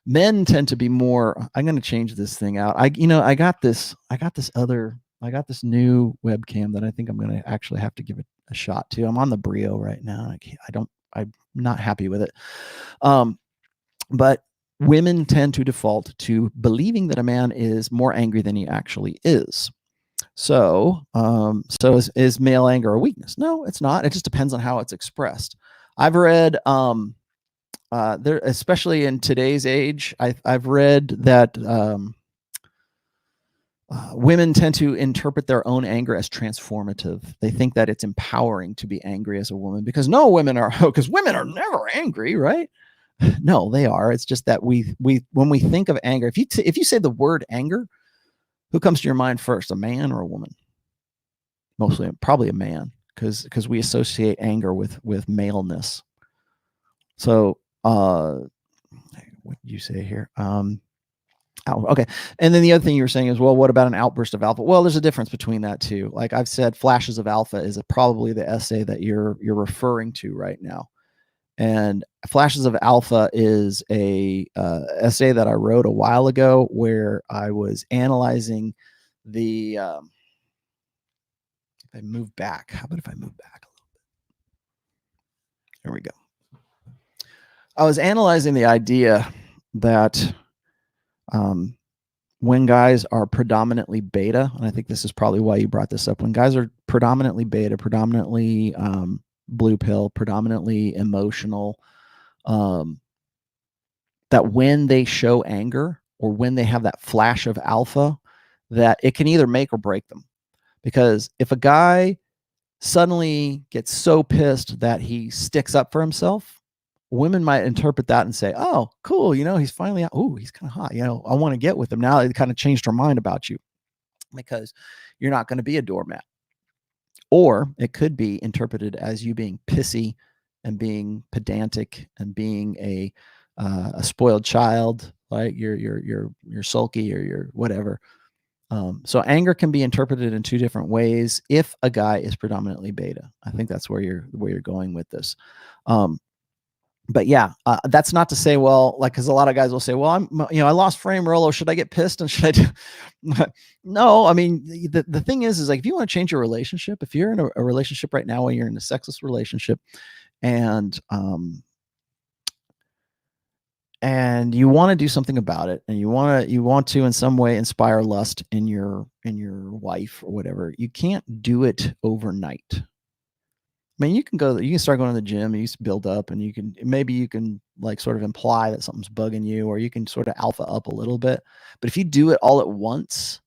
Men tend to be more. I'm going to change this thing out. I got this new webcam that I think I'm going to actually have to give it a shot to. I'm on the Brio right now. I'm not happy with it. But women tend to default to believing that a man is more angry than he actually is. So is male anger a weakness? No, it's not. It just depends on how it's expressed. I've read there, especially in today's age, I've read that women tend to interpret their own anger as transformative. They think that it's empowering to be angry as a woman, because women are never angry, right? No, they are. It's just that we when we think of anger, if you say the word anger, who comes to your mind first, a man or a woman? mostly probably a man, because we associate anger with maleness. So what did you say here? Okay. And then the other thing you were saying is, well, what about an outburst of alpha? Well, there's a difference between that too. Like I've said, flashes of alpha is probably the essay that you're referring to right now. And flashes of alpha is a essay that I wrote a while ago where I was analyzing the. If I move back, how about if I move back a little bit? There we go. I was analyzing the idea that when guys are predominantly beta, and I think this is probably why you brought this up, when guys are predominantly beta, predominantly blue pill, predominantly emotional, that when they show anger or when they have that flash of alpha, that it can either make or break them. Because if a guy suddenly gets so pissed that he sticks up for himself, women might interpret that and say, oh, cool, he's finally out. Oh, he's kind of hot. I want to get with him. Now it kind of changed her mind about you because you're not going to be a doormat. Or it could be interpreted as you being pissy and being pedantic and being a spoiled child, like you're sulky or you're whatever. So anger can be interpreted in two different ways if a guy is predominantly beta. I think that's where you're going with this. But yeah, that's not to say, well, like, because a lot of guys will say, well, I lost frame, Rollo. Should I get pissed and should I do? No, I mean, the thing is like, if you want to change your relationship, if you're in a relationship right now, and you're in a sexless relationship, and you want to do something about it, and you want to in some way inspire lust in your wife or whatever, you can't do it overnight. I mean, you can start going to the gym, and you build up, and you can like sort of imply that something's bugging you, or you can sort of alpha up a little bit. But if you do it all at once,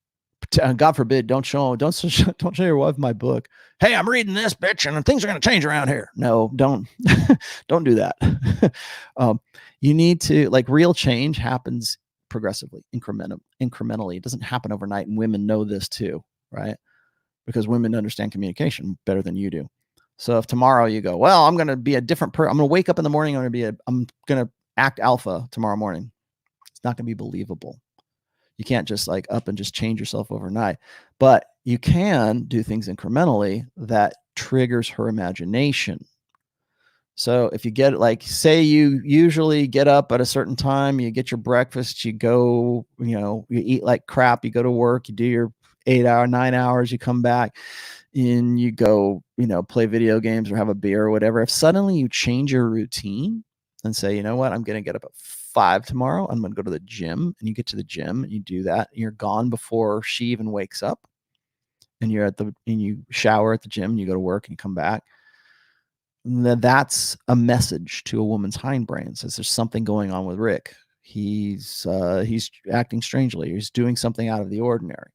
God forbid, don't show your wife my book. Hey, I'm reading this, bitch, and things are going to change around here. No, don't don't do that. You need to, like, real change happens progressively, incrementally. It doesn't happen overnight, and women know this too, right? Because women understand communication better than you do. So if tomorrow you go, well, I'm going to be a different person. I'm going to wake up in the morning. I'm going to act alpha tomorrow morning. It's not going to be believable. You can't just like up and just change yourself overnight, but you can do things incrementally that triggers her imagination. So if you get, like, say you usually get up at a certain time, you get your breakfast, you go, you eat like crap, you go to work, you do your 9 hours, you come back and you go, play video games or have a beer or whatever. If suddenly you change your routine and say, you know what, I'm going to get up at 5 tomorrow, I'm going to go to the gym, and you get to the gym and you do that, and you're gone before she even wakes up, and you shower at the gym, and you go to work and you come back, that's a message to a woman's hindbrain. Says there's something going on with Rick. He's acting strangely. He's doing something out of the ordinary.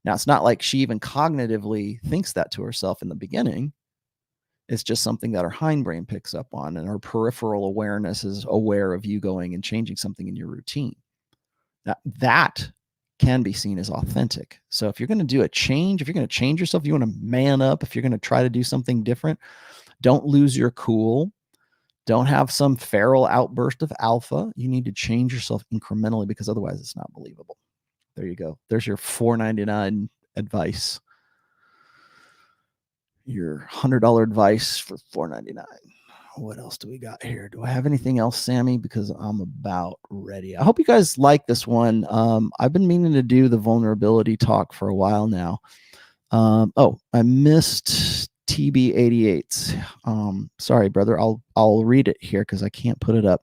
Now, it's not like she even cognitively thinks that to herself in the beginning. It's just something that her hindbrain picks up on, and her peripheral awareness is aware of you going and changing something in your routine. That can be seen as authentic. So if you're going to do a change, if you're going to change yourself, you want to man up, if you're going to try to do something different, don't lose your cool. Don't have some feral outburst of alpha. You need to change yourself incrementally, because otherwise it's not believable. There you go. There's your $4.99 advice. Your $100 advice for $4.99. What else do we got here? Do I have anything else, Sammy? Because I'm about ready. I hope you guys like this one. I've been meaning to do the vulnerability talk for a while now. I missed TB88. Sorry, brother. I'll read it here because I can't put it up.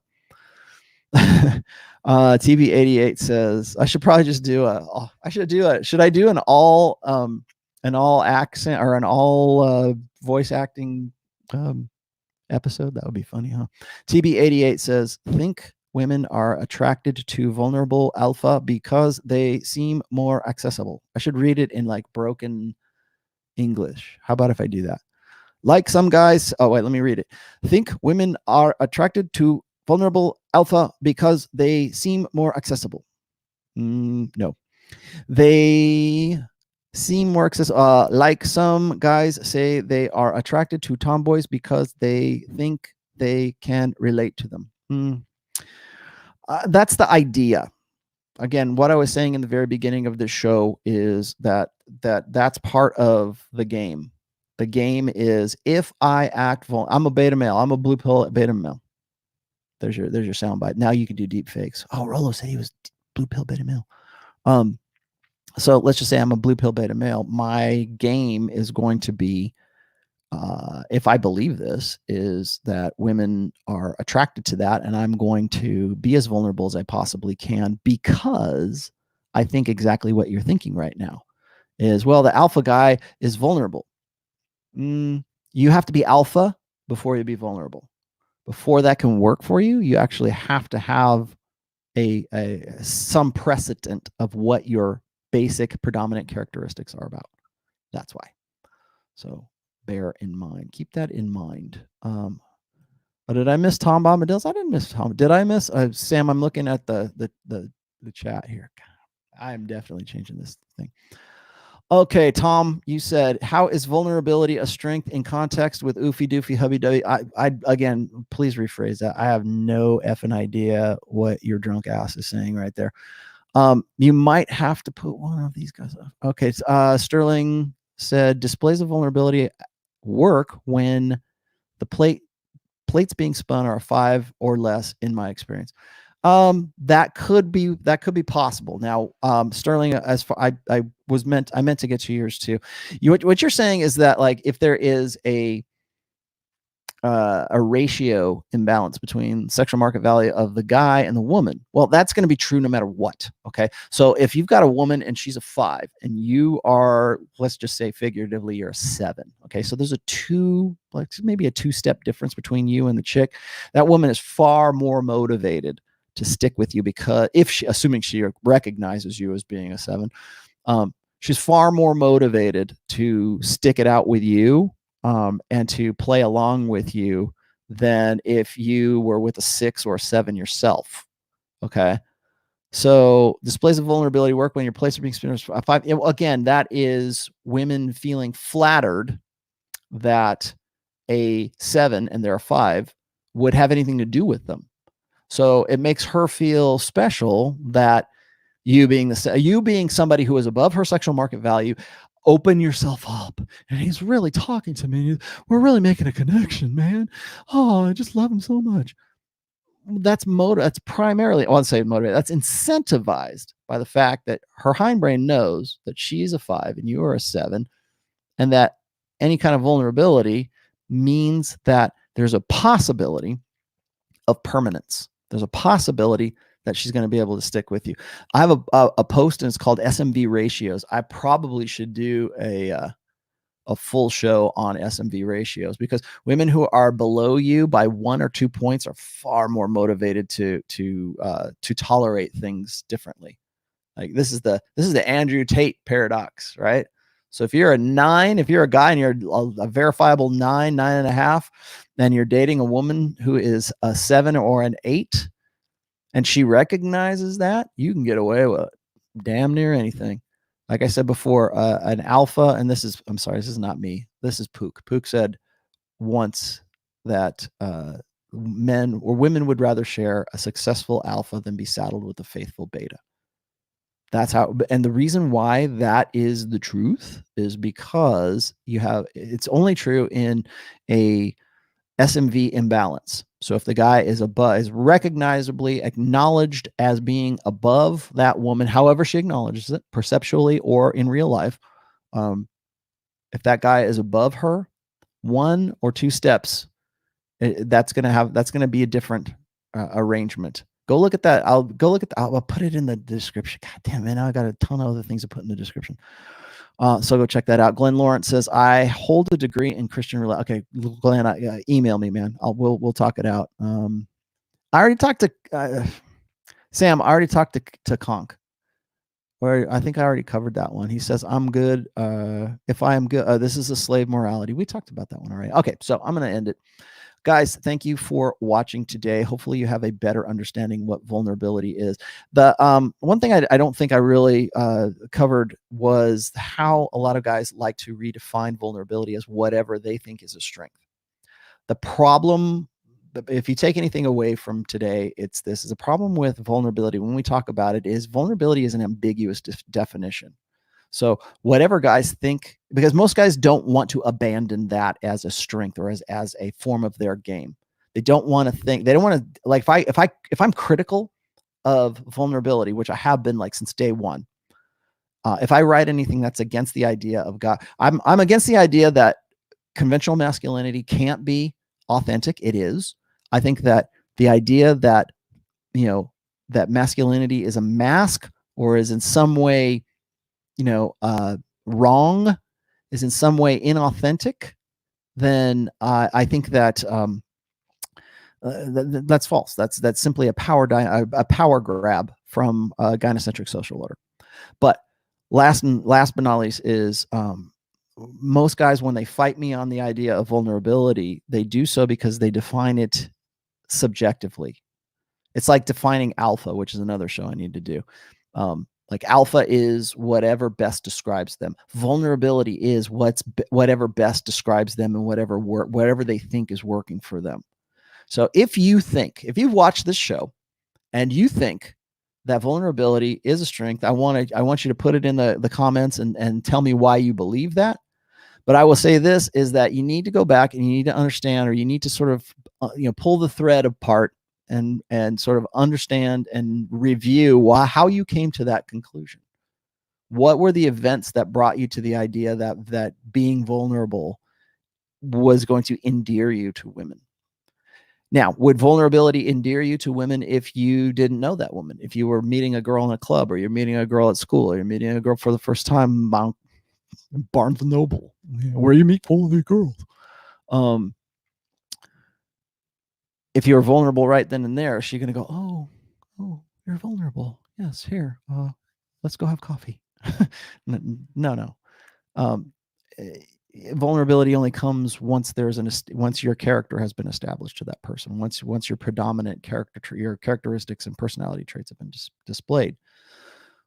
TB88 says, I should probably just do should I do an all accent or an all voice acting episode? That would be funny, huh? TB88 says, think women are attracted to vulnerable alpha because they seem more accessible. I should read it in like broken English. How about if I do that? Like some guys, let me read it. Think women are attracted to vulnerable alpha because they seem more accessible. No. They Seam works as like some guys say they are attracted to tomboys because they think they can relate to them. That's the idea. Again, what I was saying in the very beginning of this show is that's part of the game. The game is if I act I'm a beta male. I'm a blue pill beta male. There's your soundbite. Now you can do deep fakes. Oh, Rollo said he was blue pill beta male. So let's just say I'm a blue pill beta male. My game is going to be, if I believe this, is that women are attracted to that, and I'm going to be as vulnerable as I possibly can because I think exactly what you're thinking right now is, well, the alpha guy is vulnerable. You have to be alpha before you be vulnerable. Before that can work for you, you actually have to have some precedent of what your basic predominant characteristics are about. That's why. So bear in mind. Keep that in mind. But did I miss Tom Bombadils? I didn't miss Tom. Did I miss Sam? I'm looking at the chat here. God, I am definitely changing this thing. Okay, Tom, you said, how is vulnerability a strength in context with oofy doofy hubby dubby? I again, please rephrase that. I have no effing idea what your drunk ass is saying right there. You might have to put one of these guys up. Okay, Sterling said displays of vulnerability work when the plates being spun are 5 or less, in my experience. That could be possible. Now, Sterling, as far I meant to get to yours too. What you're saying is that, like, if there is a ratio imbalance between sexual market value of the guy and the woman, well, that's going to be true no matter what. Okay, so if you've got a woman and she's a 5 and you are, let's just say figuratively, you're a 7. Okay, so there's maybe a 2-step difference between you and the chick. That woman is far more motivated to stick with you because assuming she recognizes you as being a 7, she's far more motivated to stick it out with you and to play along with you than if you were with a 6 or a 7 yourself. Okay. So displays of vulnerability work when your place are being spent 5. Again, that is women feeling flattered that a 7 and they're a 5 would have anything to do with them. So it makes her feel special that you being somebody who is above her sexual market value, open yourself up, and he's really talking to me. We're really making a connection, man. Oh, I just love him so much. That's primarily, I want to say motivated. That's incentivized by the fact that her hindbrain knows that she's a 5 and you are a 7, and that any kind of vulnerability means that there's a possibility of permanence. There's a possibility that she's going to be able to stick with you. I have a post, and it's called SMV ratios. I probably should do a full show on SMV ratios, because women who are below you by 1 or 2 points are far more motivated to tolerate things differently. Like this is the Andrew Tate paradox, right? So if you're a 9, if you're a guy and you're a verifiable 9.5, then you're dating a woman who is a 7 or an 8, and she recognizes that, you can get away with damn near anything. Like I said before, an alpha, and I'm sorry, this is not me. This is Pook. Pook said once that men or women would rather share a successful alpha than be saddled with a faithful beta. That's how, and the reason why that is the truth is because it's only true in a SMV imbalance. So if the guy is recognizably acknowledged as being above that woman, however she acknowledges it, perceptually or in real life, if that guy is above her 1 or 2 steps, that's going to be a different arrangement. Go look at that. I'll put it in the description. God damn it. Now I got a ton of other things to put in the description. So go check that out. Glenn Lawrence says, I hold a degree in Christian relations. Okay, Glenn, email me, man. We'll talk it out. I already talked to Sam. I already talked to Conk. Where I think I already covered that one. He says, I'm good. If I am good, this is a slave morality. We talked about that one already. Okay, so I'm going to end it. guys, thank you for watching today. Hopefully you have a better understanding what vulnerability is. The one thing I don't think I really covered was how a lot of guys like to redefine vulnerability as whatever they think is a strength. The problem, if you take anything away from today, it's this is a problem with vulnerability. When we talk about it, is vulnerability is an ambiguous definition. So whatever guys think, because most guys don't want to abandon that as a strength or as a form of their game. They don't want to think, they don't want to, like, if I'm critical of vulnerability, which I have been like since day one, if I write anything that's against the idea of God, I'm against the idea that conventional masculinity can't be authentic. It is. I think that the idea that, you know, that masculinity is a mask or is in some way, you know, wrong, is in some way inauthentic, then I think that that's false. That's simply a power grab from a gynocentric social order. But last but not least is most guys, when they fight me on the idea of vulnerability, they do so because they define it subjectively. It's like defining alpha, which is another show I need to do. Like alpha is whatever best describes them. Vulnerability is whatever best describes them and whatever they think is working for them. So if you've watched this show and you think that vulnerability is a strength, I want you to put it in the comments and tell me why you believe that. But I will say this is that you need to go back and you need to understand, or you need to sort of pull the thread apart and sort of understand and review how you came to that conclusion. What were the events that brought you to the idea that being vulnerable was going to endear you to women? Now, would vulnerability endear you to women if you didn't know that woman? If you were meeting a girl in a club, or you're meeting a girl at school, or you're meeting a girl for the first time Barnes and Noble, where you meet all the girls. If you're vulnerable right then and there, she's gonna go, oh, you're vulnerable. Yes, here, let's go have coffee. No. Vulnerability only comes once once your character has been established to that person. Once your predominant your characteristics and personality traits have been displayed.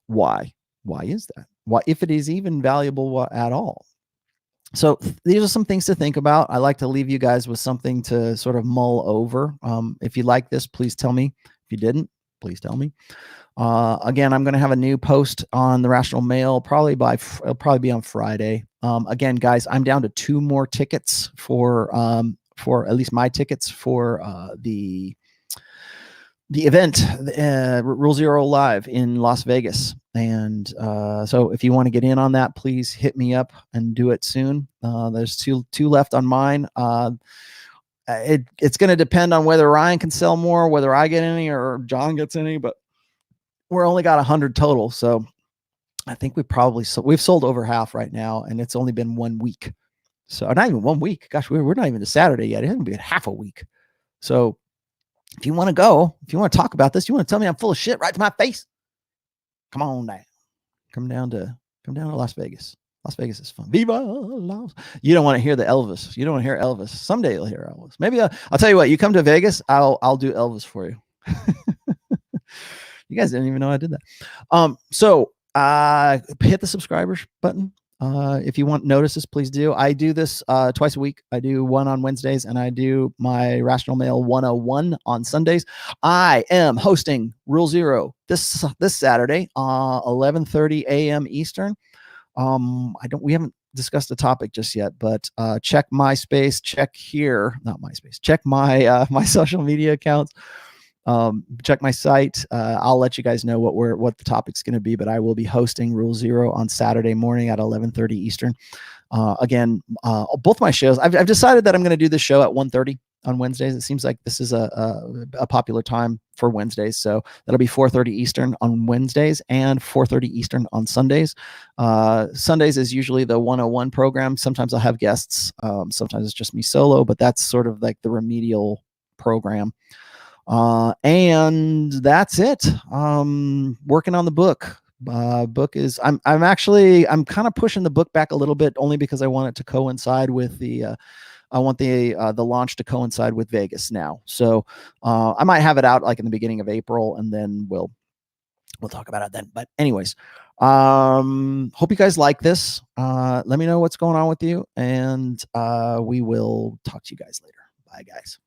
Why is that? Why, if it is even valuable at all? So these are some things to think about. I like to leave you guys with something to sort of mull over. If you like this, please tell me. If you didn't, please tell me. Again, I'm going to have a new post on the Rational Mail, it'll probably be on Friday. Again, guys, I'm down to 2 more tickets for at least my tickets for the event, Rule Zero Live in Las Vegas. And so if you want to get in on that, please hit me up and do it soon. There's two left on mine. It's going to depend on whether Ryan can sell more, whether I get any or John gets any, but we're only got 100 total. So I think we've sold over half right now, and it's only been 1 week. So not even 1 week. Gosh, we're not even to Saturday yet. It hasn't been half a week. So if you want to go, if you want to talk about this, you want to tell me I'm full of shit right to my face, come on down. Come down to Las Vegas. Las Vegas is fun. Viva Las. You don't want to hear the Elvis. You don't want to hear Elvis. Someday you'll hear Elvis. Maybe I'll tell you what. You come to Vegas, I'll do Elvis for you. You guys didn't even know I did that. So hit the subscribers button. If you want notices, please do. I do this twice a week. I do one on Wednesdays, and I do my Rational Mail 101 on Sundays. I am hosting Rule Zero this Saturday, 11:30 a.m. Eastern. We haven't discussed the topic just yet, but check MySpace, check my my social media accounts. Check my site. I'll let you guys know what the topic's going to be, but I will be hosting Rule Zero on Saturday morning at 11:30 Eastern. Again, both my shows, I've decided that I'm going to do this show at 1:30 on Wednesdays. It seems like this is a popular time for Wednesdays. So that'll be 4:30 Eastern on Wednesdays and 4:30 Eastern on Sundays. Sundays is usually the 101 program. Sometimes I'll have guests. Sometimes it's just me solo, but that's sort of like the remedial program. And that's it. Working on the book. Book is I'm kind of pushing the book back a little bit, only because I want it to coincide with the I want the launch to coincide with Vegas now. So I might have it out like in the beginning of April, and then we'll talk about it then. But anyways, hope you guys like this. Let me know what's going on with you, and we will talk to you guys later. Bye, guys.